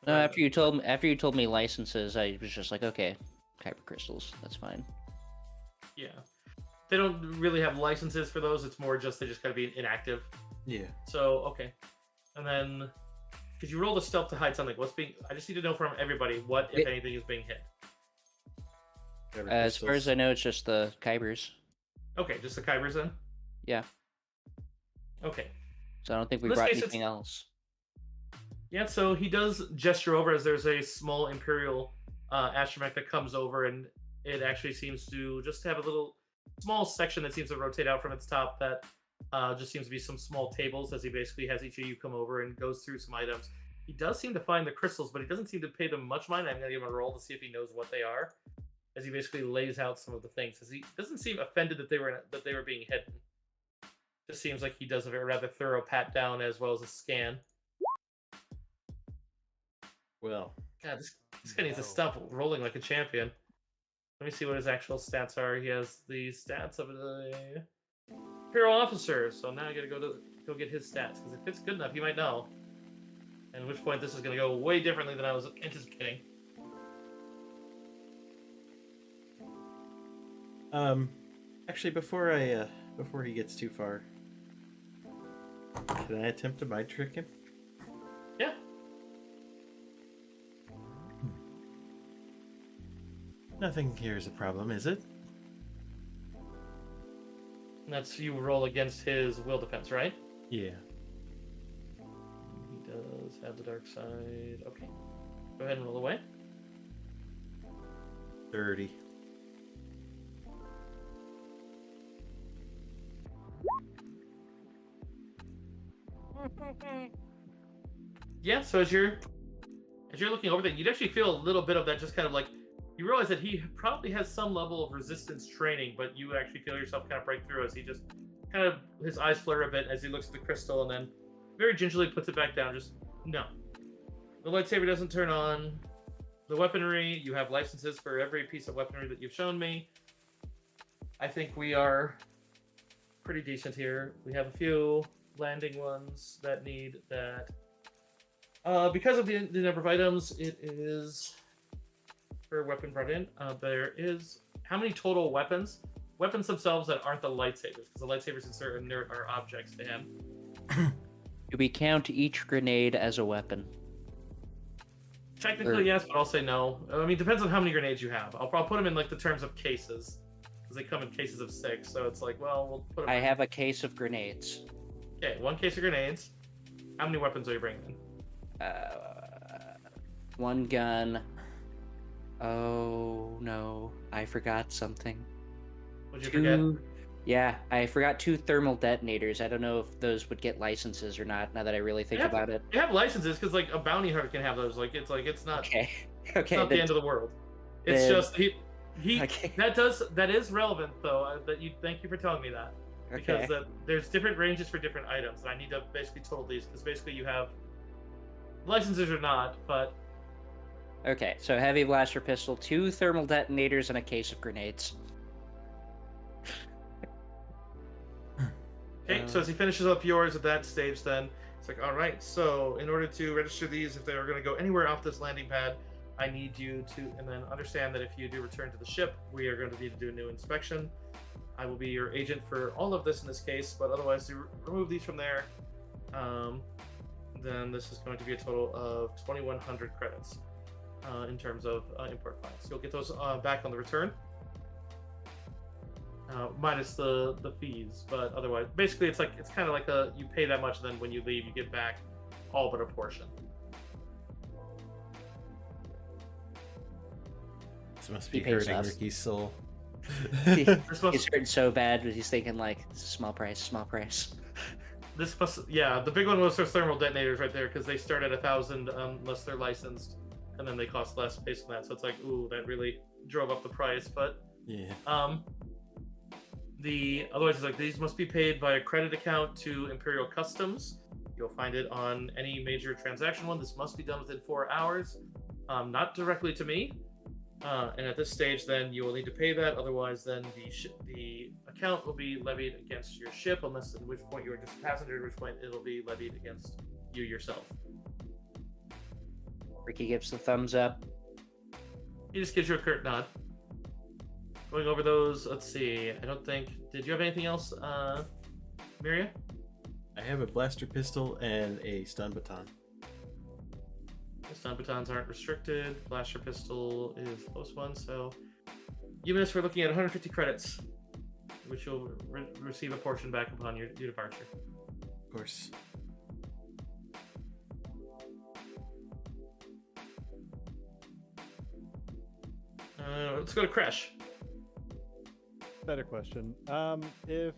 No, after you told me licenses, I was just like, okay, kyber crystals, that's fine. Yeah, they don't really have licenses for those. It's more just they just gotta be inactive. Yeah. So okay, and then because you rolled a stealth to hide something, I just need to know from everybody what, if anything, is being hid. As far as I know, it's just the kybers. Okay, just the kybers then. Yeah. Okay. So I don't think we In this brought case, anything else. Yeah, so he does gesture over as there's a small Imperial astromech that comes over, and it actually seems to just have a little small section that seems to rotate out from its top that just seems to be some small tables as he basically has each of you come over and goes through some items. He does seem to find the crystals, but he doesn't seem to pay them much mind. I'm going to give him a roll to see if he knows what they are, as he basically lays out some of the things. As he doesn't seem offended that they were being hidden. Just seems like he does a rather thorough pat down as well as a scan. Well, God, this guy needs to stop rolling like a champion. Let me see what his actual stats are. He has the stats of a Imperial officer. So now I gotta go get his stats, because if it's good enough, he might know. And at which point this is gonna go way differently than I was anticipating. Actually, before he gets too far, can I attempt to mind trick him? Yeah. Nothing here is a problem, is it? And that's you roll against his will defense, right? Yeah. He does have the dark side. Okay. Go ahead and roll away. 30. Yeah, so as you're looking over that, you'd actually feel a little bit of that, just kind of like, you realize that he probably has some level of resistance training, but you actually feel yourself kind of break through as he just kind of, his eyes flare a bit as he looks at the crystal and then very gingerly puts it back down. Just, no. The lightsaber doesn't turn on. The weaponry, you have licenses for every piece of weaponry that you've shown me. I think we are pretty decent here. We have a few landing ones that need that. Because of the number of items, it is per weapon brought in. There is how many total weapons? Weapons themselves that aren't the lightsabers, because the lightsabers are objects to him. Do we count each grenade as a weapon? Technically, yes, but I'll say no. I mean, depends on how many grenades you have. I'll put them in like the terms of cases, because they come in cases of 6. So it's like, well, we'll put them. I have a case of grenades. Okay, 1 case of grenades. How many weapons are you bringing in? 1 gun. Oh no, I forgot something. What'd you forget? Yeah, I forgot 2 thermal detonators. I don't know if those would get licenses or not. Now that I really think about it. They have licenses because like a bounty hunter can have those. It's not. Okay. It's not the end of the world. It's just Okay. That is relevant though. Thank you for telling me that. Because Okay. there's different ranges for different items, and I need to basically total these because basically you have licenses or not, but Okay, so heavy blaster pistol, 2 thermal detonators, and a case of grenades. okay. So as he finishes up yours at that stage, then it's like, all right. So in order to register these, if they are going to go anywhere off this landing pad, I need you to, and then understand that if you do return to the ship, we are going to need to do a new inspection. I will be your agent for all of this in this case, but otherwise, to remove these from there, then this is going to be a total of 2,100 credits in terms of import fines. You'll get those back on the return, minus the fees. But otherwise, basically, it's kind of like you pay that much, then when you leave, you get back all but a portion. This must be He pays hurting us. Ricky's soul. He's This must hurting so bad, but he's thinking like, small price, small price. yeah, the big one was those thermal detonators right there because they start at 1,000 unless they're licensed, and then they cost less based on that. So it's like, ooh, that really drove up the price. But Yeah. otherwise it's like these must be paid via credit account to Imperial Customs. You'll find it on any major transaction one. This must be done within 4 hours, not directly to me. And at this stage, then you will need to pay that. Otherwise, then the account will be levied against your ship, unless at which point you are just a passenger, at which point it'll be levied against you yourself. Ricky gives the thumbs up. He just gives you a curt nod. Going over those, let's see. I don't think. Did you have anything else, Miria? I have a blaster pistol and a stun baton. Stun batons aren't restricted. Blaster pistol is the close one. So, Humanist, we're looking at 150 credits, which you'll receive a portion back upon your departure. Of course. Let's go to Crash. Better question. If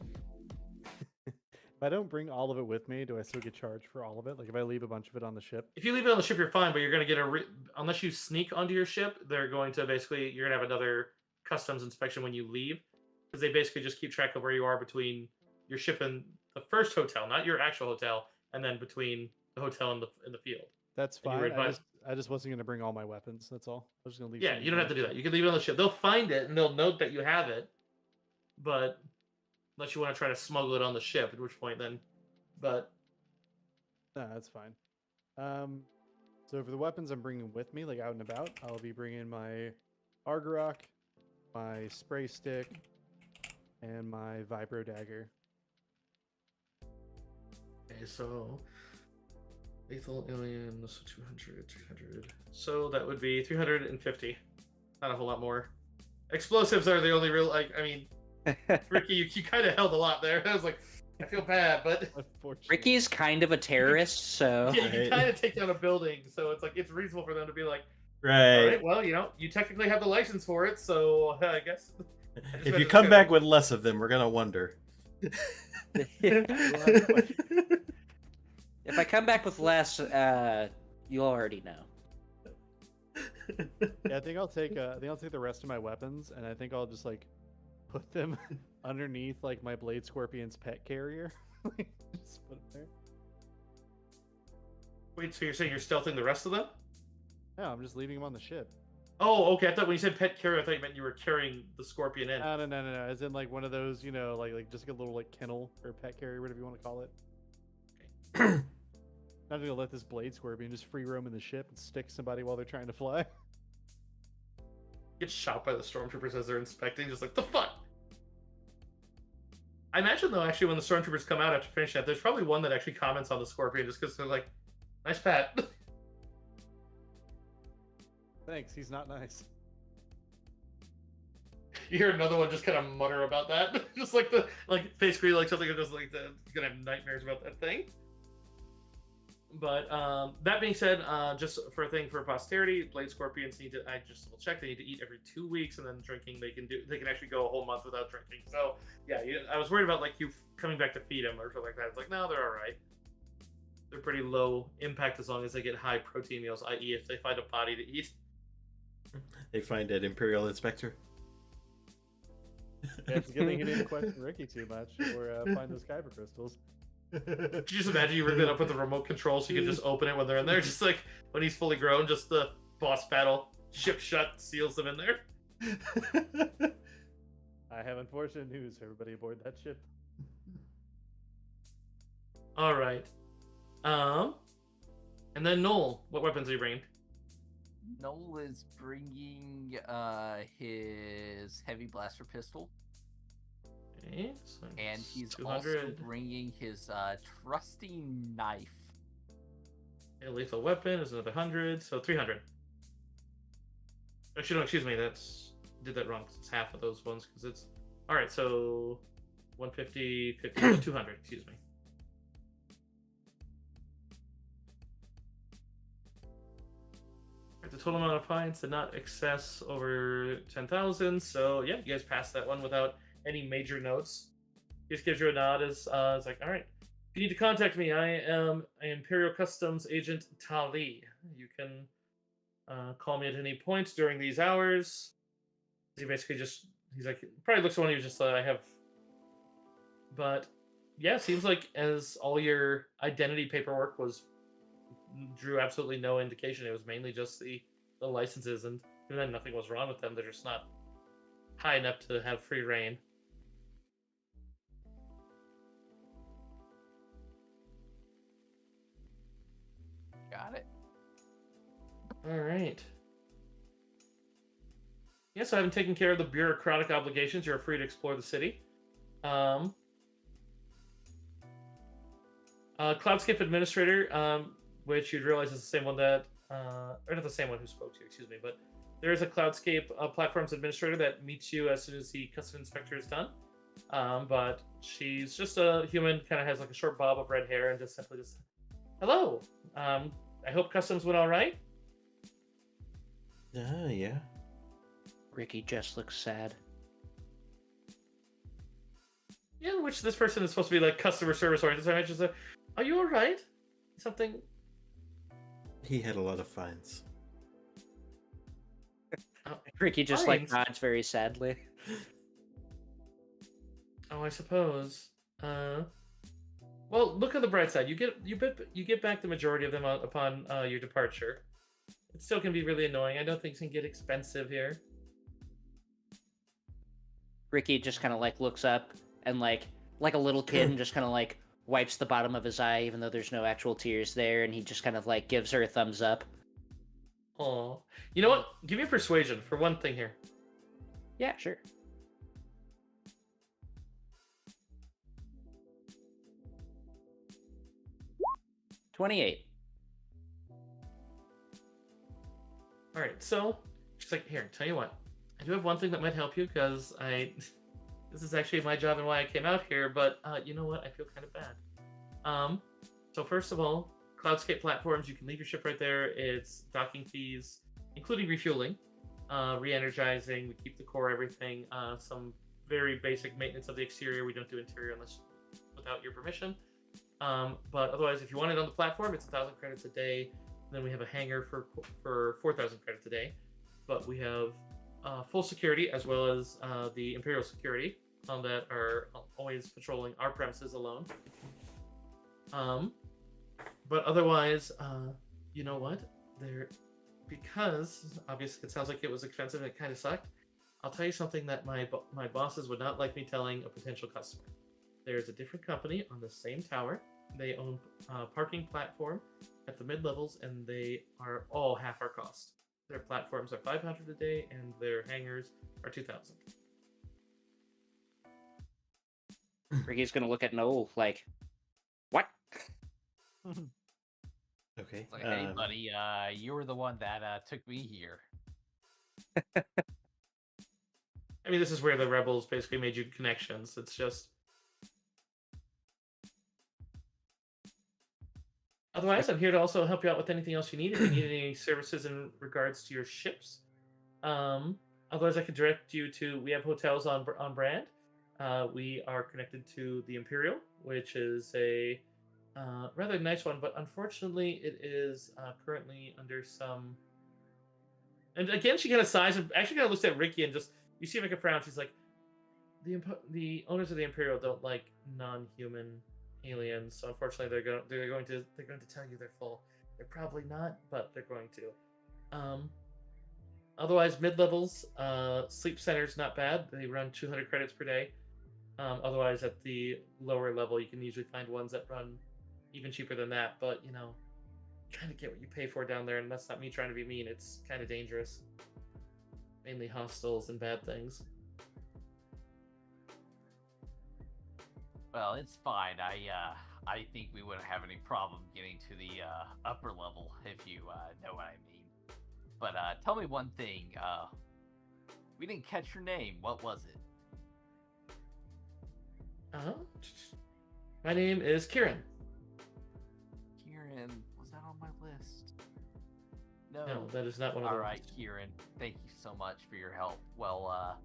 if I don't bring all of it with me, do I still get charged for all of it? Like if I leave a bunch of it on the ship? If you leave it on the ship, you're fine, but you're going to get unless you sneak onto your ship, they're going to you're going to have another customs inspection when you leave, because they basically just keep track of where you are between your ship and the first hotel, not your actual hotel, and then between the hotel and the field. That's And you fine. were advised- I just wasn't gonna bring all my weapons. That's all. I was just gonna leave. Yeah, some you don't have to do that. You can leave it on the ship. They'll find it and they'll note that you have it, but unless you want to try to smuggle it on the ship, at which point then, but No, that's fine. So for the weapons I'm bringing with me, like out and about, I'll be bringing my Argarok, my spray stick, and my vibro dagger. okay, so lethal alien, so 200, 300. So that would be 350. Not a whole lot more. Explosives are the only real, Ricky, you kind of held a lot there. I was like, I feel bad, but Unfortunately. Ricky's kind of a terrorist, so yeah, you Right. kind of take down a building, so it's like it's reasonable for them to be like, all Right. right, well, you technically have the license for it, so I guess. If you come back with less of them, we're gonna wonder. if I come back with less, you'll already know. Yeah, I think I'll take the rest of my weapons, and I think I'll just like put them underneath like my Blade Scorpion's pet carrier. Just put it there. Wait, so you're saying you're stealthing the rest of them? No, I'm just leaving them on the ship. Oh, okay. I thought when you said pet carrier, I thought you meant you were carrying the scorpion in. No. As in like one of those, like just like a little like kennel or pet carrier, whatever you want to call it. Not gonna let this Blade Scorpion just free roam in the ship and stick somebody while they're trying to fly. Get shot by the stormtroopers as they're inspecting, just like, the fuck? I imagine, though, actually, when the stormtroopers come out after finishing that, there's probably one that actually comments on the scorpion just because they're like, nice pat. Thanks, he's not nice. You hear another one just kind of mutter about that. Just like basically like something just like gonna have nightmares about that thing. But that being said, just for a thing for posterity, Blade Scorpions need to, I just double check, they need to eat every 2 weeks, and then drinking they can actually go a whole month without drinking. So yeah, I was worried about like you coming back to feed them or something like that. It's like, no, they're all right. They're pretty low impact as long as they get high protein meals, i.e. if they find a body to eat. They find an Imperial Inspector. Yeah, it's a good thing he didn't question Ricky too much or find those kyber crystals. Could you just imagine you rigged it up with the remote control so you could just open it when they're in there? Just like when he's fully grown, just the boss battle, ship shut, seals them in there. I have unfortunate news for everybody aboard that ship. All right. And then Noel, what weapons are you bringing? Noel is bringing his heavy blaster pistol, Okay, so and he's 200. also bringing his trusty knife. A lethal weapon is another 100, so 300. Actually, no, excuse me. Did that wrong. 'Cause it's half of those ones. Because it's all right. So 150, 50, 200. Excuse me. The total amount of fines did not excess over 10,000. So yeah, you guys passed that one without any major notes. He just gives you a nod as it's like, all right. If you need to contact me, I am Imperial Customs Agent Tali. You can call me at any point during these hours. He basically he's like, probably looks at one, he was just I have. But yeah, seems like as all your identity paperwork drew absolutely no indication. It was mainly just the licenses, and then nothing was wrong with them. They're just not high enough to have free reign. Got it. All right. Yes, I haven't taken care of the bureaucratic obligations. You're free to explore the city. Cloudscape Administrator, which you'd realize is the same one that, or not the same one who spoke to you, excuse me, but there is a Cloudscape Platforms Administrator that meets you as soon as the Custom Inspector is done. But she's just a human, kind of has like a short bob of red hair, and just simply just, hello. I hope Customs went all right. Yeah. Ricky just looks sad. Yeah, which this person is supposed to be like customer service oriented. So I just like, are you all right? Something. He had a lot of fines. Ricky just Fines? like nods very sadly. Oh, I suppose. Well, look on the bright side. You get back the majority of them upon your departure. It still can be really annoying. I know things can get expensive here. Ricky just kind of like looks up and like a little kid and just kind of like wipes the bottom of his eye, even though there's no actual tears there, and he just kind of like gives her a thumbs up. Oh, you know what? Give me a persuasion for one thing here. Yeah, sure. $28. All right, so she's like, here, tell you what. I do have one thing that might help you because this is actually my job and why I came out here, but you know what? I feel kind of bad. So first of all, Cloudscape Platforms, you can leave your ship right there. It's docking fees, including refueling, re-energizing. We keep the core, everything. Some very basic maintenance of the exterior. We don't do interior unless without your permission. But otherwise, if you want it on the platform, it's 1,000 credits a day. Then we have a hangar for 4,000 credits a day. But we have full security as well as the Imperial security that are always patrolling our premises alone. But otherwise, you know what? Because obviously it sounds like it was expensive and it kind of sucked. I'll tell you something that my bosses would not like me telling a potential customer. There's a different company on the same tower. They own parking platform at the mid-levels, and they are all half our cost. Their platforms are 500 a day, and their hangars are 2,000. Ricky's gonna look at Noel like, what? Okay. It's like, hey, buddy, you were the one that took me here. I mean, this is where the rebels basically made you connections. It's just. Otherwise, I'm here to also help you out with anything else you need. If you need any services in regards to your ships, otherwise I could direct you to. We have hotels on brand. We are connected to the Imperial, which is a rather nice one, but unfortunately, it is currently under some. And again, she kind of sighs and actually kind of looks at Ricky and just you see her make a frown. She's like, the owners of the Imperial don't like non-human aliens, so unfortunately they're going to tell you they're full. They're probably not, but they're going to. Otherwise, mid levels, sleep center's not bad. They run 200 credits per day. Otherwise, at the lower level, you can usually find ones that run even cheaper than that. But you kind of get what you pay for down there, and that's not me trying to be mean. It's kind of dangerous, mainly hostels and bad things. Well, it's fine. I think we wouldn't have any problem getting to the upper level, if you know what I mean. But tell me one thing. We didn't catch your name. What was it? My name is Kieran. Kieran, was that on my list? No, that is not one of them. All right, Kieran. Thank you so much for your help. Well,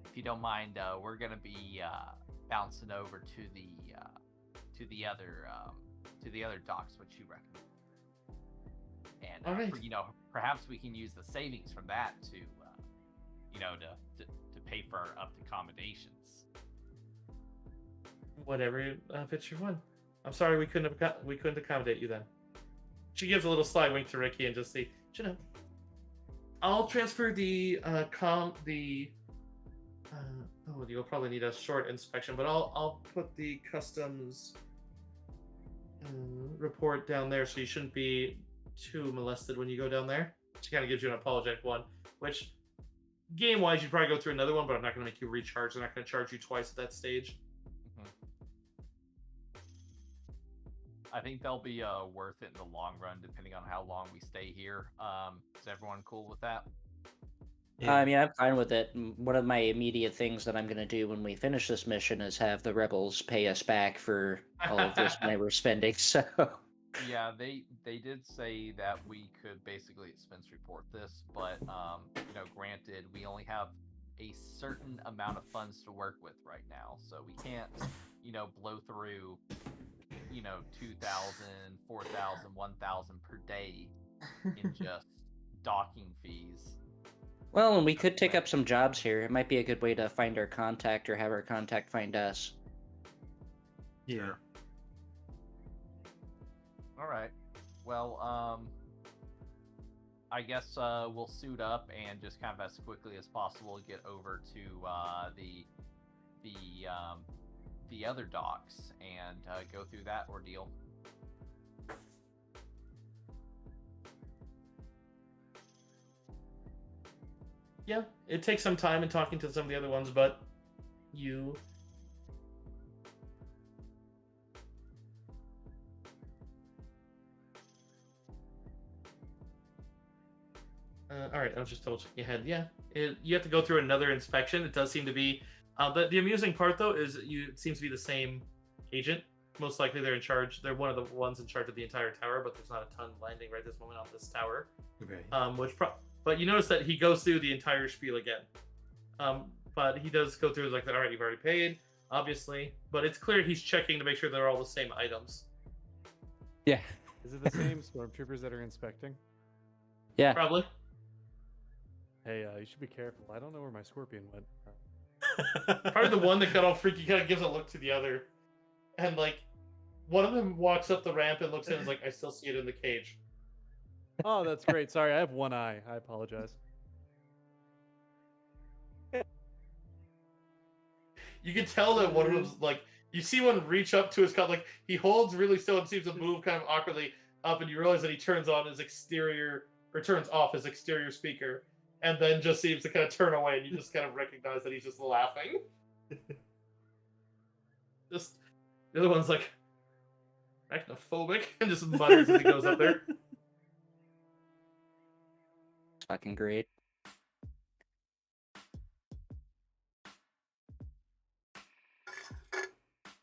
if you don't mind, we're gonna be bouncing over to the other docks, which you recommend. And all right. Perhaps we can use the savings from that to pay for our up accommodations. Whatever fits your one. I'm sorry we couldn't accommodate you then. She gives a little sly wink to Ricky and just say, I'll transfer the you'll probably need a short inspection, but I'll put the customs report down there, so you shouldn't be too molested when you go down there. She kind of gives you an apologetic one, which game-wise you'd probably go through another one, but I'm not going to make you recharge. They're not going to charge you twice at that stage. I think they'll be worth it in the long run, depending on how long we stay here. Is everyone cool with that? Yeah. I mean, I'm fine with it. One of my immediate things that I'm going to do when we finish this mission is have the rebels pay us back for all of this money we're spending. So yeah, they did say that we could basically expense report this, but granted, we only have a certain amount of funds to work with right now, so we can't blow through 2,000, 4,000, 1,000 per day in just docking fees. well, and we could take up some jobs here. It might be a good way to find our contact or have our contact find us. Yeah. All right. Well, I guess we'll suit up and just kind of as quickly as possible get over to the other docks and go through that ordeal. Yeah, it takes some time in talking to some of the other ones, but you... Alright, I'll just double check your head. Yeah, you have to go through another inspection. It does seem to be... the amusing part, though, is it seems to be the same agent. Most likely they're in charge. They're one of the ones in charge of the entire tower, but there's not a ton landing right this moment on this tower. Okay. But you notice that he goes through the entire spiel again. But he does go through like that. All right, you've already paid, obviously. But it's clear he's checking to make sure they're all the same items. Yeah. Is it the same stormtroopers that are inspecting? Yeah. Probably. Hey, you should be careful. I don't know where my scorpion went. Probably the one that got all freaky kind of gives a look to the other. And like, one of them walks up the ramp and looks in and is like, I still see it in the cage. Oh, that's great. Sorry, I have one eye. I apologize. You can tell that one of them's like, you see one reach up to his cup, like he holds really still and seems to move kind of awkwardly up, and you realize that he turns off his exterior speaker, and then just seems to kind of turn away, and you just kind of recognize that he's just laughing. Just the other one's like arachnophobic and just mutters as he goes up there. It's fucking great.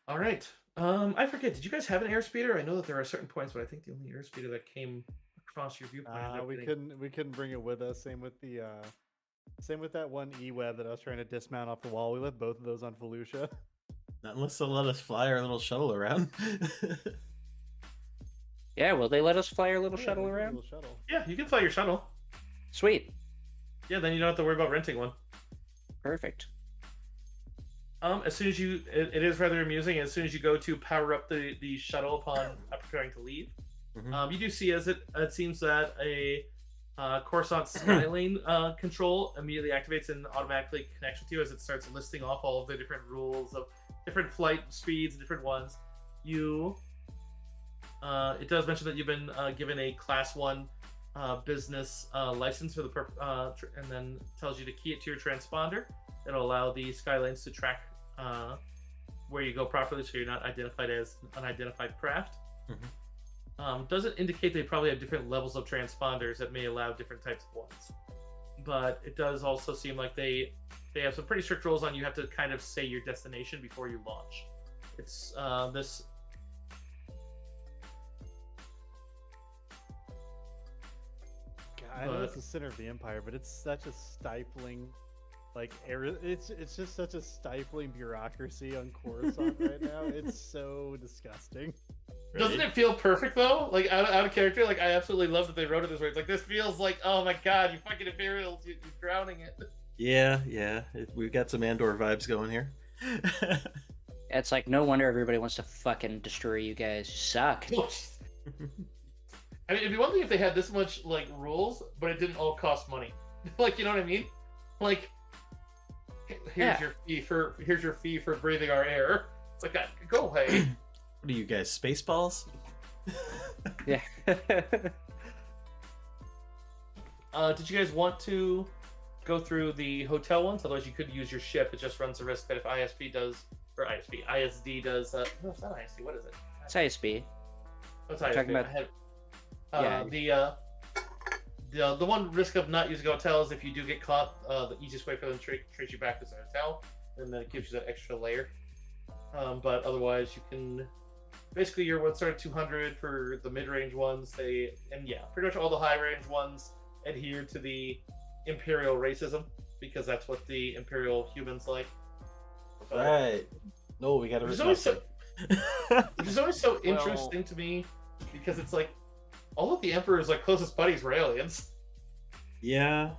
All right. I forget. Did you guys have an airspeeder? I know that there are certain points, but I think the only airspeeder that came across your viewpoint. We couldn't bring it with us. Same with that one E-web that I was trying to dismount off the wall. We left both of those on Felucia. Not unless they'll let us fly our little shuttle around. Yeah, will they let us fly our little Yeah, shuttle we can do a around? little shuttle. Yeah, you can fly your shuttle. Sweet. Yeah, then you don't have to worry about renting one. Perfect. As soon as it is rather amusing. As soon as you go to power up the shuttle upon preparing to leave, you do see as it seems that a Coruscant Skylane control immediately activates and automatically connects with you as it starts listing off all of the different rules of different flight speeds, different ones. It does mention that you've been given a Class 1 business license for the and then tells you to key it to your transponder. It'll allow the Skylanes to track where you go properly, so you're not identified as an unidentified craft. Doesn't indicate they probably have different levels of transponders that may allow different types of ones, but it does also seem like they have some pretty strict rules on you have to kind of say your destination before you launch. It's this. I know it's the center of the empire, but it's such a stifling, like, it's just such a stifling bureaucracy on Coruscant right now. It's so disgusting. Doesn't it feel perfect though? Like out of character. Like I absolutely love that they wrote it this way. It's like this feels like, oh my god, you fucking Imperials, you're drowning it. Yeah, we've got some Andor vibes going here. It's like no wonder everybody wants to fucking destroy you guys. You suck. I mean, it'd be one thing if they had this much like rules, but it didn't all cost money. Like, you know what I mean? Like, here's your fee for breathing our air. It's like, go away. What are you guys, Spaceballs? Yeah. Did you guys want to go through the hotel ones? Otherwise, you could use your ship. It just runs the risk that if ISD does. No, it's not ISD. What is it? It's ISB. What's We're ISD? talking about- The one risk of not using a hotel is if you do get caught, the easiest way for them to trace you back is a hotel, and then it gives you that extra layer. But otherwise, you can basically you're what sort of 200 for the mid-range ones. Pretty much all the high-range ones adhere to the Imperial racism because that's what the Imperial humans like. But Right. No, we gotta. It's always so interesting to me because it's like all of the Emperor's like closest buddies were aliens. Yeah.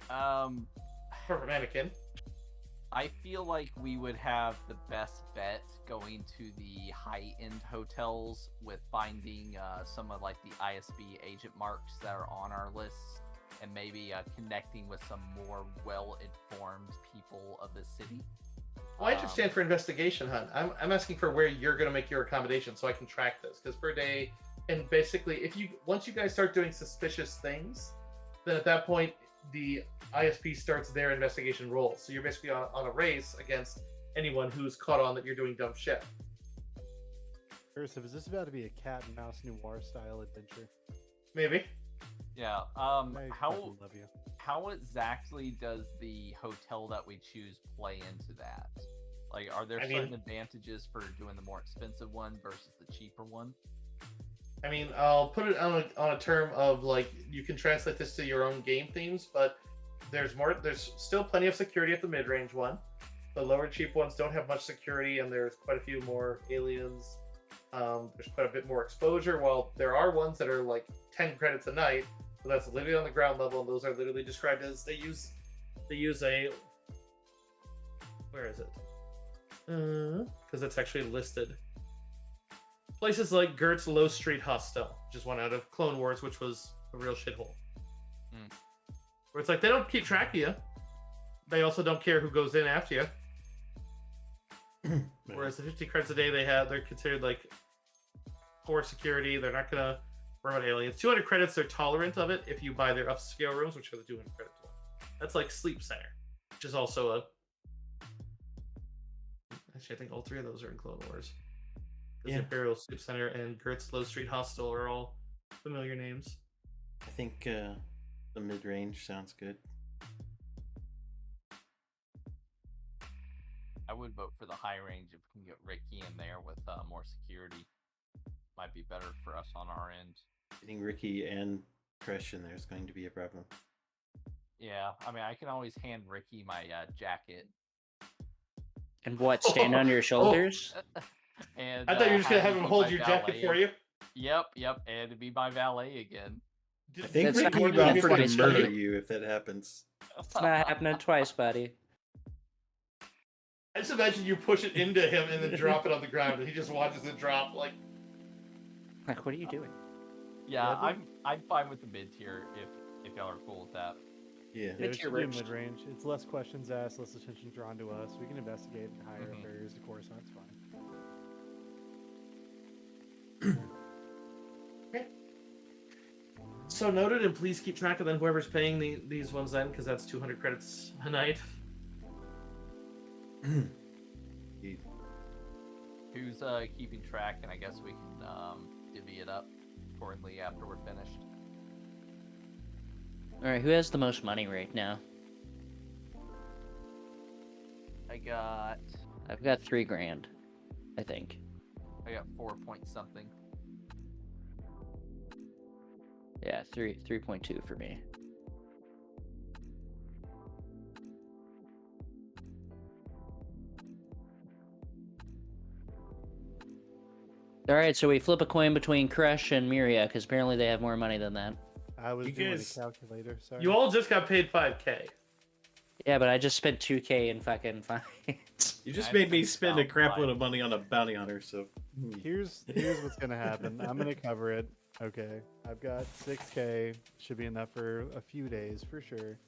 For Anakin. I feel like we would have the best bet going to the high-end hotels with finding some of like the ISB agent marks that are on our lists, and maybe connecting with some more well-informed people of the city. Well, I understand for investigation, Hun. I'm asking for where you're going to make your accommodation so I can track this. Because per day, and basically, once you guys start doing suspicious things, then at that point the ISP starts their investigation role. So you're basically on a race against anyone who's caught on that you're doing dumb shit. Cursive, is this about to be a cat and mouse noir style adventure? Maybe. Yeah. I fucking love you. How exactly does the hotel that we choose play into that? Like, are there certain advantages for doing the more expensive one versus the cheaper one? I mean, I'll put it on a term of like you can translate this to your own game themes, but there's still plenty of security at the mid-range one. The lower cheap ones don't have much security, and there's quite a few more aliens. There's quite a bit more exposure. While there are ones that are like 10 credits a night, so that's literally on the ground level, and those are literally described as they use a where is it? Because it's actually listed. Places like Gert's Low Street Hostel, which is one out of Clone Wars, which was a real shithole. Where it's like they don't keep track of you. They also don't care who goes in after you. Whereas the 50 credits a day they're considered like poor security. They're not gonna worry about aliens. 200 credits, they're tolerant of it if you buy their upscale rooms, which are the 200 credits one. That's like Sleep Center, which is also actually I think all three of those are in Clone Wars. The Imperial Sleep Center and Gert's Low Street Hostel are all familiar names. I think the mid-range sounds good. I would vote for the high range if we can get Ricky in there with more security. Might be better for us on our end. Getting Ricky and Kresh in there is going to be a problem. Yeah, I mean, I can always hand Ricky my jacket. And what, stand on your shoulders? And I thought you were just gonna have him hold your jacket for you. Yep, and to be my valet again. I think That's Ricky not would offer to twice, murder buddy. you if that happens. It's not happening twice, buddy. just imagine you push it into him and then drop it on the ground, and he just watches it drop. Like, What are you doing? Yeah, Yeah, I'm fine with the mid tier if y'all are cool with that. Yeah. Yeah, we Mid-tier should do works. mid-range. It's less questions asked, less attention drawn to us. We can investigate and hire Mhm. barriers to course, and that's fine. so noted, and please keep track of then whoever's paying these ones then, because that's 200 credits a night. Who's keeping track? And I guess we can divvy it up accordingly after we're finished. All right, who has the most money right now? I've got 3 grand, I think. I got 4 point something. Yeah, 3.2 for me. All right, so we flip a coin between Crush and Miria because apparently they have more money than that. I was You doing guys- a calculator, sorry. You all just got paid 5K. Yeah, but I just spent 2K in fucking fights. You just I made me think spend a about crap load five. of money on a bounty hunter, so. Here's what's gonna happen. I'm gonna cover it. Okay, I've got 6K. Should be enough for a few days for sure.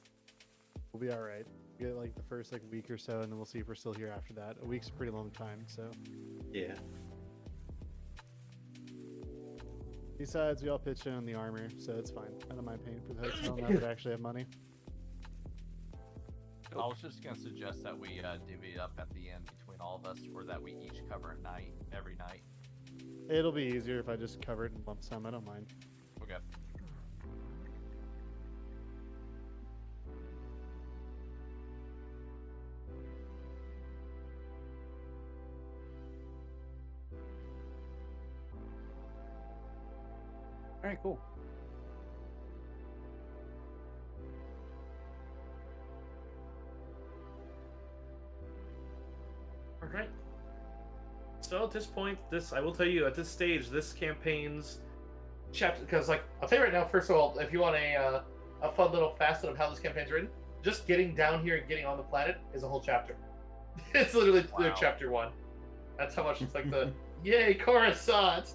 We'll be all right. Get like the first like week or so, and then we'll see if we're still here after that. A week's a pretty long time, so. Yeah. Besides, we all pitched in on the armor, so it's fine. I don't mind paying for the hotel now that I actually have money. I was just gonna suggest that we divvy it up at the end between all of us, or that we each cover a night every night. It'll be easier if I just cover it in lump sum. I don't mind. Okay. All right, cool. All right. So at this point, I will tell you at this stage, this campaign's chapter, because like I'll tell you right now. First of all, if you want a fun little facet of how this campaign's written, just getting down here and getting on the planet is a whole chapter. It's literally Wow. chapter 1. That's how much it's like the yay Coruscant.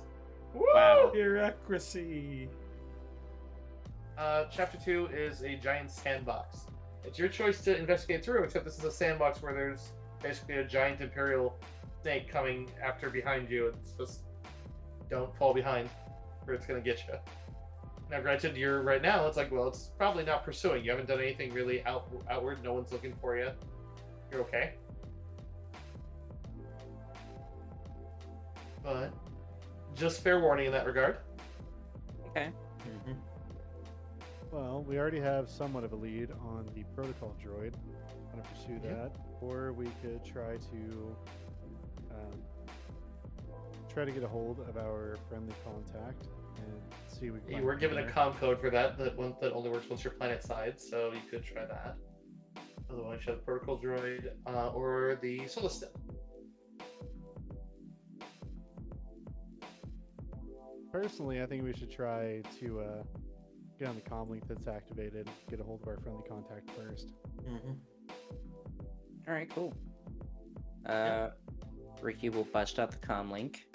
Woo! Wow. Bureaucracy. Chapter 2 is a giant sandbox. It's your choice to investigate through, except this is a sandbox where there's basically a giant Imperial snake coming after behind you. It's just, don't fall behind, or it's going to get you. Now, granted, you're right now, it's like, well, it's probably not pursuing. You haven't done anything really outward. No one's looking for you. You're okay. But, just fair warning in that regard. Okay. Mm-hmm. Well, we already have somewhat of a lead on the protocol droid. Want to pursue Yeah. that, or we could try to get a hold of our friendly contact and see if we can. You find were him given a there. comm code for that that only works once you're planet side, so you could try that. Otherwise, you have the protocol droid or the solo step. Personally, I think we should try to get on the comm link that's activated, get a hold of our friendly contact first. Mm-hmm. All right, cool. Yeah. Ricky will bust out the comm link.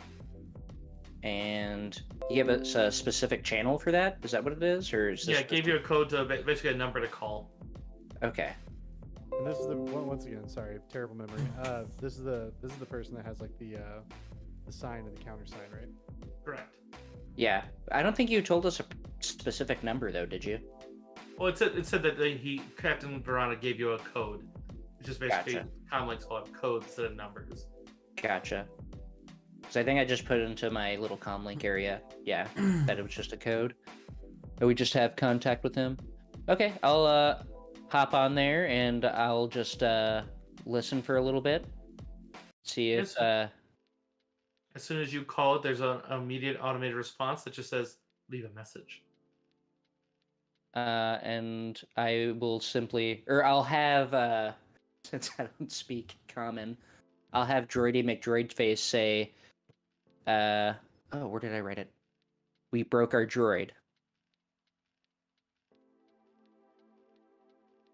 And you give us a specific channel for that? Is that what it is? Or is this Yeah, it gave you a code to basically a number to call. Okay. And this is the once again, sorry, terrible memory. This is the person that has like the sign and the countersign, right? Correct. Yeah. I don't think you told us a specific number though, did you? Well, it said that Captain Verona gave you a code. It's just basically Gotcha. comlinks will have codes instead of numbers. Gotcha. Because I think I just put it into my little comm link area. Yeah, that it was just a code. But we just have contact with him. Okay, I'll hop on there and I'll just listen for a little bit. See if Yes. As soon as you call it, there's an immediate automated response that just says, leave a message. and I will simply, or I'll have, since I don't speak common, I'll have Droidy McDroidface say, oh, where did I write it? We broke our droid.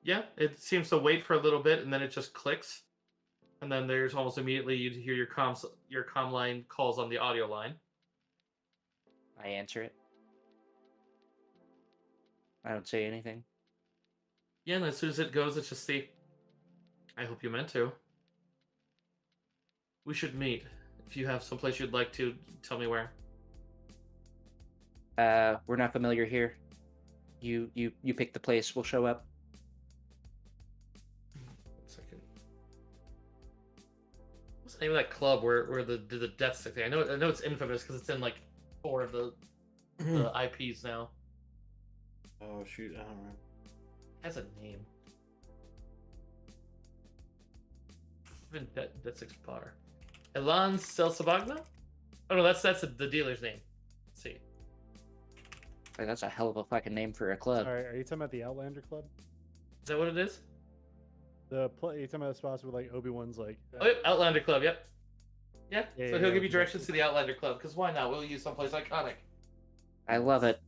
Yeah, it seems to wait for a little bit and then it just clicks. And then there's almost immediately you'd hear your comm line calls on the audio line. I answer it. I don't say anything. Yeah, and as soon as it goes, it's just the. I hope you meant to. We should meet. If you have someplace you'd like to, tell me where. We're not familiar here. You pick the place. We'll show up. 1 second. What's the name of that club where the death stick thing? I know it's infamous because it's in like 4 of the IPs now. Oh shoot, I don't remember. It has a name. Even Death Stick's bar. Elan Selsabagna? Oh no, that's the dealer's name. Let's see. Like, that's a hell of a fucking name for a club. Sorry, are you talking about the Outlander Club? Is that what it is? You talking about the spots where like Obi-Wan's like? Oh, yep, Outlander Club. Yep. Yeah. Yeah, So he'll yeah, give you directions to the Outlander Club. Because why not? We'll use someplace iconic. I love it.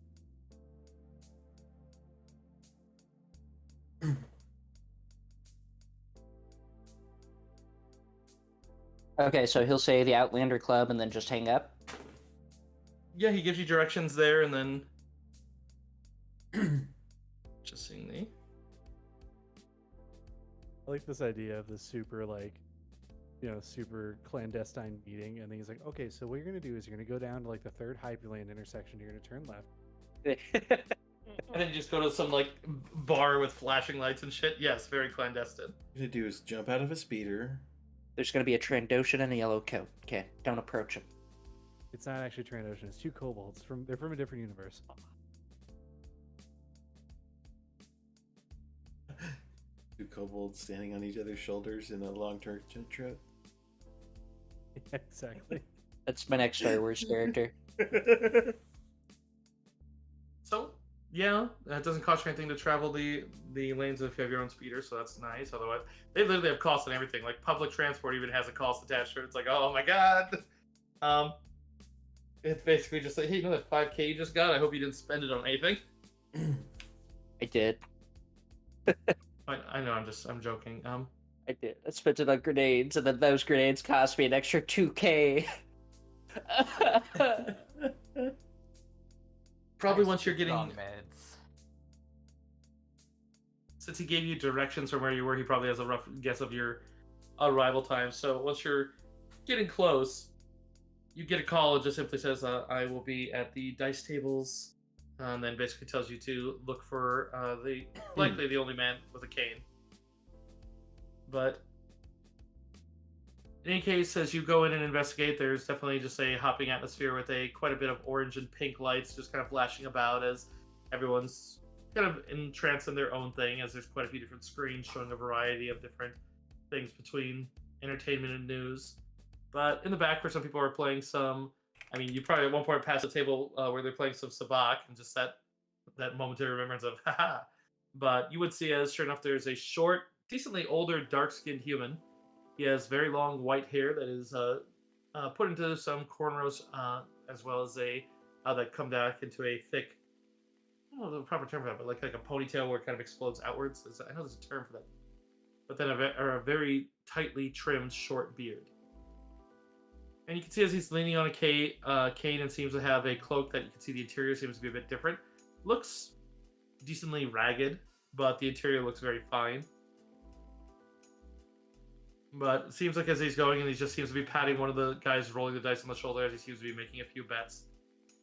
Okay, so he'll say the Outlander Club and then just hang up. Yeah, he gives you directions there, and then just seeing the. I like this idea of the super like, super clandestine meeting, and then he's like, okay, so what you're gonna do is you're gonna go down to like the 3rd Hyperlane intersection. You're gonna turn left. And then you just go to some like bar with flashing lights and shit. Yes, very clandestine. What you're gonna do is jump out of a speeder. There's gonna be a Trandoshan and a yellow coat. Okay, don't approach him. It's not actually Trandoshan. It's 2 kobolds they're from a different universe. 2 kobolds standing on each other's shoulders in a long-term trip. Yeah, exactly. That's my next Star Wars character. So yeah, it doesn't cost you anything to travel the lanes if you have your own speeder, so that's nice. Otherwise, they literally have costs and everything. Like public transport even has a cost attached to it. It's like, oh my god. It's basically just like, hey, you know that 5K you just got? I hope you didn't spend it on anything. I did. I know, I'm joking. I did. I spent it on grenades, and then those grenades cost me an extra 2K. Probably once you're getting, Strong meds. since he gave you directions from where you were, he probably has a rough guess of your arrival time. So once you're getting close, you get a call. It just simply says, I will be at the dice tables, and then basically tells you to look for likely the only man with a cane. But in any case, as you go in and investigate, there's definitely just a hopping atmosphere with quite a bit of orange and pink lights just kind of flashing about as everyone's kind of entranced in their own thing, as there's quite a few different screens showing a variety of different things between entertainment and news. But in the back, where some people are playing some, you probably at one point passed the table where they're playing some sabacc, and just that momentary remembrance of, haha. But you would see, as sure enough, there's a short, decently older, dark-skinned human. He has very long white hair that is put into some cornrows, as well as that come back into a thick, I don't know the proper term for that, but like a ponytail where it kind of explodes outwards. I know there's a term for that. But then a very tightly trimmed short beard. And you can see as he's leaning on a cane and seems to have a cloak that you can see the interior seems to be a bit different. Looks decently ragged, but the interior looks very fine. But it seems like as he's going, and he just seems to be patting one of the guys rolling the dice on the shoulder as he seems to be making a few bets.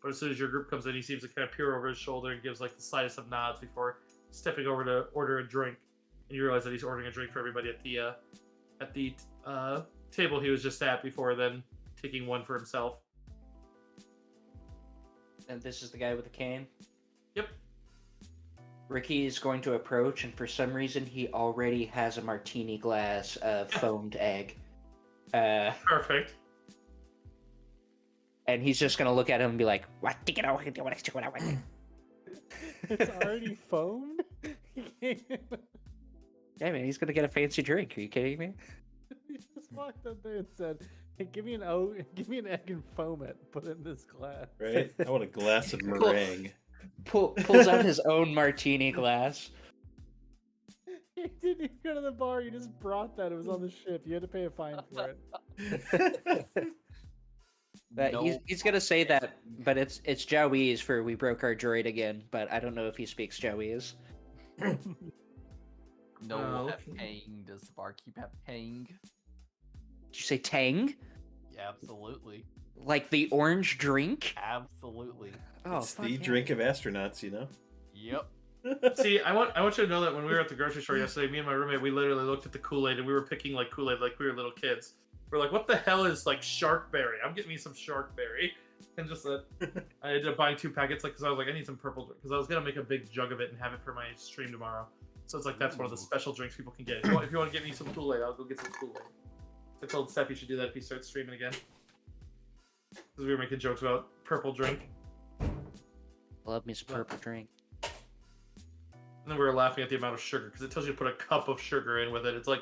But as soon as your group comes in, he seems to kind of peer over his shoulder and gives like the slightest of nods before stepping over to order a drink. And you realize that he's ordering a drink for everybody at the table he was just at before then taking one for himself. And this is the guy with the cane? Yep. Ricky is going to approach, and for some reason, he already has a martini glass of foamed egg. Perfect. And he's just going to look at him and be like, "What? It's already foamed? Yeah, man, he's going to get a fancy drink. Are you kidding me? He just walked up there and said, hey, give me an egg and foam it. Put it in this glass. Right? I want a glass of meringue. Pulls out his own martini glass. He You didn't even go to the bar. You just brought that. It was on the ship. You had to pay a fine for it. He's gonna say that, but it's Jawies for we broke our droid again. But I don't know if he speaks Jawies. No, Oh, have okay. Tang. Does the barkeep have Tang? Did you say Tang? Yeah, absolutely. Like the orange drink? Absolutely. Oh, It's fuck the yeah. drink of astronauts, you know? Yep. See, I want you to know that when we were at the grocery store yesterday, me and my roommate, we literally looked at the Kool-Aid and we were picking like Kool-Aid like we were little kids. We're like, what the hell is like sharkberry? I'm getting me some sharkberry. And just I ended up buying 2 packets because I was like, I need some purple drink because I was gonna make a big jug of it and have it for my stream tomorrow. So it's like that's one of the special drinks people can get. If you want to get me some Kool-Aid, I'll go get some Kool-Aid. I told Steph you should do that if he starts streaming again. Because we were making jokes about purple drink. Love me some purple drink. And then we were laughing at the amount of sugar because it tells you to put a cup of sugar in with it. It's like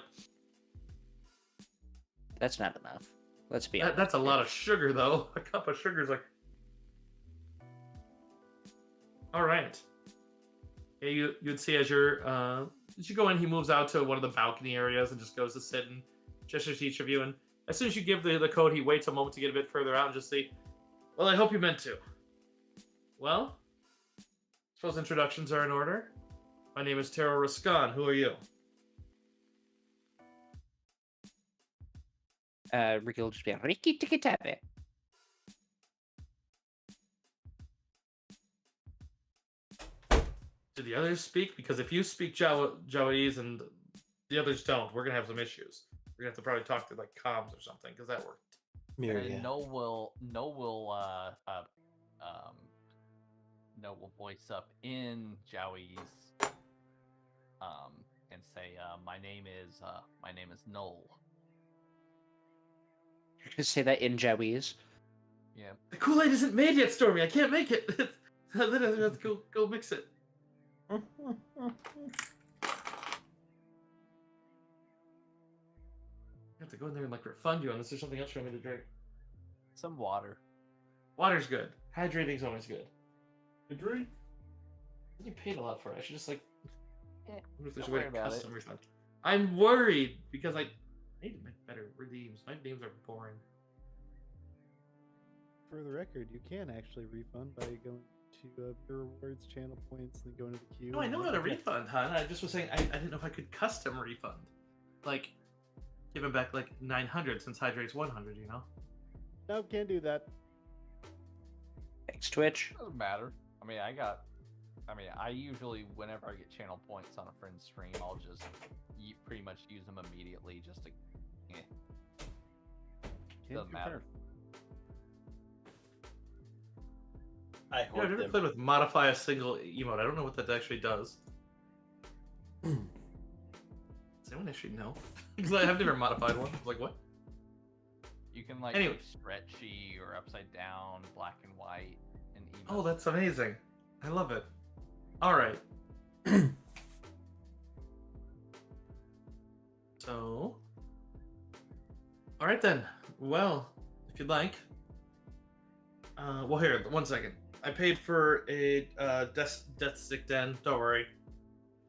That's not enough. Let's be honest. that's a lot of sugar though. A cup of sugar is like. All right. Yeah, you'd see as you go in, he moves out to one of the balcony areas and just goes to sit and gestures to each of you. And as soon as you give the code, he waits a moment to get a bit further out and just say, "Well, I hope you meant to." Well, suppose introductions are in order. My name is Taro Raskan. Who are you? Ricky will just be like, Ricky Tiki Tabe. Do the others speak? Because if you speak Jawanese and the others don't, we're gonna have some issues. We're gonna have to probably talk to like comms or something because that worked. Miria. And No will voice up in Joey's and say, my name is Noel. You're gonna say that in Jawies. Yeah. The Kool-Aid isn't made yet, Stormy. I can't make it. Then I have to go mix it. I have to go in there and like refund you on this. There's something else you want me to drink. Some water. Water's good. Hydrating's always good. Hydrate. You paid a lot for it. I should just like. I wonder if there's a way to custom refund. I'm worried because I need to make better redeems. My names are boring. For the record, you can actually refund by going to your rewards, channel points, and then go into the queue. No, I and know then how to you get- refund, hon. I just was saying I didn't know if I could custom refund. Like, give him back like 900 since Hydrate's 100, you know? No, can't do that. Thanks, Twitch. Doesn't matter. I usually, whenever I get channel points on a friend's stream, I'll just pretty much use them immediately just to. Can't Doesn't do matter. I Yeah, hope I've never them. played with modify a single emote. I don't know what that actually does. Does anyone actually know? Because I've never modified one. I was like, what? You can like Anyway. do stretchy or upside down, black and white, and emote. Oh, that's amazing. I love it. All right. So, all right then. Well, if you'd like. Well, here, 1 second. I paid for a death stick den. Don't worry.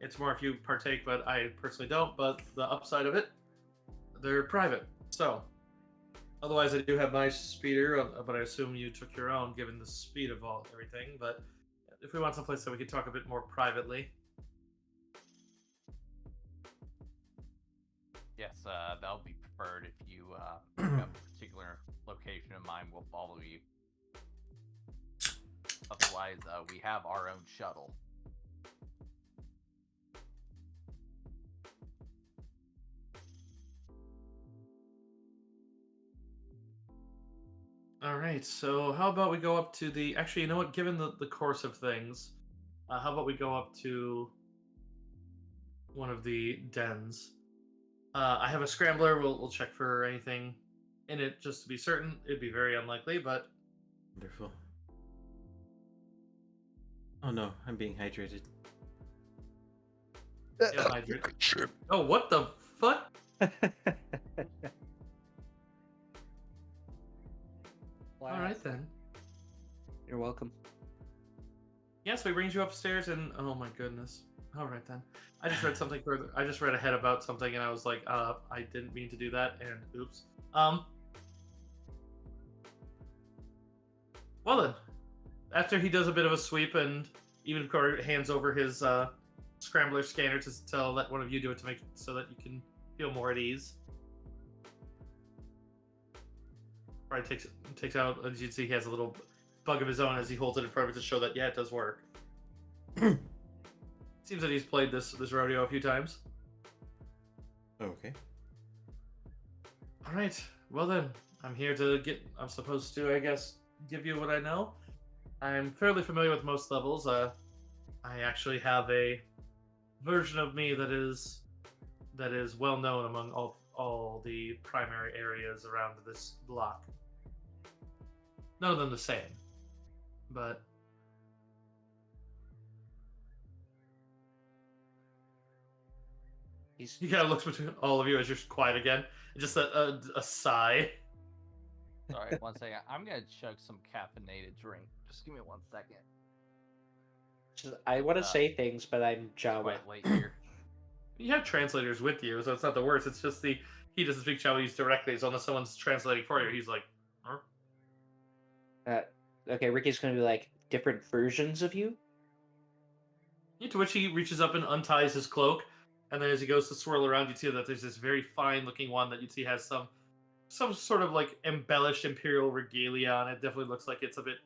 It's more if you partake, but I personally don't. But the upside of it, they're private. So, otherwise, I do have my speeder, but I assume you took your own, given the speed of everything. But if we want someplace that we could talk a bit more privately. Yes, that would be preferred if you have a particular location in mind. We'll follow you. Otherwise, we have our own shuttle. All right, so how about we go up to the... Actually, you know what? Given the course of things, how about we go up to one of the dens? I have a scrambler. We'll check for anything in it just to be certain. It'd be very unlikely, but... Wonderful. Oh no, I'm being hydrated. Yeah, hydrate. Oh, what the fuck? All right, then. You're welcome. Yeah, so he brings you upstairs and... Oh my goodness. All right then. I just read something further. I just read ahead about something, and I was like, I didn't mean to do that, and oops. Well then, after he does a bit of a sweep, and even hands over his scrambler scanner to let one of you do it to make so that you can feel more at ease. Probably takes out, as you can see, he has a little bug of his own as he holds it in front of it to show that yeah, it does work. Seems that he's played this rodeo a few times. Okay. All right. Well then, I'm supposed to, I guess, give you what I know. I'm fairly familiar with most levels. I actually have a version of me that is well known among all the primary areas around this block. None of them the same, but he kind of looks between all of you as you're quiet again. Just a sigh. Sorry, one second. I'm gonna chug some caffeinated drink. Just give me 1 second. I want to say things, but I'm It's Jawa. quite late here. You have translators with you, so it's not the worst. It's just he doesn't speak Chinese directly, so unless someone's translating for you, he's like, huh? Okay, Ricky's gonna be like different versions of you. To which he reaches up and unties his cloak, and then as he goes to swirl around, you see that there's this very fine-looking one that you see has some sort of like embellished imperial regalia on it. Definitely looks like it's a bit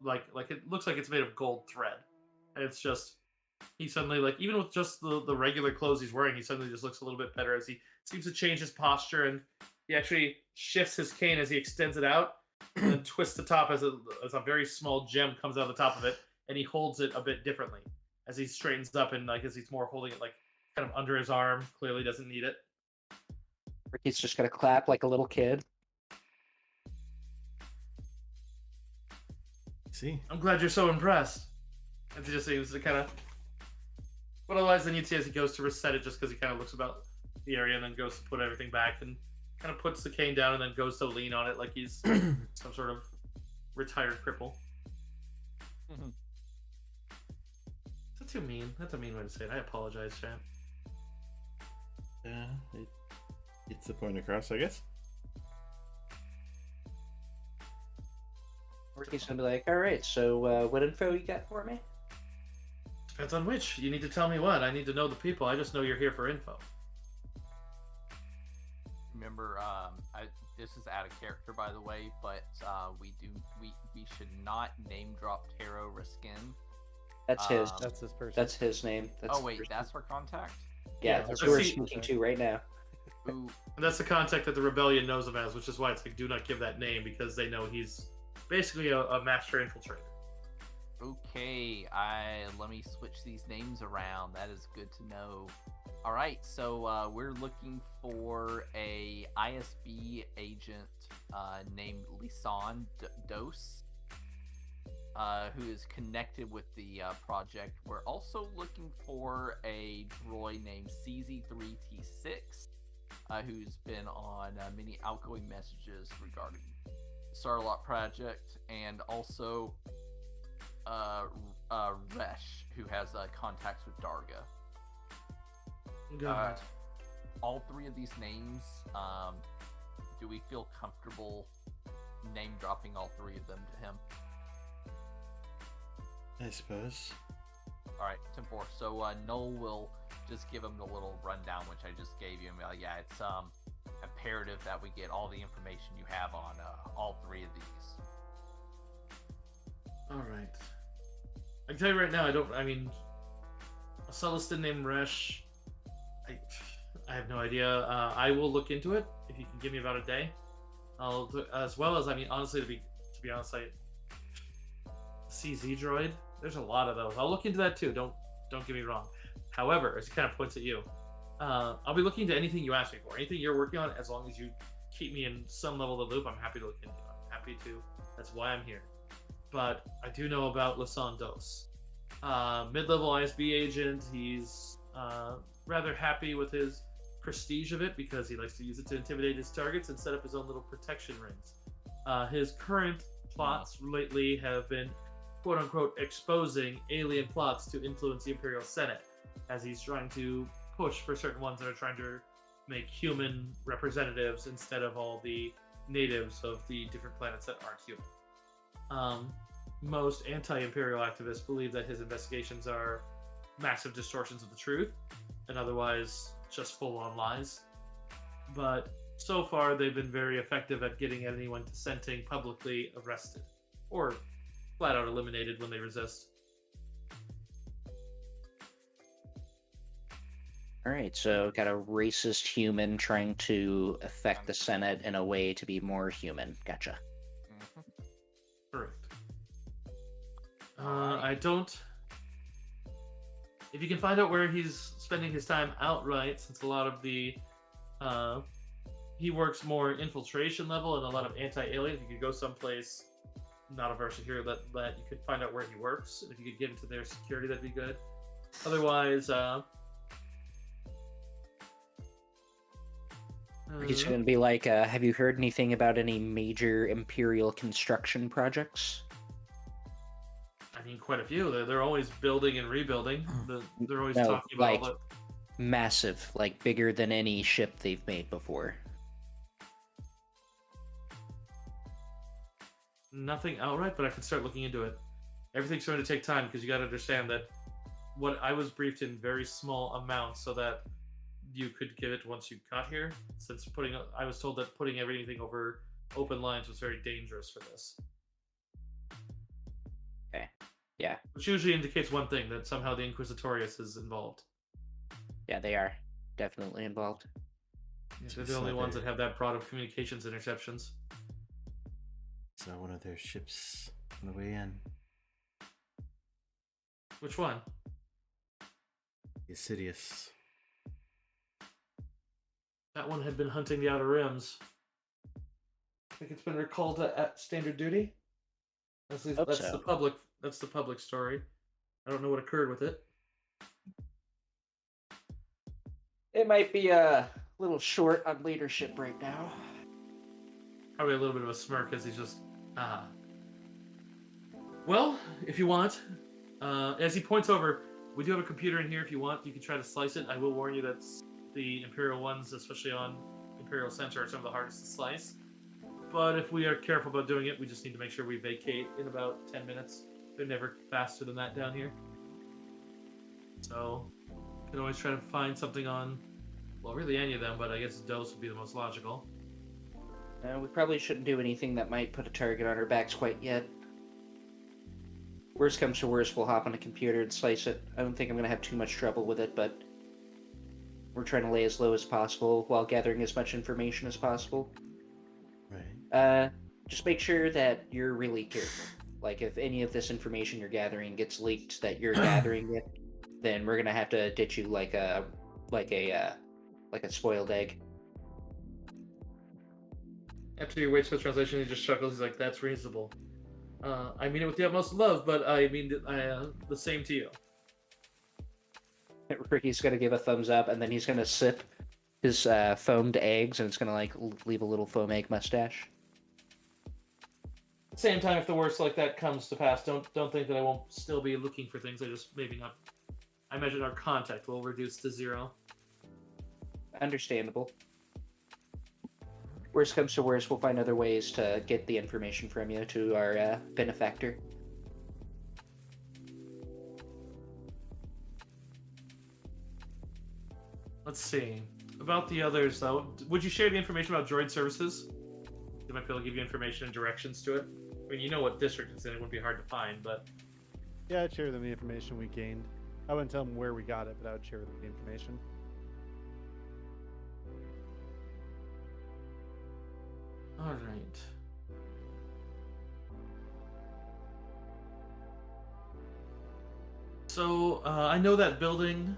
like it looks like it's made of gold thread, and it's just he suddenly, like, even with just the regular clothes he's wearing, he suddenly just looks a little bit better as he seems to change his posture, and he actually shifts his cane as he extends it out and then twists the top as a very small gem comes out of the top of it, and he holds it a bit differently as he straightens up, and like as he's more holding it like kind of under his arm, clearly doesn't need it. Ricky's just gonna clap like a little kid. See, I'm glad you're so impressed. And he just seems to kind of. But otherwise, then you'd see as he goes to reset it, just because he kind of looks about the area and then goes to put everything back and kind of puts the cane down and then goes to lean on it like he's some sort of retired cripple. Mhm. Is that too mean? That's a mean way to say it. I apologize, champ. yeah, it gets the point across, I guess. Ricky's gonna be like, all right, so what info you got for me? Depends on which. You need to tell me what. I need to know the people. I just know you're here for info. Remember, this is out of character, by the way, but we should not name drop Taro Riskin. That's his. That's this person. That's his name. That's Oh wait, that's her contact. yeah. yeah, That's so who we're see- speaking to right now. Ooh, And that's the contact that the rebellion knows him as, which is why it's like, do not give that name, because they know he's basically a master infiltrator. okay, let me switch these names around. That is good to know. All right, so we're looking for a ISB agent named Lisan Dos, who is connected with the project. We're also looking for a droid named CZ3T6, who's been on many outgoing messages regarding the Sarlaac project, and also Resh, who has contacts with Darga. God. All three of these names, do we feel comfortable name dropping all three of them to him? I suppose. Alright, 10-4. So Noel will just give him the little rundown which I just gave you, and be like, yeah, it's imperative that we get all the information you have on all three of these. All right. I can tell you right now, a Celestin named Resh, I have no idea. I will look into it if you can give me about a day. I'll do, as well as, honestly, to be honest, CZ droid. There's a lot of those. I'll look into that too. Don't get me wrong. However, as he kind of points at you, I'll be looking into anything you ask me for, anything you're working on. As long as you keep me in some level of the loop, I'm happy to look into it. I'm happy to. That's why I'm here. But I do know about Lisan Dos. Mid-level ISB agent. He's rather happy with his prestige of it because he likes to use it to intimidate his targets and set up his own little protection rings. His current plots lately have been, quote-unquote, exposing alien plots to influence the Imperial Senate. as he's trying to push for certain ones that are trying to make human representatives instead of all the natives of the different planets that aren't human. Most anti-imperial activists believe that his investigations are massive distortions of the truth and otherwise just full-on lies. But so far, they've been very effective at getting anyone dissenting publicly arrested or flat out eliminated when they resist. All right, so got a racist human trying to affect the Senate in a way to be more human. Gotcha. Correct. I don't. If you can find out where he's spending his time outright, since a lot of the he works more infiltration level and a lot of anti-alien. If you could go someplace not a version here that you could find out where he works, and if you could get into their security, that'd be good. Otherwise, He's going to be like, have you heard anything about any major Imperial construction projects? I mean, quite a few. They're always building and rebuilding. They're always No, talking about like all massive, like bigger than any ship they've made before. Nothing outright, but I can start looking into it. Everything's going to take time because you got to understand that what I was briefed in very small amounts so that you could give it once you got here. Since I was told that putting everything over open lines was very dangerous for this. Okay. Yeah. Which usually indicates one thing, that somehow the Inquisitorius is involved. Yeah, they are definitely involved. Yeah, they're the only ones that have that broad of communications interceptions. Saw one of their ships on the way in. Which one? The Assidious. That one had been hunting the Outer Rims. I think it's been recalled at standard duty. That's the public. That's the public story. I don't know what occurred with it. It might be a little short on leadership right now. Probably a little bit of a smirk as he's just Well, if you want, as he points over, we do have a computer in here. If you want, you can try to slice it. I will warn you that the Imperial ones, especially on Imperial Center, are some of the hardest to slice. But if we are careful about doing it, we just need to make sure we vacate in about 10 minutes. They're never faster than that down here. So, you can always try to find something on, well, really any of them, but I guess Dose would be the most logical. We probably shouldn't do anything that might put a target on our backs quite yet. Worst comes to worst, we'll hop on a computer and slice it. I don't think I'm going to have too much trouble with it, but we're trying to lay as low as possible while gathering as much information as possible. Right. Just make sure that you're really careful. Like, if any of this information you're gathering gets leaked that you're gathering it, then we're gonna have to ditch you like a spoiled egg. After he waits for the translation, he just chuckles. He's like, "That's reasonable. I mean it with the utmost love, but I mean the same to you." Ricky's gonna give a thumbs up, and then he's gonna sip his foamed eggs, and it's gonna like leave a little foam egg mustache. At the same time, if the worst like that comes to pass, don't think that I won't still be looking for things. I just maybe not. I imagine our contact will reduce to 0. Understandable. Worst comes to worst, we'll find other ways to get the information from you to our benefactor. Let's see. About the others, though, would you share the information about droid services? They might be able to give you information and directions to it. I mean, you know what district it's in. It wouldn't be hard to find, but... Yeah, I'd share them the information we gained. I wouldn't tell them where we got it, but I would share them the information. All right. So, I know that building.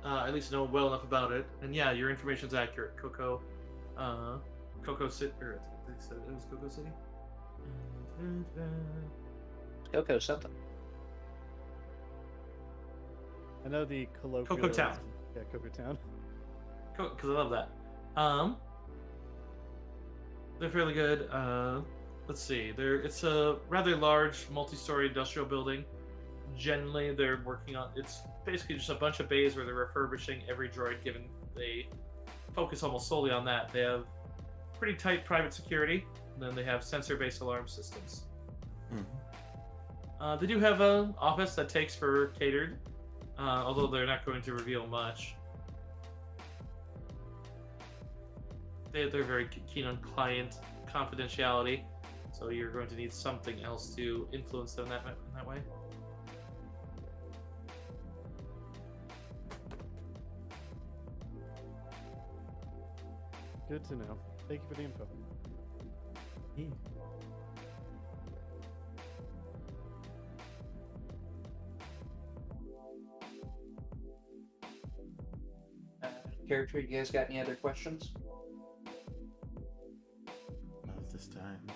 I at least know well enough about it. And yeah, your information's accurate. Cocoa City. Or it was Cocoa City? Cocoa something. I know the colloquial... Cocoa Town. Yeah, Cocoa Town. Because I love that. They're fairly good. Let's see. It's a rather large multi-story industrial building. generally they're working on. It's basically just a bunch of bays where they're refurbishing every droid. Given they focus almost solely on that, they have pretty tight private security. And then they have sensor-based alarm systems. Mhm. They do have an office that takes for catered, although they're not going to reveal much. They're very keen on client confidentiality, so you're going to need something else to influence them in that way. Good to know. Thank you for the info. Yeah. Character, you guys got any other questions? Not at this time.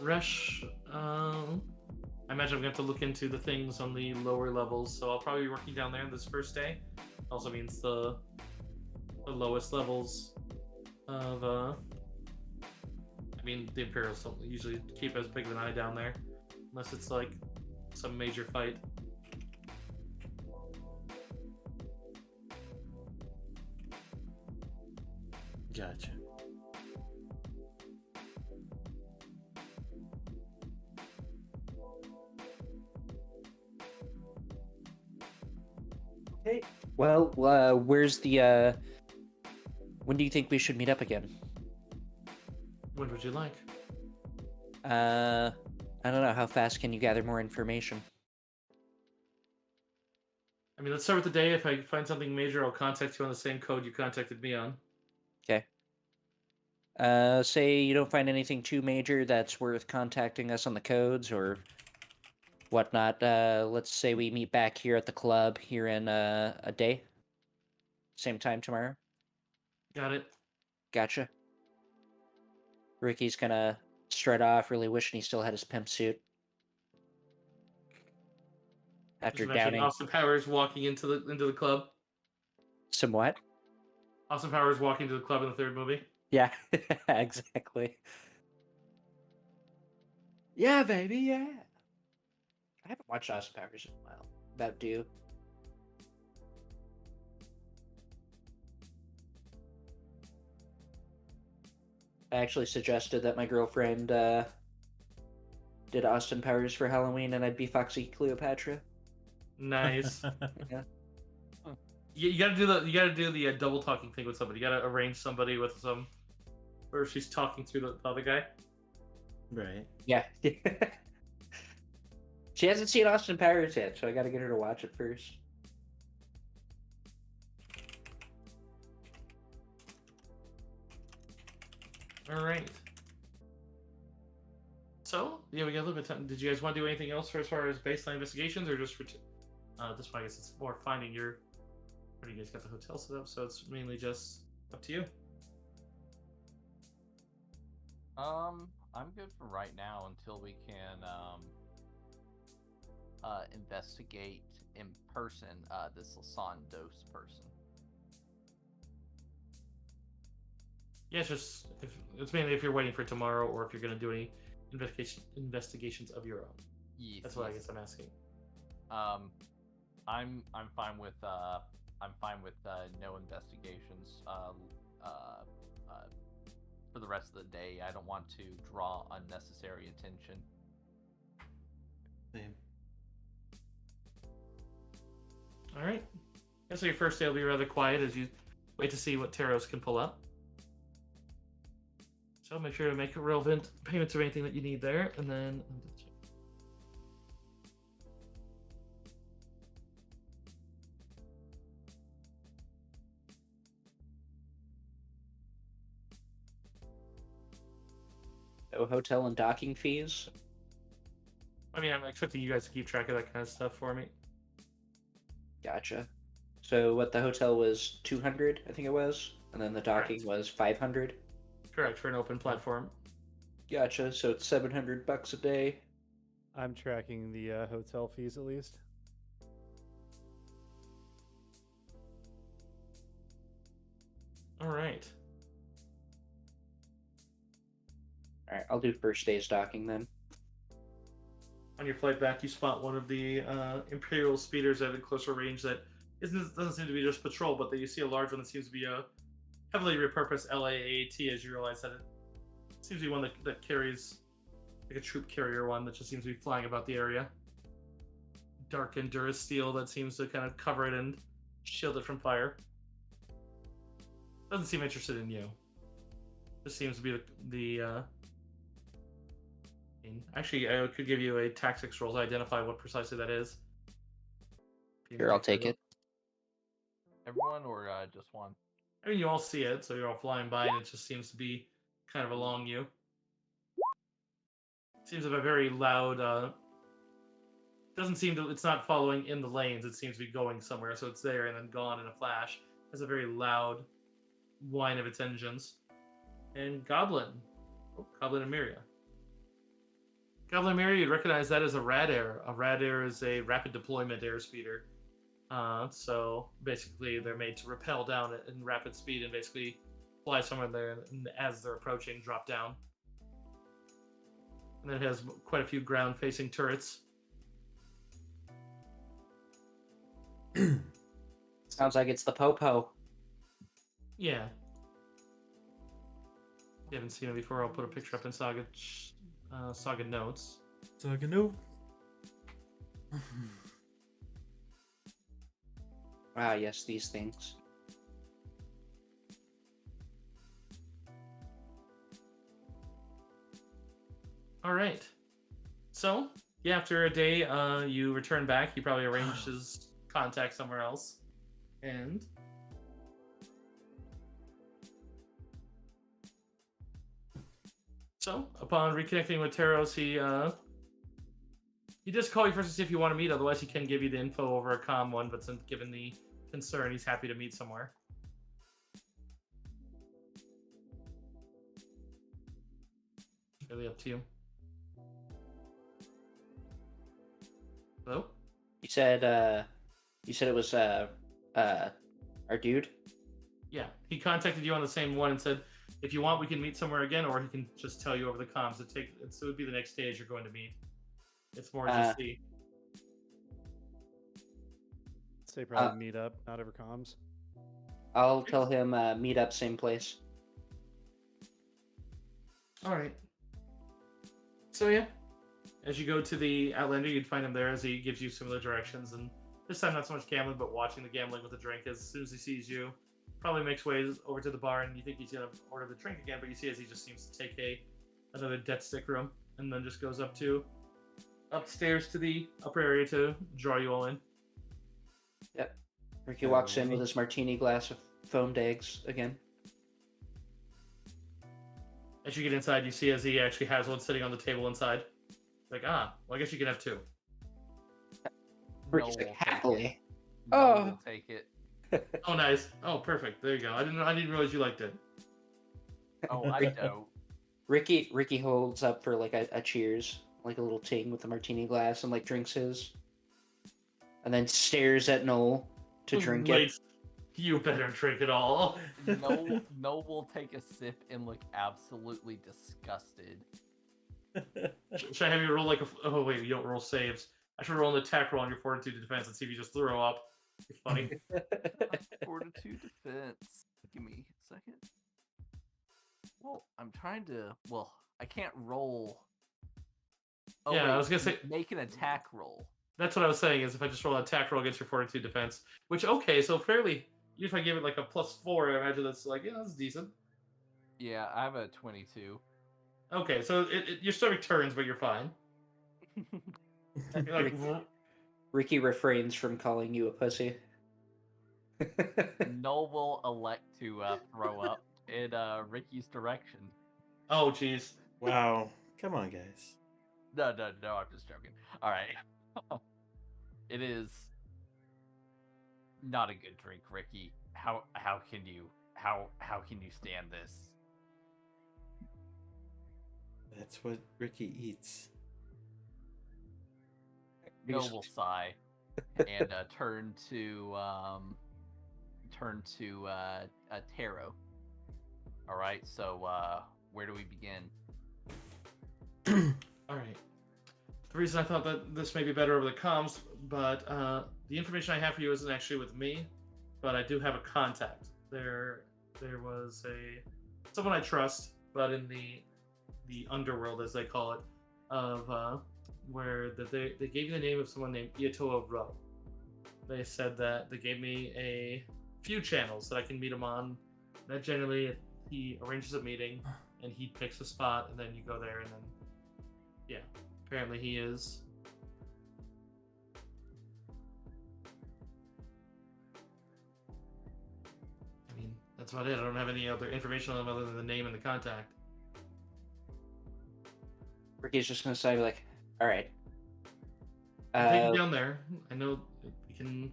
Resh, I imagine I'm going to have to look into the things on the lower levels, so I'll probably be working down there this first day. Also means the lowest levels of, I mean, the Imperials don't usually keep as big of an eye down there, unless it's like some major fight. Gotcha. Okay. Well, where's the? When do you think we should meet up again? When would you like? I don't know. How fast can you gather more information? I mean, let's start with the day. If I find something major, I'll contact you on the same code you contacted me on. Okay. Say you don't find anything too major that's worth contacting us on the codes or whatnot. Let's say we meet back here at the club here in a day. Same time tomorrow. Got it. Gotcha. Ricky's gonna strut off, really wishing he still had his pimp suit. After Just imagine downing Austin Powers walking into the club. somewhat. Austin Powers walking to the club in the third movie. Yeah, exactly. Yeah, baby, yeah. I haven't watched Austin Powers in a while. About due. I actually suggested that my girlfriend did Austin Powers for Halloween and I'd be Foxy Cleopatra. Nice. Yeah. You gotta do the double talking thing with somebody. You gotta arrange somebody with some, where she's talking through the other guy. Right. Yeah. She hasn't seen Austin Powers yet, so I gotta get her to watch it first. All right. So yeah, we got a little bit of time. Did you guys want to do anything else for as far as baseline investigations, or just for this one? I guess it's more finding your. Or you guys got the hotel set up, so it's mainly just up to you. I'm good for right now until we can investigate in person this Lasan Dose person. Yeah, it's mainly if you're waiting for tomorrow, or if you're going to do any investigations of your own. Yes, That's what I yes. guess I'm asking. I'm fine with no investigations for the rest of the day. I don't want to draw unnecessary attention. Same. All right. Yeah, so your first day will be rather quiet as you wait to see what Taros can pull up. So make sure to make relevant payments of anything that you need there, and then. No hotel and docking fees. I mean, I'm expecting you guys to keep track of that kind of stuff for me. Gotcha. So what the hotel was 200, I think it was, and then the docking Correct. was 500. Correct, for an open platform. Gotcha. So it's $700 a day. I'm tracking the hotel fees at least. All right. All right, I'll do first day's docking then. On your flight back, you spot one of the Imperial speeders at a closer range that doesn't seem to be just patrol, but that you see a large one that seems to be a heavily repurposed LAAT as you realize that it seems to be one that carries like a troop carrier one that just seems to be flying about the area. Dark and durasteel that seems to kind of cover it and shield it from fire. Doesn't seem interested in you. This seems to be actually, I could give you a tactics roll to identify what precisely that is. Here, I'll take it. Everyone or just one? I mean, you all see it, so you're all flying by, and it just seems to be kind of along you. Seems to have a very loud. Doesn't seem to. It's not following in the lanes. It seems to be going somewhere, so it's there and then gone in a flash. Has a very loud whine of its engines. And Goblin, Goblin and Miria. Goblin and Miria, you'd recognize that as a Radair. A Radair is a rapid deployment airspeeder. So basically, they're made to rappel down at in rapid speed and basically fly somewhere there, and as they're approaching, drop down. And then it has quite a few ground-facing turrets. Sounds like it's the Popo. Yeah. If you haven't seen it before, I'll put a picture up in Saga notes. Saga no. Ah, yes, these things. All right. So, yeah, after a day, you return back. He probably arranged his contact somewhere else. And so, upon reconnecting with Taros, he does call you first to see if you want to meet. Otherwise, he can give you the info over a comm one. But since given the concern, he's happy to meet somewhere. It's really up to you. Hello? You said it was our dude. Yeah, he contacted you on the same one and said, if you want, we can meet somewhere again, or he can just tell you over the comms. It would be the next day as you're going to meet. It's more just the. Say probably meet up, not over comms. I'll tell him meet up same place. All right. So yeah, as you go to the Outlander, you'd find him there as he gives you similar directions, and this time not so much gambling, but watching the gambling with the drink. As soon as he sees you, probably makes way over to the bar, and you think he's gonna order the drink again, but you see as he just seems to take another debt stick room, and then just goes upstairs to the upper area to draw you all in. Yep. Ricky walks in with his martini glass of foamed eggs again. As you get inside, you see as he actually has one sitting on the table inside. Like, well, I guess you can have two. Ricky's like, happily. We'll take it. Oh, nice. Oh, perfect. There you go. I didn't realize you liked it. Oh, I don't. Ricky holds up for like a cheers, like a little ting with the martini glass, and like drinks his, and then stares at Noel to drink Wait, it. you better drink it all. No will take a sip and look absolutely disgusted. Should I have you roll like a? Oh wait, you don't roll saves. I should roll an attack roll on your fortitude defense and see if you just throw up. It's funny. Fortitude defense. Give me a second. Well, I'm trying to. Well, I can't roll. Oh, Yeah, wait, I was gonna say make an attack roll. that's what I was saying. Is if I just roll an attack roll against your fortitude defense, which okay, so fairly. If I give it like a +4, I imagine that's like that's decent. Yeah, I have a 22. Okay, so your stomach turns, but you're fine. You're like, Ricky refrains from calling you a pussy. Noel will elect to throw up in Ricky's direction. oh jeez. Wow. Come on, guys. No, I'm just joking. All right. It is not a good drink, Ricky. How can you stand this? That's what Ricky eats. Noel will sigh and turn to Taro. All right, so where do we begin? All right. The reason I thought that this may be better over the comms, but the information I have for you isn't actually with me, but I do have a contact. There was someone I trust, but in the underworld, as they call it, of where they gave me the name of someone named Iatoa Ro. They said that they gave me a few channels that I can meet him on. That generally he arranges a meeting and he picks a spot, and then you go there, and then yeah, apparently he is. I mean, that's about it. I don't have any other information on him other than the name and the contact. Ricky's just gonna say like, all right. I'm taking down there. I know we can.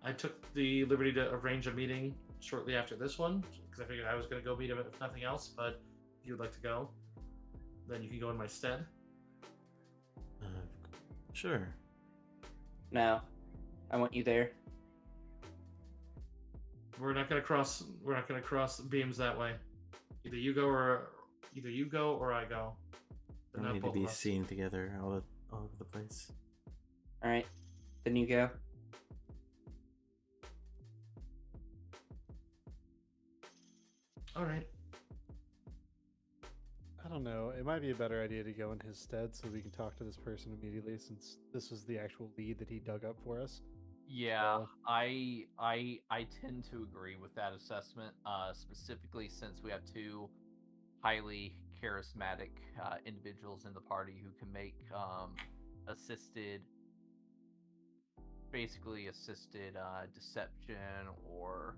I took the liberty to arrange a meeting shortly after this one because I figured I was going to go meet him if nothing else. But if you'd like to go, then you can go in my stead. Sure. No, I want you there. We're not going to cross. We're not going to cross beams that way. Either you go or I go. But We not need to both be of us. seen together all over the place. All right, then you go. All right. I don't know. It might be a better idea to go in his stead so we can talk to this person immediately, since this was the actual lead that he dug up for us. Yeah, I tend to agree with that assessment, specifically since we have two highly charismatic individuals in the party who can make basically assisted deception or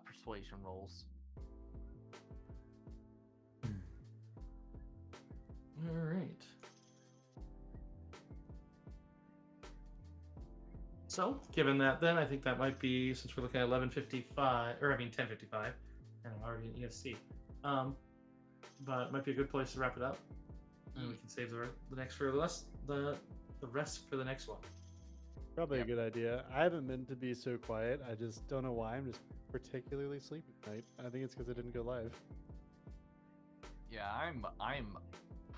persuasion rolls. All right. So, given that, then I think that might be, since we're looking at 11:55, or I mean 10:55, and I'm already in ESC. But it might be a good place to wrap it up, and we can save the rest for the next one. Probably a good idea. I haven't meant to be so quiet. I just don't know why. I'm just particularly sleepy tonight. I think it's because I didn't go live. Yeah,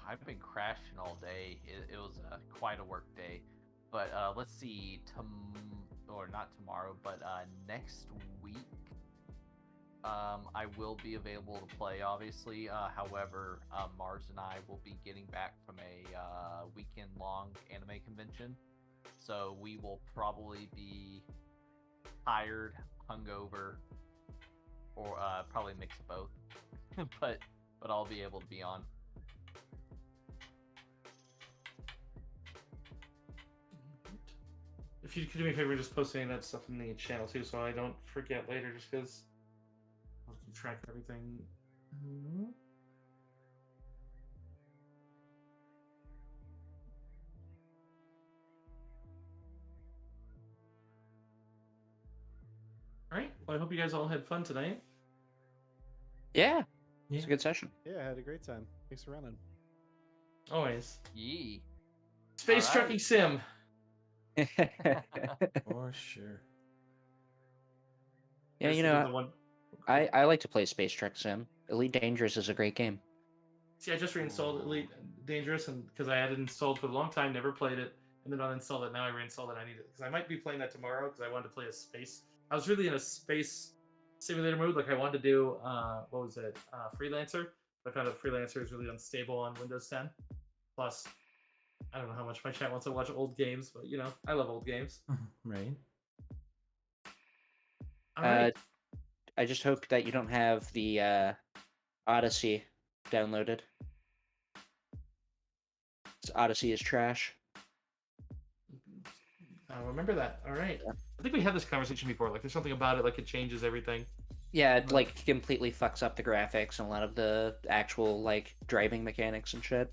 I've been crashing all day. It was quite a work day. But let's see, or not tomorrow, but next week, I will be available to play, obviously. However, Mars and I will be getting back from a weekend-long anime convention. So we will probably be tired, hungover, or probably a mix of both. but I'll be able to be on. If you could do me a favor, just post any of that stuff in the channel too, so I don't forget later, just because I'll keep track of everything. All right. Well, I hope you guys all had fun tonight. Yeah, it's a good session. Yeah, I had a great time. Thanks for running. Always. Yee. Space All right. trucking sim. For sure. Yeah, Guys, you think of know, the one. I like to play Space Trek Sim. Elite Dangerous is a great game. See, I just reinstalled Elite Dangerous, and because I had it installed for a long time, never played it, and then uninstalled it. Now I reinstalled it. I need it because I might be playing that tomorrow because I wanted to play a space. I was really in a space simulator mood. Like I wanted to do what was it? Freelancer. But I found out Freelancer is really unstable on Windows 10. Plus, I don't know how much my chat wants to watch old games, but you know, I love old games. Right. All right. I just hope that you don't have the Odyssey downloaded. 'Cause Odyssey is trash. I'll remember that. All right. I think we had this conversation before. Like, there's something about it, like it changes everything. Yeah, it like completely fucks up the graphics and a lot of the actual like driving mechanics and shit.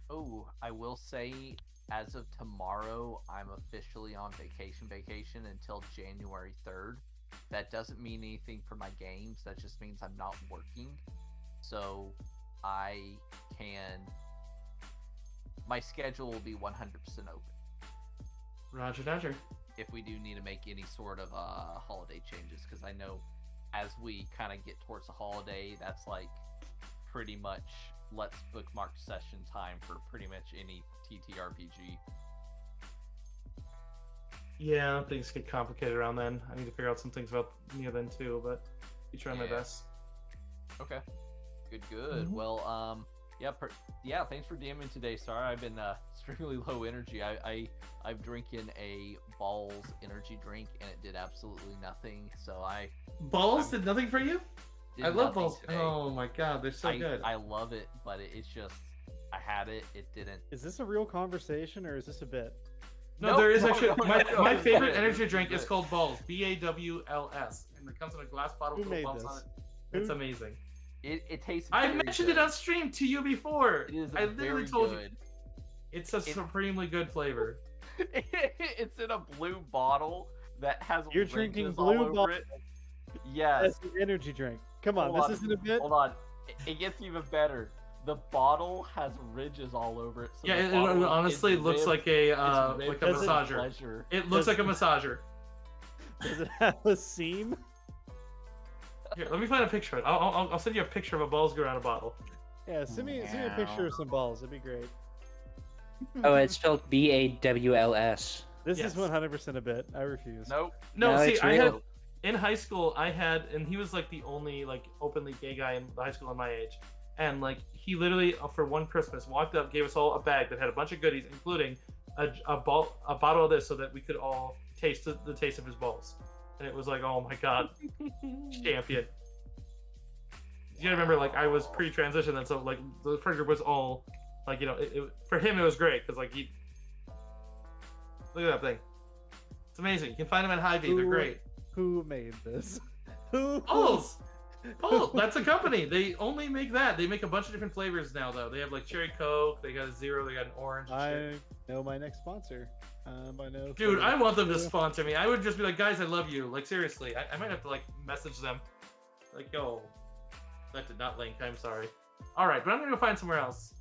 Oh, I will say, as of tomorrow, I'm officially on vacation until January 3rd. That doesn't mean anything for my games. That just means I'm not working. So my schedule will be 100% open. Roger, Dodger. If we do need to make any sort of holiday changes, because I know as we kind of get towards the holiday, that's like pretty much let's bookmark session time for pretty much any TTRPG. Yeah, things get complicated around then. I need to figure out some things about near then too, but be trying my best. Okay. Good. Well, yeah, thanks for DMing today, Sarah. I've been extremely low energy. I'm drinking a Balls energy drink, and it did absolutely nothing. So Balls did nothing for you? did I love nothing balls. today. Oh my god, they're so good. I love it, but it's just I had it. It didn't. Is this a real conversation or is this a bit? No, Nope, there is no, actually no, my no, it's favorite good, energy it's drink is good. called Balls, BAWLS, and it comes in a glass bottle Who with made bumps this? on it. It's Who- amazing. It tastes. I very mentioned good. it on stream to you before. It is I literally very told you good. it's a supremely good flavor. It's in a blue bottle that has You're ridges drinking all blue over bottle. it. Yes. That's the energy drink. Come on, Hold this isn't a bit. Hold on. It gets even better. The bottle has ridges all over it. So Yeah, the it bottle honestly is looks ribbed- like a it's ribbed like a for massager. pleasure. It looks like a massager. Does it have a seam? Here, let me find a picture of it. I'll send you a picture of a balls go around a bottle. Yeah, send me a picture of some balls. It'd be great. Oh, it's spelled BAWLS. This Yes. is 100% a bit. I refuse. Nope. No, No, see, it's I had real. in high school. And he was like the only like openly gay guy in high school in my age. And like he literally for one Christmas walked up, gave us all a bag that had a bunch of goodies, including a bottle of this, so that we could all taste the taste of his balls. And it was like, oh my god, champion. You gotta remember, like I was pre-transition, and so like the friend group was all like, you know, for him it was great because like he look at that thing. It's amazing. You can find them at Hy-Vee. They're great. Who made this? Who? Balls. Oh, that's a company. They only make that. They make a bunch of different flavors now, though. They have like cherry Coke. They got a zero. They got an orange. and I shit. know my next sponsor. I know. Dude, I want them to sponsor me. I would just be like, guys, I love you. Like seriously, I might have to like message them. Like, yo, that did not link. I'm sorry. All right, but I'm gonna go find somewhere else.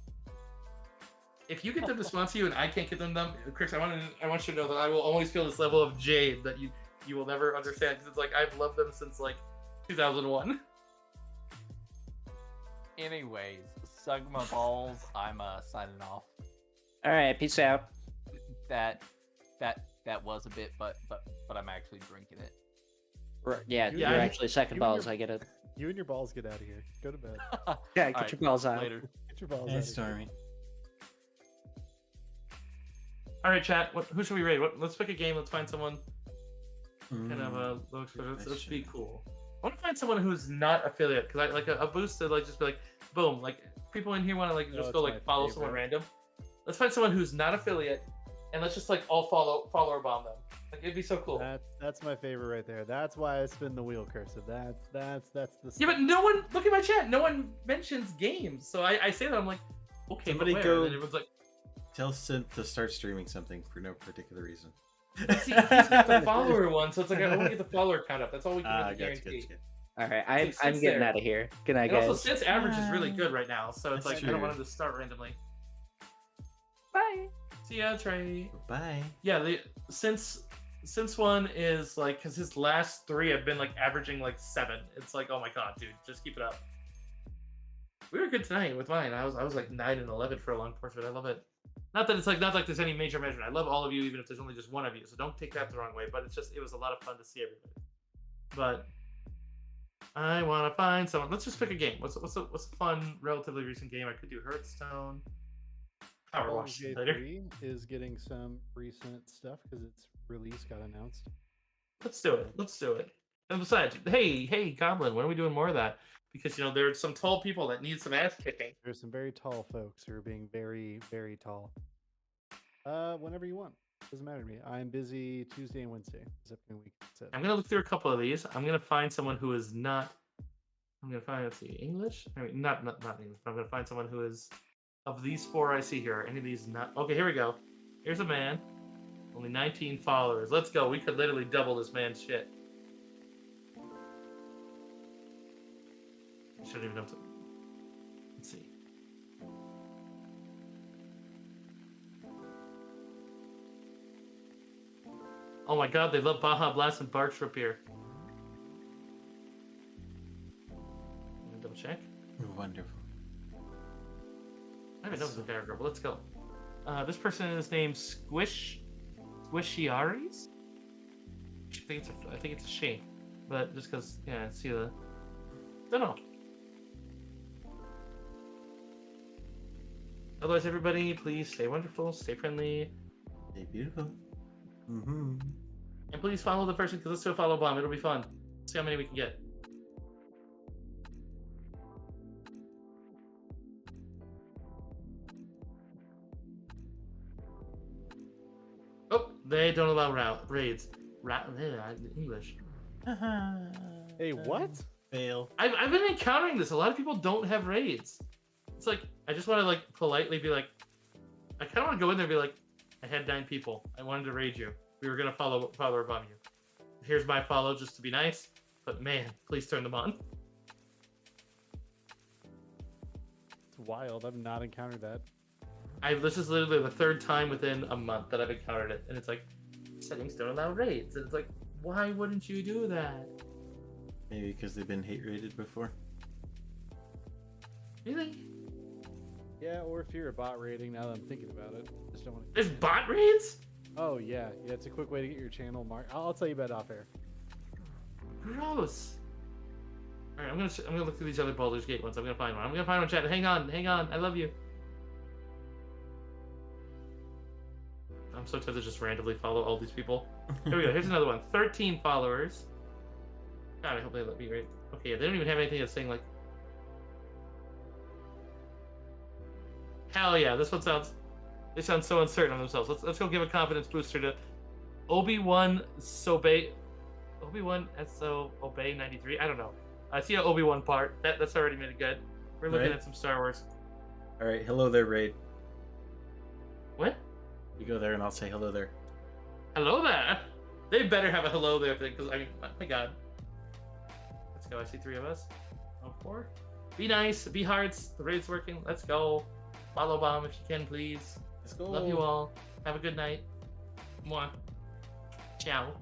If you get them to sponsor you and I can't get them, Chris, I want you to know that I will always feel this level of jade that you will never understand, because it's like I've loved them since like 2001. Anyways, Sugma Balls. I'm signing off. All right, peace out. That was a bit, but I'm actually drinking it. Yeah, Yeah, you're I- actually second you and balls. your- I get it. You and your balls get out of here. Go to bed. Yeah, All get right, your balls out. later. Get your balls Hey, out. Stormy. All right, chat. Who should we raid? Let's pick a game. Let's find someone kind of low exposure. Let's be cool. I want to find someone who's not affiliate, because I like a boost to like just be like, boom, like people in here want to like just it's go my like follow someone favorite. random. Let's find someone who's not affiliate, and let's just like all follower bomb them. Like it'd be so cool. That's my favorite right there. That's why I spin the wheel, Cursive. That's the. Yeah, but no one look at my chat. No one mentions games, so I say that I'm like, okay, Somebody but where? go- And then everyone's like, Tell Synth to start streaming something for no particular reason. see, he's got the follower one, so it's like I want to get the follower count up. That's all we can Ah, really gotcha, guarantee. gotcha. All right, I'm Since getting there- out of here. Good night, And guys. also, since average is really good right now, so it's That's like I don't true. want him to start randomly. Bye. See ya, Trey. Bye. Yeah, since one is like, because his last 3 have been like averaging like 7. It's like, oh my god, dude, just keep it up. We were good tonight with mine. I was like 9 and 11 for a long portion. I love it. Not that there's any major measurement. I love all of you, even if there's only just one of you. So don't take that the wrong way. But it was a lot of fun to see everybody. But I want to find someone. Let's just pick a game. What's a fun, relatively recent game? I could do Hearthstone. Power Wash Baldur's Gate later. 3 is getting some recent stuff because its release got announced. Let's do it. And besides, hey, Goblin, when are we doing more of that? Because there are some tall people that need some ass kicking. There's some very tall folks who are being very, very tall. Whenever you want. Doesn't matter to me. I'm busy Tuesday and Wednesday this upcoming week. That's it. I'm gonna look through a couple of these. I'm gonna find someone who is not. I'm gonna find, let's see, English. I mean, not English. But I'm gonna find someone who is of these 4 I see here. Are any of these not? Okay, here we go. Here's a man. Only 19 followers. Let's go. We could literally double this man's shit. I shouldn't even know. Let's see. Oh my god, they love Baja Blast and Bark Trip here. check. Wonderful. I don't even know if it's a guy or girl, but let's go. This person is named Squishiaris. I think it's a she, but just because see the. Don't know. Otherwise, everybody, please stay wonderful, stay friendly, Stay beautiful. Mm-hmm. and please follow the person because let's do a follow bomb. It'll be fun. See how many we can get. Oh, they don't allow raids. English. Hey, what? Fail. I've been encountering this. A lot of people don't have raids. It's like I just want to like politely be like, I kind of want to go in there and be like, I had 9 people. I wanted to raid you. We were gonna follow or bomb you. Here's my follow just to be nice. But man, please turn them on. It's wild. I've not encountered that. This is literally the 3rd time within a month that I've encountered it, and it's like settings don't allow raids, and it's like, why wouldn't you do that? Maybe because they've been hate rated before. Really? Yeah, or if you're a bot rating, now that I'm thinking about it. Just don't want to. There's bot raids? Oh, yeah. Yeah, it's a quick way to get your channel marked. I'll tell you about it off air. Gross. All right, I'm gonna look through these other Baldur's Gate ones. I'm gonna find one. Chat. Hang on. I love you. I'm so tempted to just randomly follow all these people. Here we go. Here's another one. 13 followers. God, I hope they let me rate. Okay, they don't even have anything that's saying like. Hell yeah, this one sounds. They sound so uncertain on themselves. Let's go give a confidence booster to Obi-Wan Sobey. Obi-Wan So Obey 93. I don't know. I see an Obi-Wan part. That's already made it good. We're looking at some Star Wars. All right, hello there, Raid. What? You go there and I'll say hello there. Hello there. They better have a hello there thing, because I mean, oh my god. Let's go. I see 3 of us. Oh, 4. Be nice. Be hearts. The raid's working. Let's go. Follow bomb if you can, please. Let's go. Love you all. Have a good night. Mwah. Ciao.